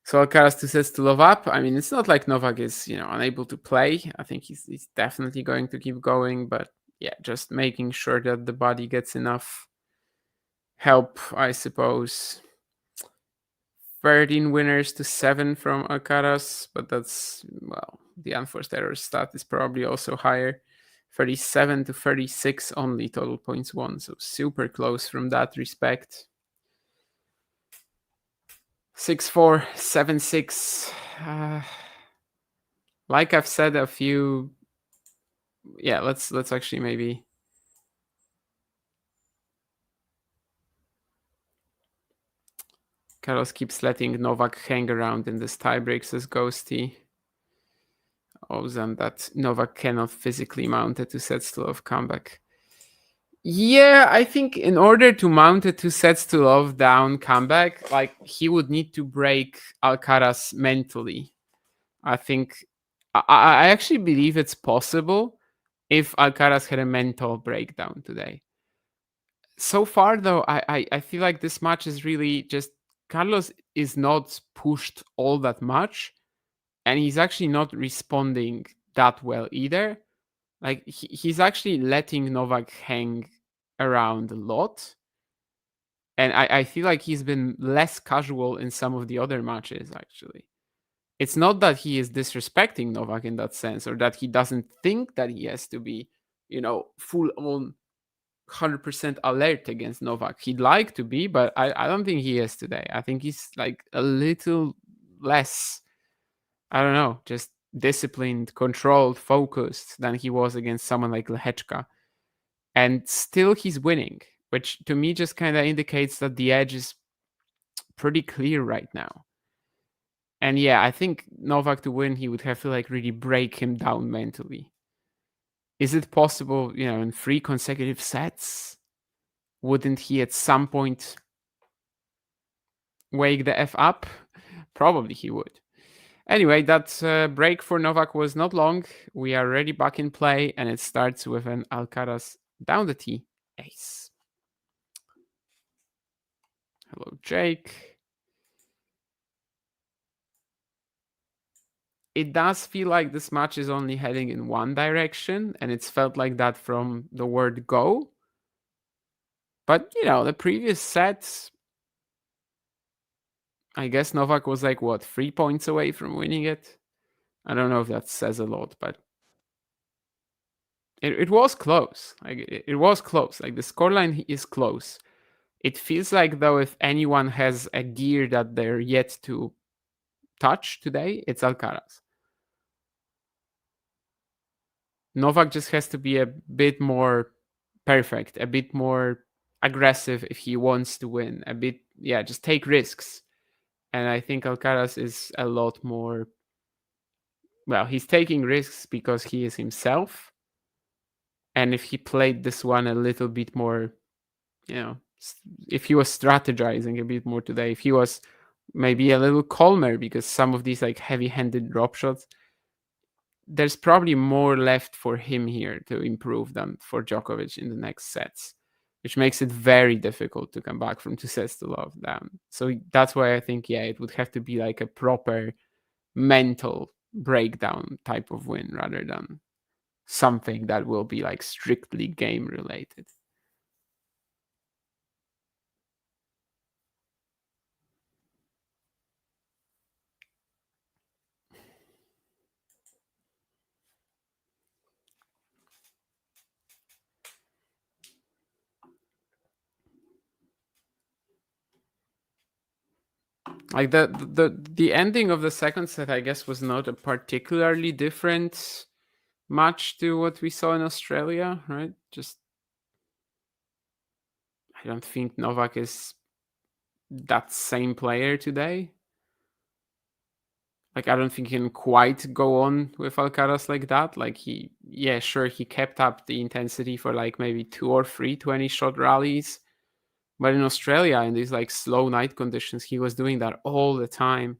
So Alcaraz 2 sets to love up. I mean, it's not like Novak is, unable to play. I think he's definitely going to keep going, but yeah, just making sure that the body gets enough help, I suppose. 13 winners to 7 from Alcaraz, but that's, well, the unforced error stat is probably also higher. 37 to 36 only total points won, so super close from that respect. 6-4, 7-6. Like I've said a few. Yeah, let's actually maybe. Carlos keeps letting Novak hang around in this tiebreak, says Ghosty. Ozan that Novak cannot physically mount a 2 sets to love comeback. Yeah, I think in order to mount a 2 sets to love down comeback, like he would need to break Alcaraz mentally. I think I actually believe it's possible if Alcaraz had a mental breakdown today. So far, though, I feel like this match is really just Carlos is not pushed all that much, and he's actually not responding that well either. Like he's actually letting Novak hang around a lot. And I feel like he's been less casual in some of the other matches, actually. It's not that he is disrespecting Novak in that sense, or that he doesn't think that he has to be, full on 100% alert against Novak. He'd like to be, but I don't think he is today. I think he's like a little less, I don't know, just disciplined, controlled, focused than he was against someone like Lehecka. And still he's winning, which to me just kind of indicates that the edge is pretty clear right now. And yeah, I think Novak to win, he would have to like really break him down mentally. Is it possible, in 3 consecutive sets? Wouldn't he at some point wake the F up? Probably he would. Anyway, that break for Novak was not long. We are already back in play, and it starts with an Alcaraz down the tee ace. Hello, Jake. It does feel like this match is only heading in one direction, and it's felt like that from the word go. But, the previous sets, I guess Novak was like, 3 points away from winning it? I don't know if that says a lot, but it was close. Like it was close. Like the scoreline is close. It feels like, though, if anyone has a gear that they're yet to touch today, it's Alcaraz. Novak just has to be a bit more perfect, a bit more aggressive if he wants to win. A bit, just take risks. And I think Alcaraz is a lot more, well, he's taking risks because he is himself. And if he played this one a little bit more, if he was strategizing a bit more today, if he was maybe a little calmer, because some of these like heavy-handed drop shots, there's probably more left for him here to improve than for Djokovic in the next sets, which makes it very difficult to come back from 2 sets to love down. So that's why I think, yeah, it would have to be like a proper mental breakdown type of win rather than something that will be like strictly game related. Like the ending of the second set, I guess, was not a particularly different match to what we saw in Australia, right? Just I don't think Novak is that same player today. Like I don't think he can quite go on with Alcaraz like that. Like he kept up the intensity for like maybe 2 or 3 20-shot rallies. But in Australia, in these like slow night conditions, he was doing that all the time.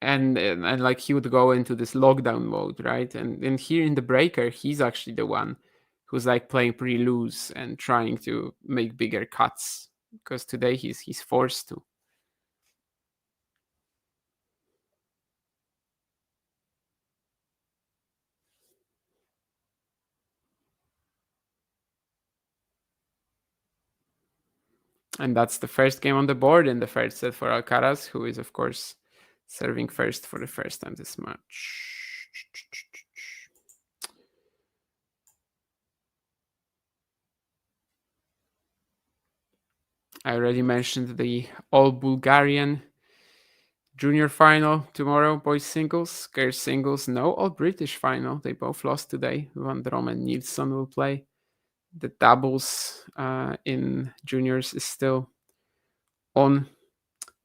And like he would go into this lockdown mode, right? And here in the breaker, he's actually the one who's like playing pretty loose and trying to make bigger cuts, because today he's forced to. And that's the first game on the board in the first set for Alcaraz, who is, of course, serving first for the first time this match. I already mentioned the all-Bulgarian junior final tomorrow, boys singles. Girls singles, no all-British final. They both lost today. Van Drom and Nilsson will play. The doubles in juniors is still on.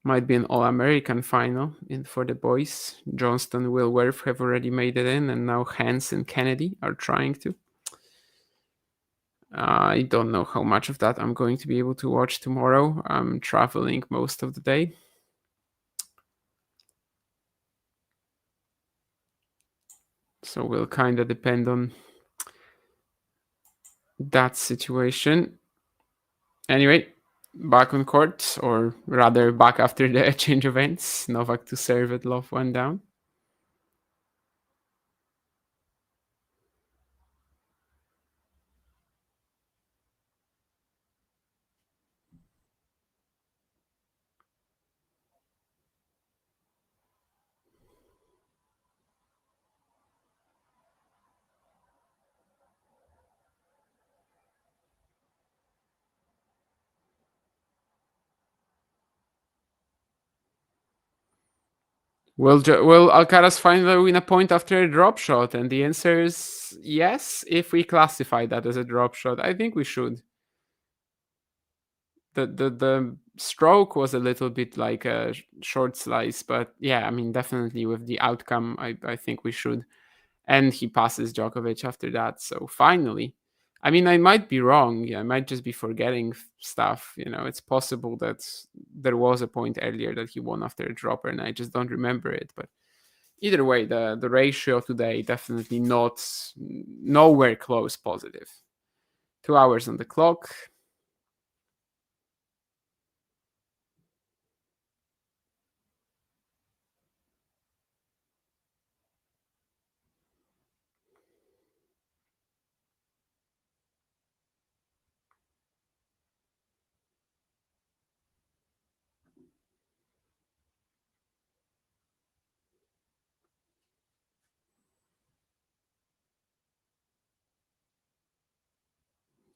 Might be an all-American final for the boys. Johnston, Will Worth have already made it in, and now Hans and Kennedy are trying to. I don't know how much of that I'm going to be able to watch tomorrow. I'm traveling most of the day. So will kind of depend on that situation. Anyway, back on court, or rather back after the exchange of ends. Novak to serve at love 1 down. Will Alcaraz finally win a point after a drop shot? And the answer is yes, if we classify that as a drop shot. I think we should. The stroke was a little bit like a short slice, but yeah, I mean, definitely with the outcome, I think we should. And he passes Djokovic after that. So finally, I mean, I might be wrong. Yeah, I might just be forgetting stuff. You know, it's possible that there was a point earlier that he won after a dropper, and I just don't remember it. But either way, the ratio today definitely nowhere close positive. 2 hours on the clock.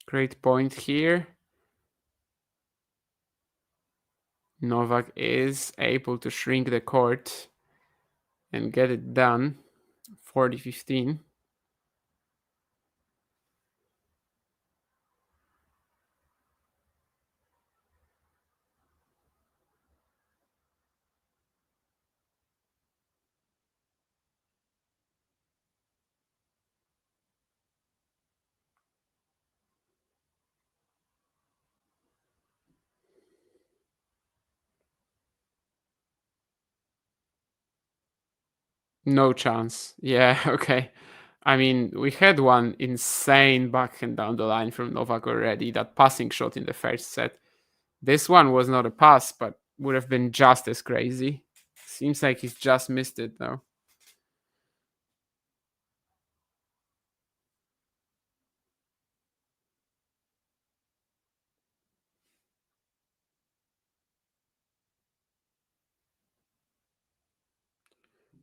Great point here. Novak is able to shrink the court and get it done. 40-15. No chance. Yeah, okay. I mean, we had one insane backhand down the line from Novak already, that passing shot in the first set. This one was not a pass, but would have been just as crazy. Seems like he's just missed it though.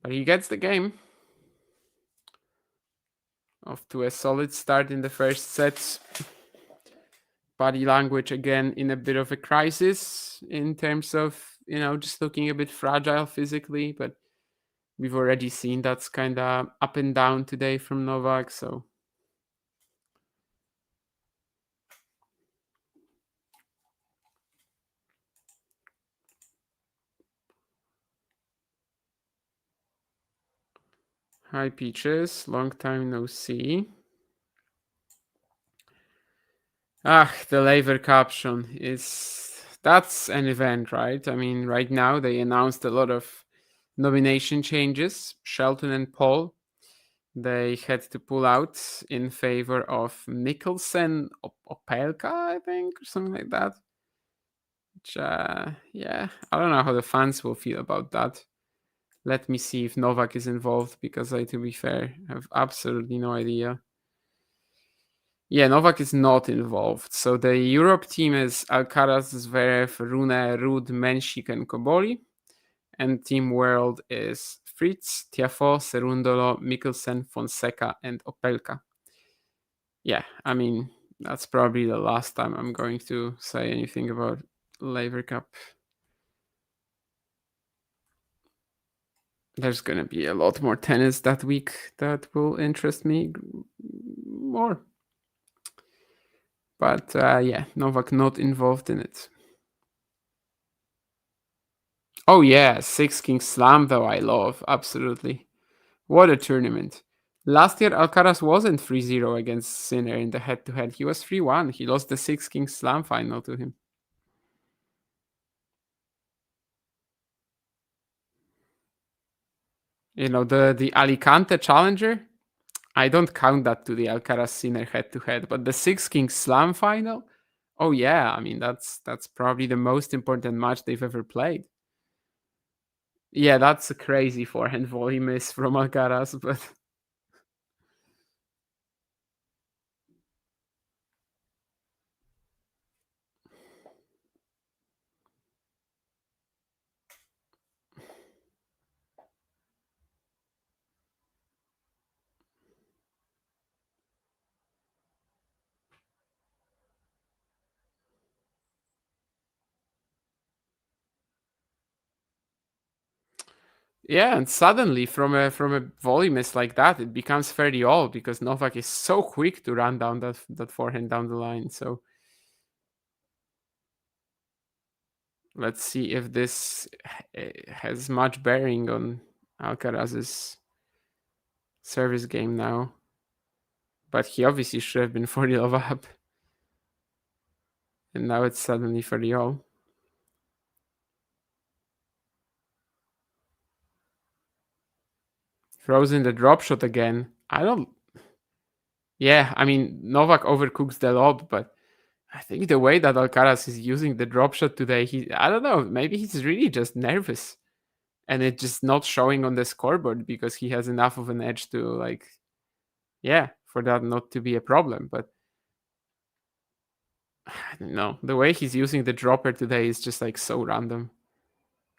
But he gets the game. Off to a solid start in the first set. Body language again in a bit of a crisis in terms of, just looking a bit fragile physically, but we've already seen that's kind of up and down today from Novak, so hi Peaches, long time no see. The Lever caption that's an event, right? I mean, right now they announced a lot of nomination changes. Shelton and Paul, they had to pull out in favor of Mikkelsen Opelka, I think, or something like that. Which, yeah, I don't know how the fans will feel about that. Let me see if Novak is involved, because to be fair, have absolutely no idea. Yeah, Novak is not involved. So the Europe team is Alcaraz, Zverev, Rune, Ruud, Menchik, and Koboli. And Team World is Fritz, Tiafoe, Cerundolo, Mikkelsen, Fonseca, and Opelka. Yeah, I mean, that's probably the last time I'm going to say anything about Lever Cup. There's going to be a lot more tennis that week that will interest me more. But yeah, Novak not involved in it. Oh yeah, Six King Slam though I love, absolutely. What a tournament. Last year Alcaraz wasn't 3-0 against Sinner in the head-to-head. He was 3-1. He lost the Six King Slam final to him. The Alicante Challenger, I don't count that to the Alcaraz Sinner head-to-head, but the Six King Slam final, oh yeah, I mean that's probably the most important match they've ever played. Yeah, that's a crazy forehand volley miss from Alcaraz, but yeah, and suddenly from a volley miss like that, it becomes 30-all because Novak is so quick to run down that forehand down the line. So let's see if this has much bearing on Alcaraz's service game now. But he obviously should have been 40-love up. And now it's suddenly 30-all. Throws in the drop shot again. Yeah, I mean, Novak overcooks the lob, but I think the way that Alcaraz is using the drop shot today, I don't know, maybe he's really just nervous. And it's just not showing on the scoreboard because he has enough of an edge to, for that not to be a problem. But I don't know. The way he's using the dropper today is just so random.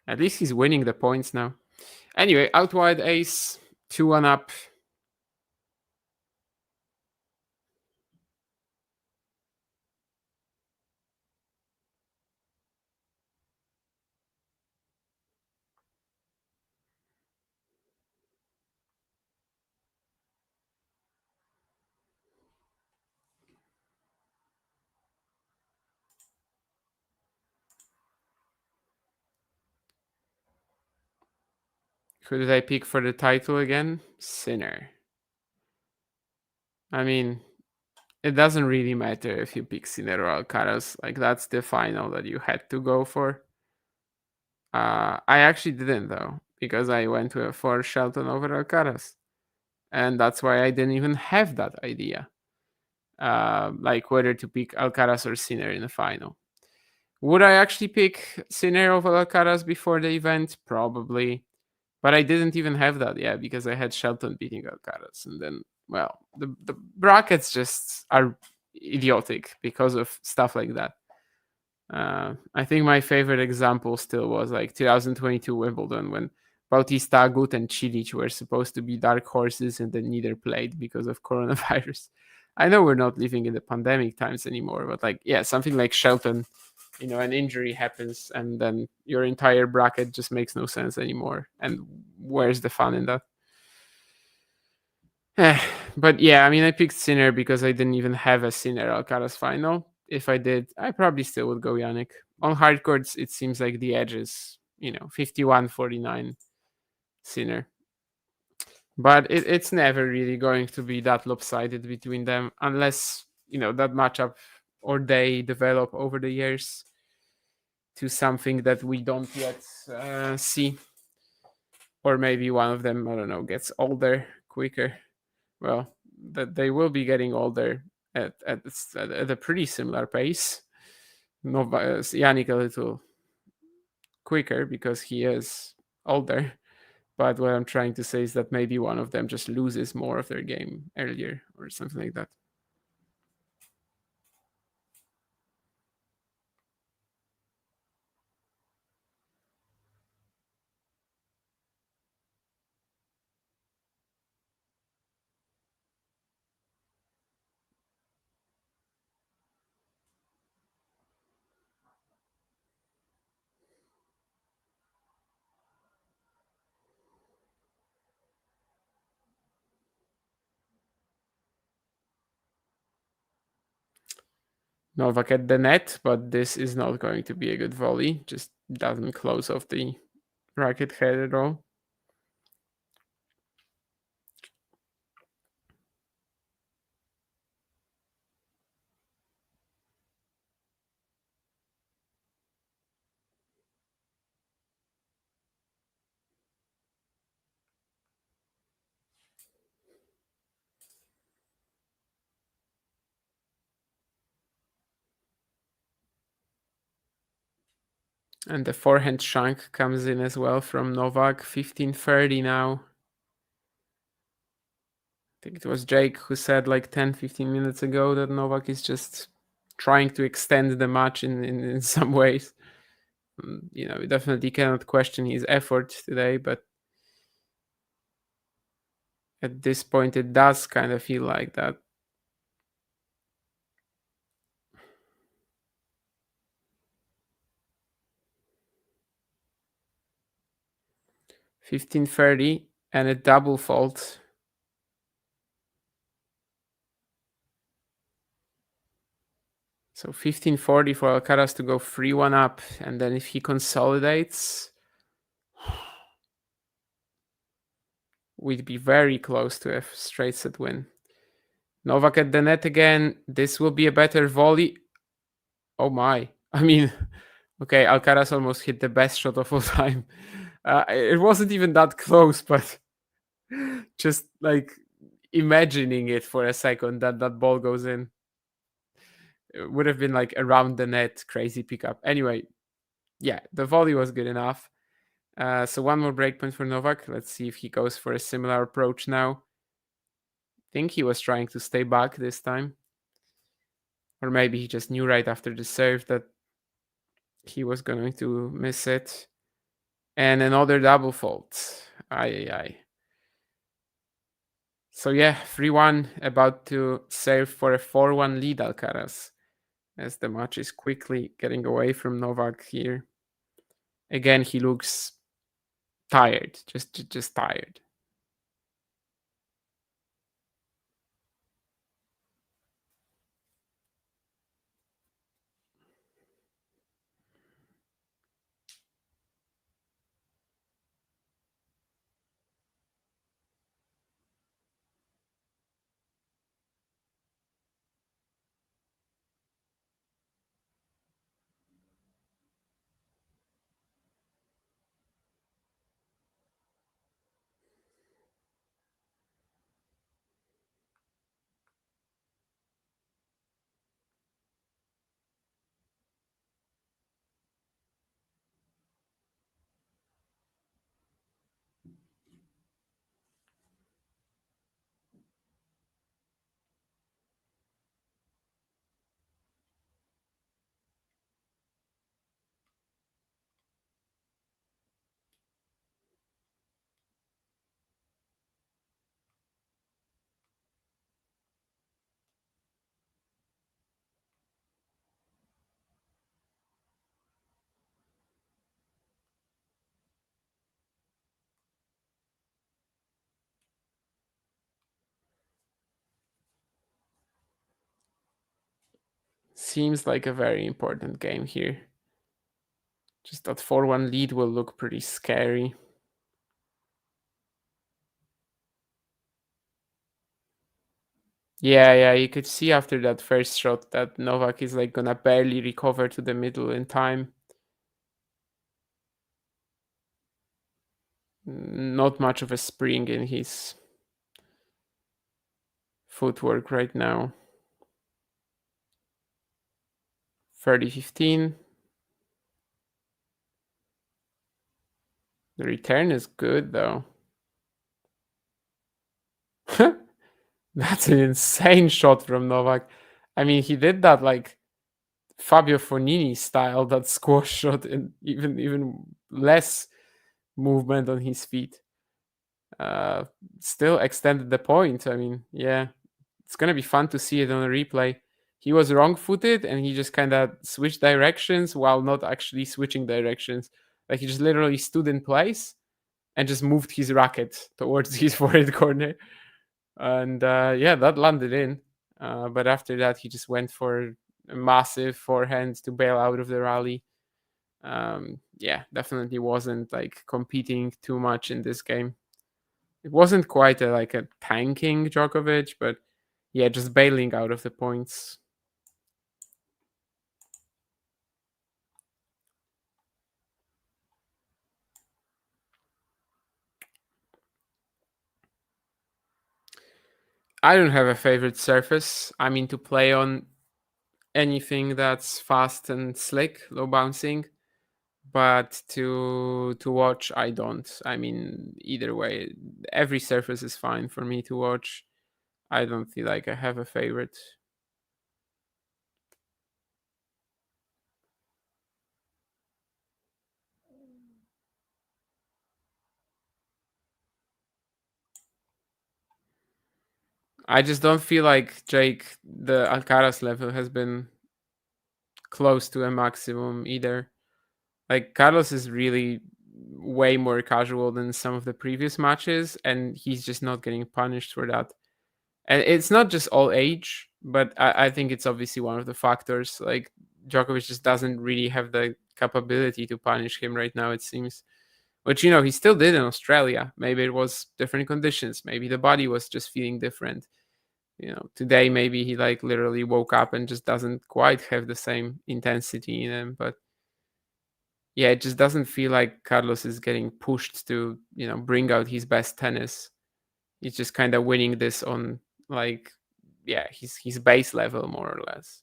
At least he's winning the points now. Anyway, out wide ace, 2-1 up. Who did I pick for the title again? Sinner. I mean, it doesn't really matter if you pick Sinner or Alcaraz. That's the final that you had to go for. I actually didn't though, because I went for Shelton over Alcaraz. And that's why I didn't even have that idea. Like whether to pick Alcaraz or Sinner in the final. Would I actually pick Sinner over Alcaraz before the event? Probably. But I didn't even have that yet because I had Shelton beating Alcaraz. And then, well, the brackets just are idiotic because of stuff like that. I think my favorite example still was like 2022 Wimbledon when Bautista Agut and Cilic were supposed to be dark horses and then neither played because of coronavirus. I know we're not living in the pandemic times anymore, but like, yeah, something like Shelton, an injury happens and then your entire bracket just makes no sense anymore. And where's the fun in that? But yeah, I mean, I picked Sinner because I didn't even have a Sinner Alcaraz final. If I did, I probably still would go Yannick. On hard courts, it seems like the edge is, 51-49 Sinner. But it's never really going to be that lopsided between them unless, that matchup or they develop over the years to something that we don't yet see. Or maybe one of them, I don't know, gets older quicker. Well, that they will be getting older at a pretty similar pace. Yannick a little quicker because he is older. But what I'm trying to say is that maybe one of them just loses more of their game earlier or something like that. Novak at the net, but this is not going to be a good volley. Just doesn't close off the racket head at all. And the forehand shank comes in as well from Novak, 15-30 now. I think it was Jake who said like 10-15 minutes ago that Novak is just trying to extend the match in some ways. We definitely cannot question his effort today, but at this point it does kind of feel like that. $15.30 and a double fault. So $15.40 for Alcaraz to go 3-1 up, and then if he consolidates, we'd be very close to a straight set win. Novak at the net again. This will be a better volley. Oh my. I mean, okay, Alcaraz almost hit the best shot of all time. It wasn't even that close, but just like imagining it for a second that ball goes in. It would have been like around the net, crazy pickup. Anyway, yeah, the volley was good enough. So one more breakpoint for Novak. Let's see if he goes for a similar approach now. I think he was trying to stay back this time. Or maybe he just knew right after the serve that he was going to miss it. And another double fault. Aye. So yeah, 3-1, about to serve for a 4-1 lead, Alcaraz, as the match is quickly getting away from Novak here. Again, he looks tired, just tired. Seems like a very important game here. Just that 4-1 lead will look pretty scary. Yeah, you could see after that first shot that Novak is like gonna barely recover to the middle in time. Not much of a spring in his footwork right now. 30-15. The return is good though. That's an insane shot from Novak. I mean, he did that like Fabio Fognini style, that squash shot, and even less movement on his feet. Still extended the point. I mean, yeah, it's gonna be fun to see it on a replay. He was wrong-footed and he just kind of switched directions while not actually switching directions. Like he just literally stood in place and just moved his racket towards his forehand corner. And yeah, that landed in. But after that, he just went for a massive forehand to bail out of the rally. Yeah, definitely wasn't like competing too much in this game. It wasn't quite like a tanking Djokovic, but yeah, just bailing out of the points. I don't have a favorite surface. I mean, to play on anything that's fast and slick, low bouncing, but to watch, I don't. I mean, either way, every surface is fine for me to watch. I don't feel like I have a favorite. I just don't feel like Jake, the Alcaraz level has been close to a maximum either. Like Carlos is really way more casual than some of the previous matches, and he's just not getting punished for that. And it's not just all age, but I think it's obviously one of the factors. Like Djokovic just doesn't really have the capability to punish him right now, it seems. Which, you know, he still did in Australia. Maybe it was different conditions. Maybe the body was just feeling different. You know, today maybe he like literally woke up and just doesn't quite have the same intensity in him. But yeah, it just doesn't feel like Carlos is getting pushed to, you know, bring out his best tennis. He's just kind of winning this on like, yeah, his base level more or less.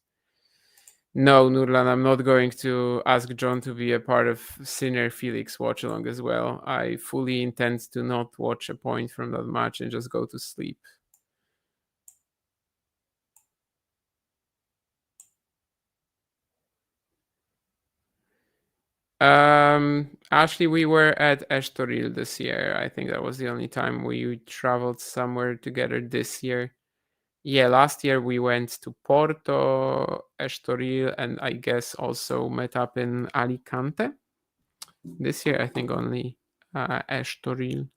No, Nurlan, I'm not going to ask John to be a part of Sinner Felix watch along as well. I fully intend to not watch a point from that match and just go to sleep. Actually, we were at Estoril this year. I think that was the only time we traveled somewhere together this year. Yeah, last year we went to Porto, Estoril, and I guess also met up in Alicante. This year, I think only Estoril.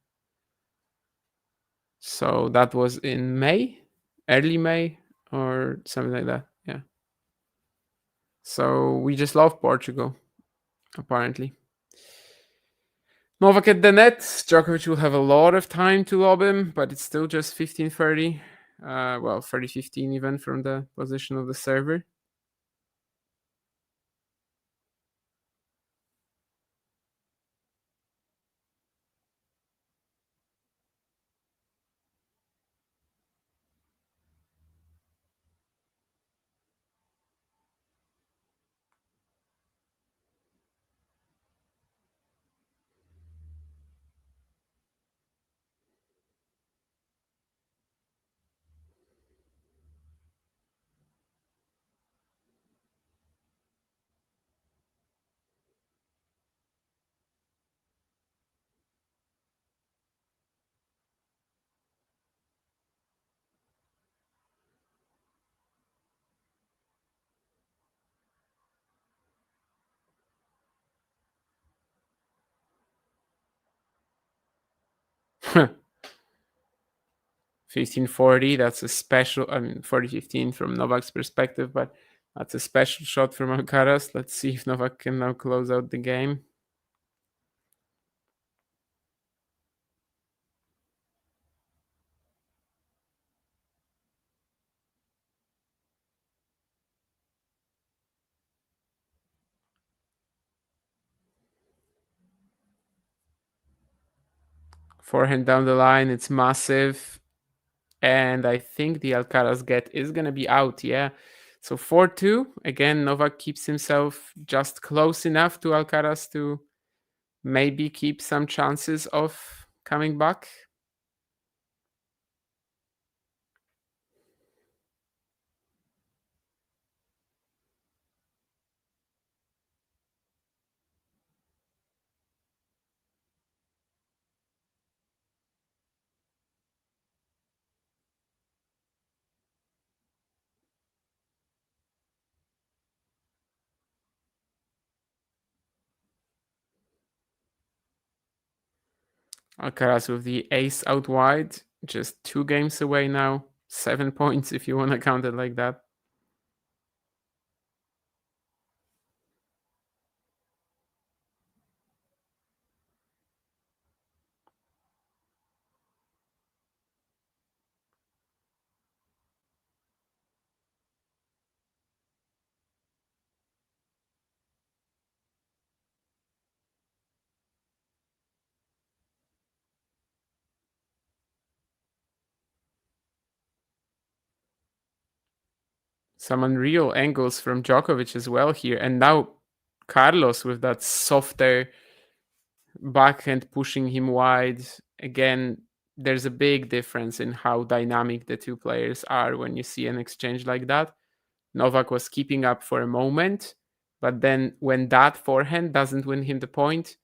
So that was in May, early May, or something like that. Yeah. So we just love Portugal, apparently. Novak at the net. Djokovic will have a lot of time to lob him, but it's still just 15-30. Well, 30-15 even from the position of the server. Huh. 15-40, that's a special, I mean, 40-15 from Novak's perspective, but That's a special shot from Alcaraz. Let's see if Novak can now close out the game. Forehand down the line, it's massive. And I think the Alcaraz get is going to be out, yeah. So 4-2. Again, Novak keeps himself just close enough to Alcaraz to maybe keep some chances of coming back. Alcaraz with the ace out wide, just 2 games away now. 7 points if you want to count it like that. Some unreal angles from Djokovic as well here. And now Carlos with that softer backhand pushing him wide. Again, there's a big difference in how dynamic the two players are when you see an exchange like that. Novak was keeping up for a moment, but then when that forehand doesn't win him the point,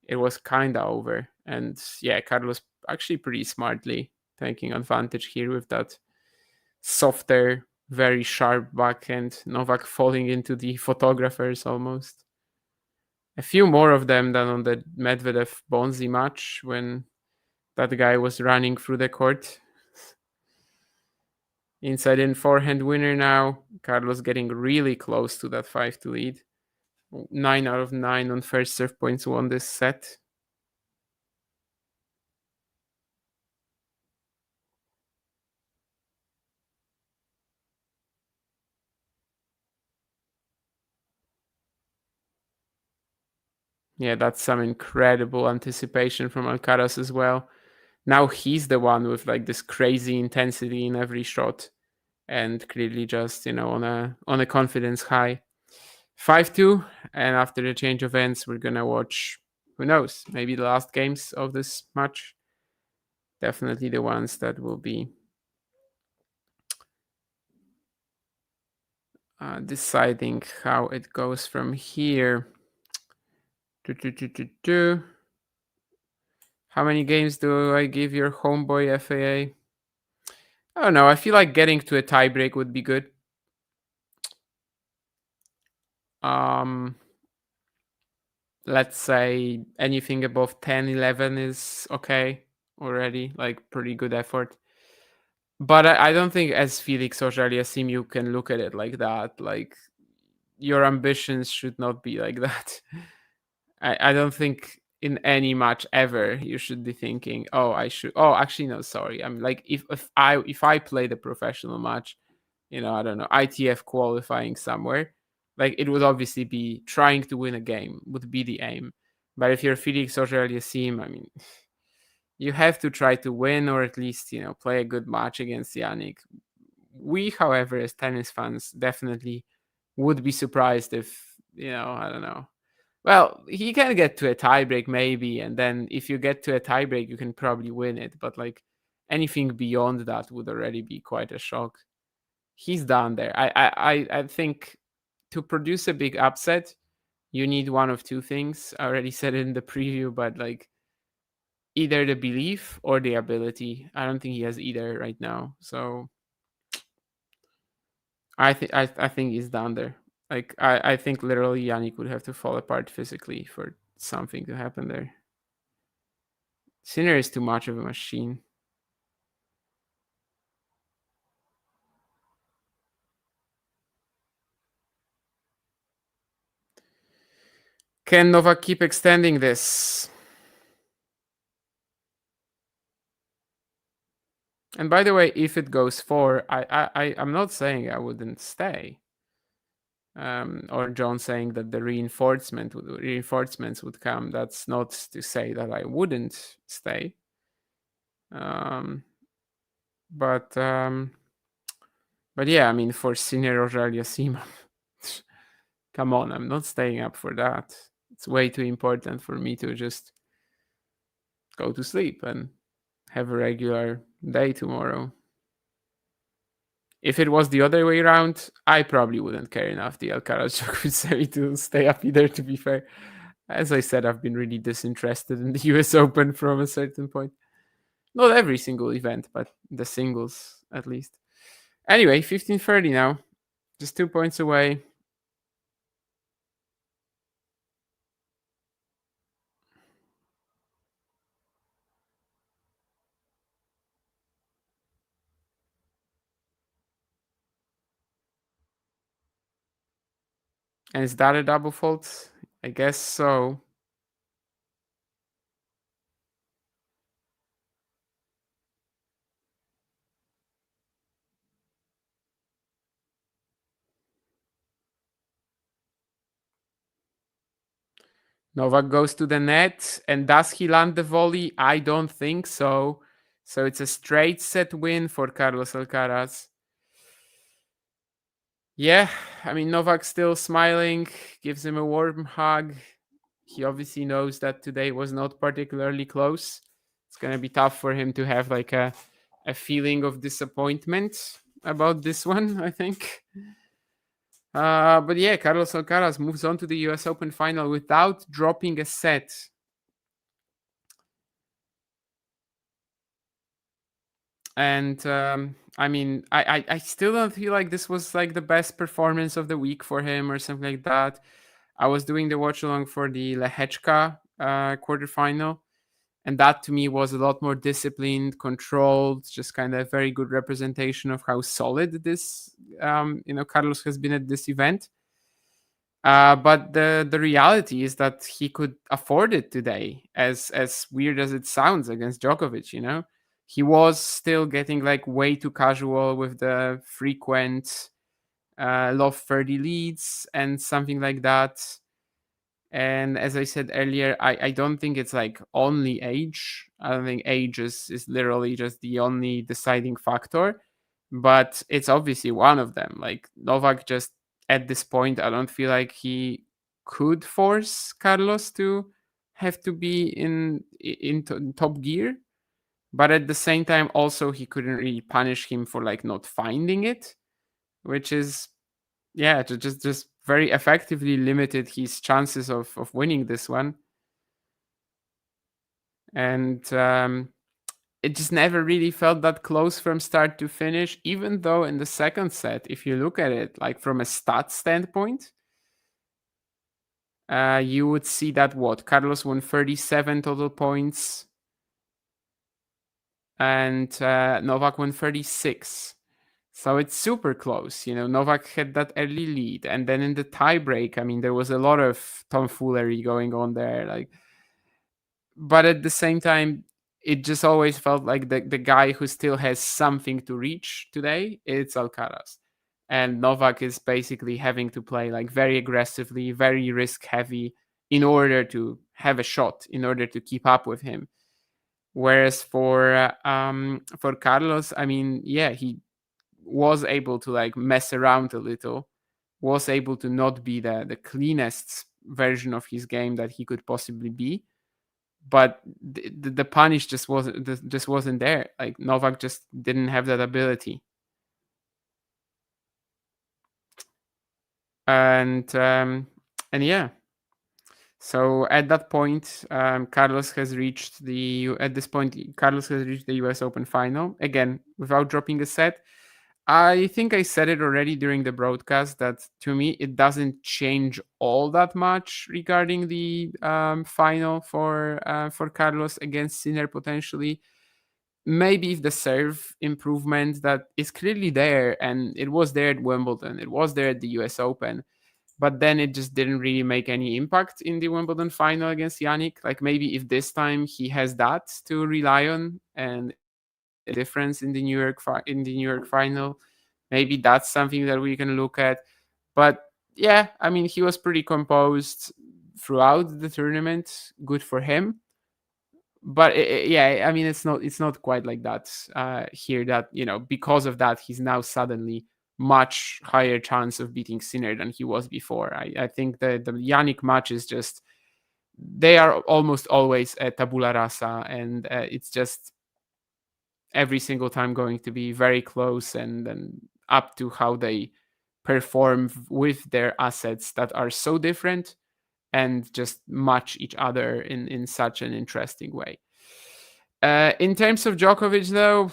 it was kind of over. And yeah, Carlos actually pretty smartly taking advantage here with that softer, very sharp backhand. Novak falling into the photographers almost. A few more of them than on the Medvedev Bonzi match when that guy was running through the court. Inside in forehand winner now. Carlos getting really close to that 5-2 lead. 9 out of 9 on first serve points won this set. Yeah, that's some incredible anticipation from Alcaraz as well. Now he's the one with like this crazy intensity in every shot, and clearly just on a confidence high. 5-2, and after the change of ends, we're gonna watch, who knows, maybe the last games of this match. Definitely the ones that will be deciding how it goes from here. How many games do I give your homeboy FAA? I don't know. I feel like getting to a tiebreak would be good. Let's say anything above 10, 11 is okay already. Like pretty good effort. But I don't think as Felix Auger-Aliassime you can look at it like that. Like your ambitions should not be like that. I don't think in any match ever you should be thinking, actually no, sorry. I'm like if I played a professional match, I don't know, ITF qualifying somewhere, like it would obviously be trying to win a game would be the aim. But if you're Felix Auger-Aliassime, I mean, you have to try to win or at least play a good match against Yannick. We, however, as tennis fans, definitely would be surprised if I don't know. Well, he can get to a tiebreak maybe, and then if you get to a tiebreak, you can probably win it. But like anything beyond that would already be quite a shock. He's down there. I think to produce a big upset, you need one of two things. I already said it in the preview, but like either the belief or the ability. I don't think he has either right now. So I think he's down there. Like I think literally Yannick would have to fall apart physically for something to happen there. Sinner is too much of a machine. Can Novak keep extending this? And by the way, if it goes 4, I'm not saying I wouldn't stay. Or John saying that the reinforcements would come. That's not to say that I wouldn't stay. But yeah, I mean, for Senior Rosalia Sima, come on, I'm not staying up for that. It's way too important for me to just go to sleep and have a regular day tomorrow. If it was the other way around, I probably wouldn't care enough the Alcaraz Djokovic semi to stay up either, to be fair. As I said, I've been really disinterested in the US Open from a certain point. Not every single event, but the singles at least. Anyway, 15:30 now. Just 2 points away. And is that a double fault? I guess so. Novak goes to the net, and does he land the volley? I don't think so. So it's a straight set win for Carlos Alcaraz. Yeah, I mean, Novak still smiling, gives him a warm hug. He obviously knows that today was not particularly close. It's going to be tough for him to have like a feeling of disappointment about this one, I think. But yeah, Carlos Alcaraz moves on to the US Open final without dropping a set. And I mean, I still don't feel like this was like the best performance of the week for him or something like that. I was doing the watch along for the Lehecka quarterfinal, and that to me was a lot more disciplined, controlled, just kind of very good representation of how solid this Carlos has been at this event. But the reality is that he could afford it today, as weird as it sounds, against Djokovic. He was still getting like way too casual with the frequent low 30 leads and something like that. And as I said earlier, I don't think it's like only age. I don't think age is literally just the only deciding factor, but it's obviously one of them. Like Novak just at this point, I don't feel like he could force Carlos to have to be in top gear. But at the same time, also he couldn't really punish him for like not finding it, which is, yeah, just very effectively limited his chances of winning this one. And it just never really felt that close from start to finish, even though in the second set, if you look at it like from a stat standpoint, you would see that Carlos won 37 total points and Novak won 36. So it's super close. Novak had that early lead. And then in the tiebreak, I mean, there was a lot of tomfoolery going on there. But at the same time, it just always felt like the guy who still has something to reach today, it's Alcaraz. And Novak is basically having to play like very aggressively, very risk heavy in order to have a shot, in order to keep up with him. Whereas for Carlos, I mean, yeah, he was able to like mess around a little, was able to not be the cleanest version of his game that he could possibly be. But the punish just wasn't there. Like Novak just didn't have that ability. And yeah. So at that point, Carlos has reached the US Open final again without dropping a set. I think I said it already during the broadcast that to me it doesn't change all that much regarding the final for Carlos against Sinner potentially. Maybe if the serve improvement that is clearly there, and it was there at Wimbledon, it was there at the US Open, but then it just didn't really make any impact in the Wimbledon final against Yannick. Like maybe if this time he has that to rely on and a difference in the New York final, maybe that's something that we can look at. But yeah, I mean, he was pretty composed throughout the tournament. Good for him. But yeah, I mean, it's not quite like that here. That because of that, he's now suddenly much higher chance of beating Sinner than he was before. I think the Yannick matches just they are almost always a tabula rasa, and it's just every single time going to be very close and up to how they perform with their assets that are so different and just match each other in such an interesting way. In terms of Djokovic, though,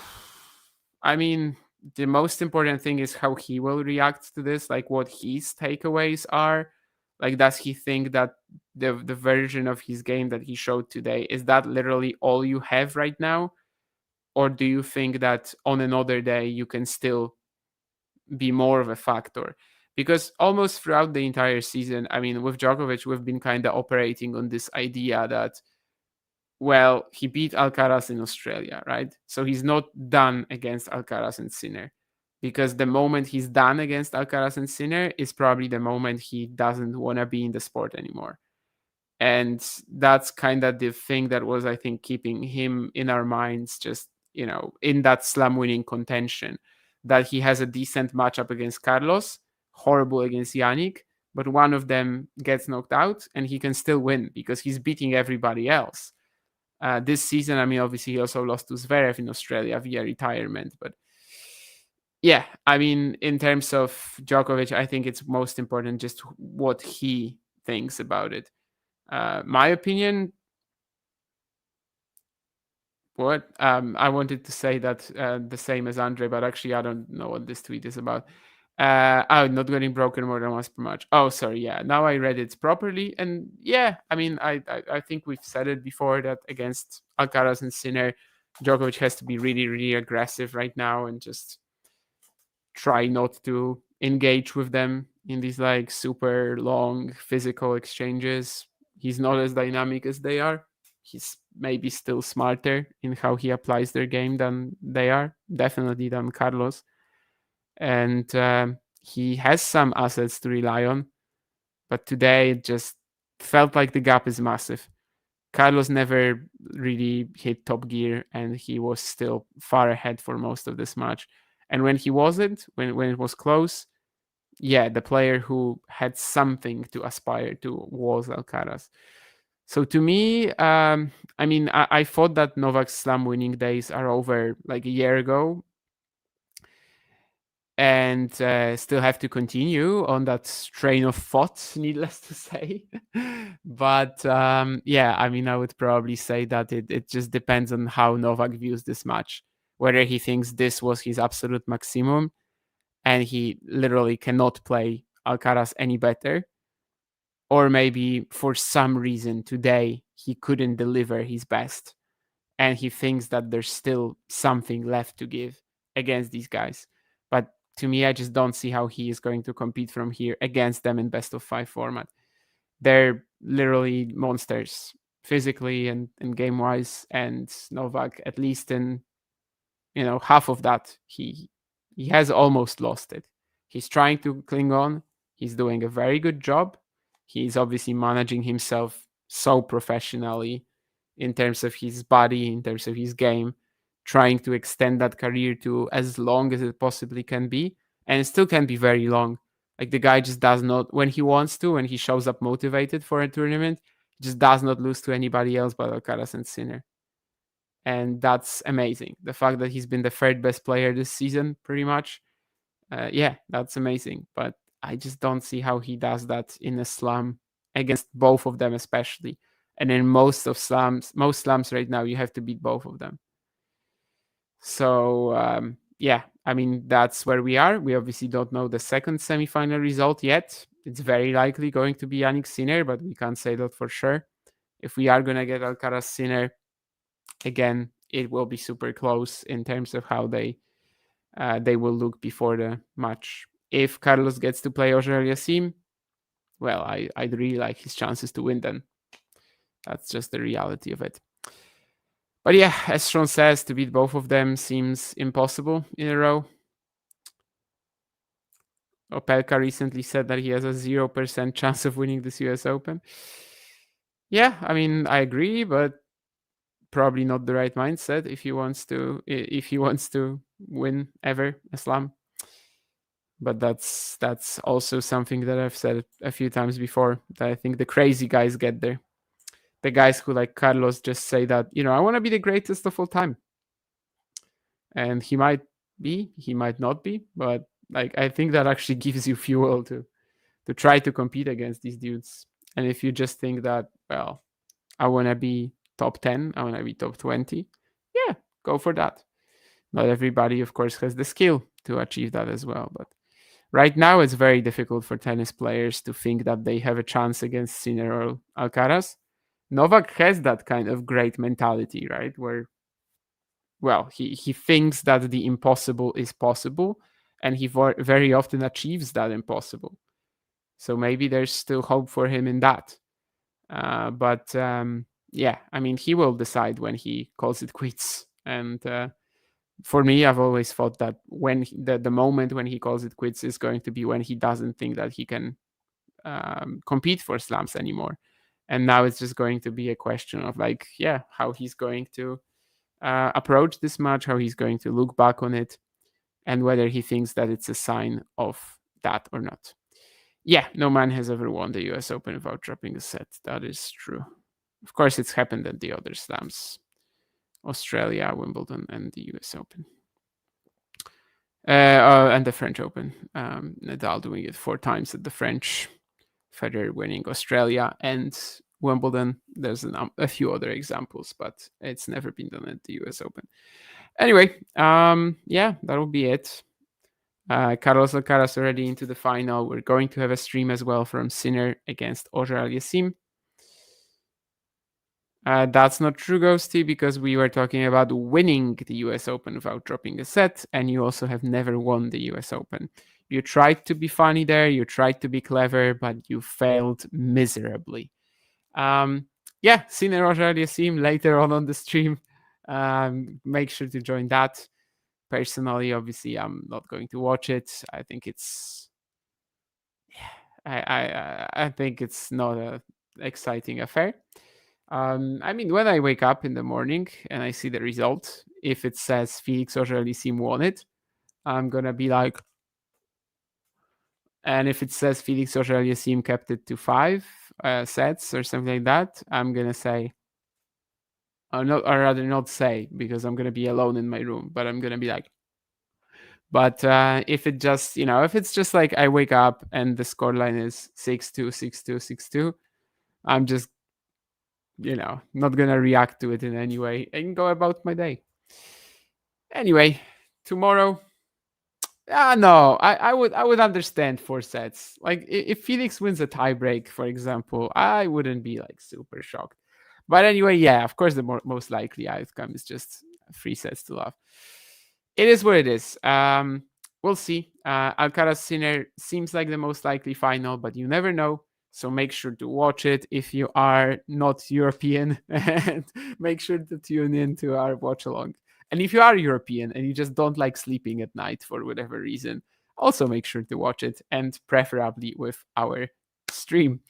I mean, the most important thing is how he will react to this, like what his takeaways are. Like, does he think that the version of his game that he showed today, is that literally all you have right now? Or do you think that on another day you can still be more of a factor? Because almost throughout the entire season, I mean, with Djokovic, we've been kind of operating on this idea that, well, he beat Alcaraz in Australia, right? So he's not done against Alcaraz and Sinner, because the moment he's done against Alcaraz and Sinner is probably the moment he doesn't want to be in the sport anymore. And that's kind of the thing that was, I think, keeping him in our minds, just, in that slam winning contention, that he has a decent matchup against Carlos, horrible against Yannick, but one of them gets knocked out and he can still win because he's beating everybody else. This season, I mean, obviously he also lost to Zverev in Australia via retirement. But yeah, I mean, in terms of Djokovic, I think it's most important just what he thinks about it. My opinion, I wanted to say that the same as Andre, but actually I don't know what this tweet is about. Not getting broken more than once per match. Oh, sorry. Yeah, now I read it properly. And yeah, I mean, I think we've said it before that against Alcaraz and Sinner, Djokovic has to be really, really aggressive right now and just try not to engage with them in these like super long physical exchanges. He's not as dynamic as they are. He's maybe still smarter in how he applies their game than they are, definitely than Carlos. And he has some assets to rely on, but today it just felt like the gap is massive. Carlos never really hit top gear, and he was still far ahead for most of this match. And when he wasn't, when it was close, yeah, the player who had something to aspire to was Alcaraz. So to me, I mean, I thought that Novak's slam winning days are over like a year ago, and still have to continue on that train of thought, needless to say. But yeah, I mean, I would probably say that it just depends on how Novak views this match, whether he thinks this was his absolute maximum and he literally cannot play Alcaraz any better, or maybe for some reason today he couldn't deliver his best and he thinks that there's still something left to give against these guys. But to me, I just don't see how he is going to compete from here against them in best of 5 format. They're literally monsters physically and game wise, and Novak, at least in half of that, he has almost lost it. He's trying to cling on. He's doing a very good job. He's obviously managing himself so professionally in terms of his body, in terms of his game, trying to extend that career to as long as it possibly can be. And it still can be very long. Like, the guy just does not, when he wants to, when he shows up motivated for a tournament, just does not lose to anybody else but Alcaraz and Sinner. And that's amazing. The fact that he's been the third best player this season, pretty much. Yeah, that's amazing. But I just don't see how he does that in a slam against both of them, especially. And in most slams right now, you have to beat both of them. So, yeah, I mean, that's where we are. We obviously don't know the second semifinal result yet. It's very likely going to be Yannick Sinner, but we can't say that for sure. If we are going to get Alcaraz Sinner, again, it will be super close in terms of how they will look before the match. If Carlos gets to play Auger-Aliassime, well, I'd really like his chances to win then. That's just the reality of it. But yeah, as Sean says, to beat both of them seems impossible in a row. Opelka recently said that he has a 0% chance of winning this US Open. Yeah, I mean, I agree, but probably not the right mindset if he wants to win ever a slam. But that's also something that I've said a few times before, that I think the crazy guys get there. The guys who, like Carlos, just say that, I want to be the greatest of all time. And he might be, he might not be, but like I think that actually gives you fuel to try to compete against these dudes. And if you just think that, well, I want to be top 10, I want to be top 20, yeah, go for that. Not everybody, of course, has the skill to achieve that as well. But right now, it's very difficult for tennis players to think that they have a chance against Sinner or Alcaraz. Novak has that kind of great mentality, right? Where, well, he thinks that the impossible is possible, and he very often achieves that impossible. So maybe there's still hope for him in that. But yeah, I mean, he will decide when he calls it quits. And for me, I've always thought that when the moment when he calls it quits is going to be when he doesn't think that he can compete for slams anymore. And now it's just going to be a question of like, yeah, how he's going to approach this match, how he's going to look back on it, and whether he thinks that it's a sign of that or not. Yeah, no man has ever won the US Open without dropping a set. That is true. Of course, it's happened at the other slams. Australia, Wimbledon, and the US Open. And the French Open. Nadal doing it 4 times at the French. Federer winning Australia and Wimbledon. There's a few other examples, but it's never been done at the US Open. Anyway, yeah, that'll be it. Carlos Alcaraz already into the final. We're going to have a stream as well from Sinner against Auger-Aliassime. That's not true, Ghosty, because we were talking about winning the US Open without dropping a set, and you also have never won the US Open. You tried to be funny there, you tried to be clever, but you failed miserably. Yeah, Sinner Auger-Aliassime later on the stream. Make sure to join that. Personally, obviously, I'm not going to watch it. I think it's, I think it's not a exciting affair. I mean, when I wake up in the morning and I see the result, if it says Felix Auger-Aliassime won it, I'm gonna be like, and if it says Felix Auger-Aliassime kept it to 5 sets or something like that, I'm gonna say, or rather not say, because I'm gonna be alone in my room, but I'm gonna be like. But if it just, if it's just like I wake up and the scoreline is 6-2, 6-2, 6-2, I'm just, not gonna react to it in any way and go about my day. Anyway, tomorrow, no, I would understand 4 sets. Like if Felix wins a tiebreak, for example, I wouldn't be like super shocked. But anyway, yeah, of course, the most likely outcome is just 3 sets to love. It is what it is. We'll see. Alcaraz Sinner seems like the most likely final, but you never know. So make sure to watch it if you are not European, and make sure to tune in to our watch along. And if you are European and you just don't like sleeping at night for whatever reason, also make sure to watch it, and preferably with our stream.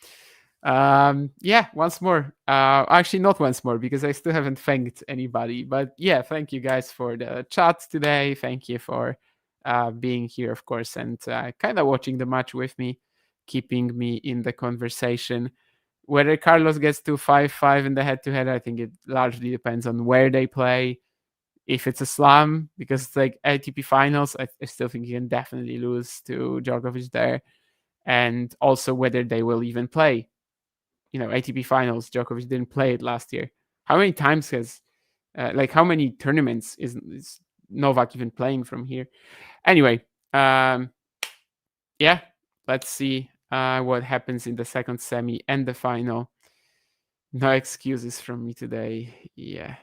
Yeah, once more. Actually, not once more, because I still haven't thanked anybody. But yeah, thank you guys for the chat today. Thank you for being here, of course, and kind of watching the match with me, keeping me in the conversation. Whether Carlos gets to 5-5 in the head-to-head, I think it largely depends on where they play. If it's a slam, because it's like ATP finals, I still think you can definitely lose to Djokovic there. And also whether they will even play. ATP finals, Djokovic didn't play it last year. How many times how many tournaments is Novak even playing from here? Anyway, yeah, let's see what happens in the second semi and the final. No excuses from me today. Yeah.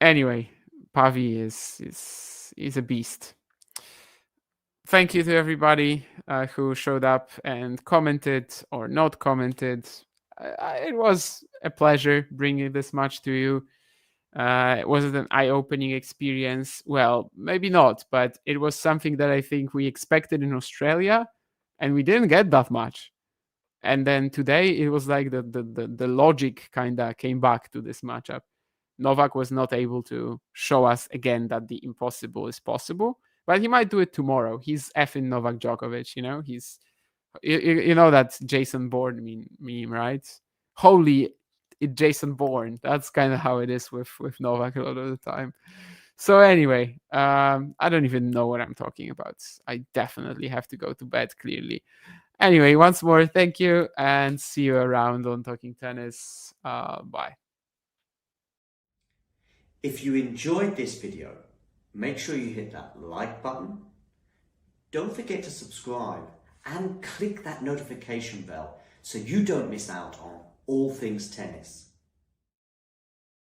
Anyway, Pavi is a beast. thank you to everybody who showed up and commented or not commented. It was a pleasure bringing this match to you. Was it an eye-opening experience? Well, maybe not, but it was something that I think we expected in Australia, and we didn't get that much. And then today, it was like the logic kind of came back to this matchup. Novak was not able to show us again that the impossible is possible, but he might do it tomorrow. He's effing Novak Djokovic, you know. He's, you know that Jason Bourne meme, right? Holy Jason Bourne. That's kind of how it is with Novak a lot of the time. So anyway, I don't even know what I'm talking about. I definitely have to go to bed, clearly. Anyway, once more, thank you, and see you around on Talking Tennis. Bye. If you enjoyed this video, make sure you hit that like button. Don't forget to subscribe and click that notification bell so you don't miss out on all things tennis.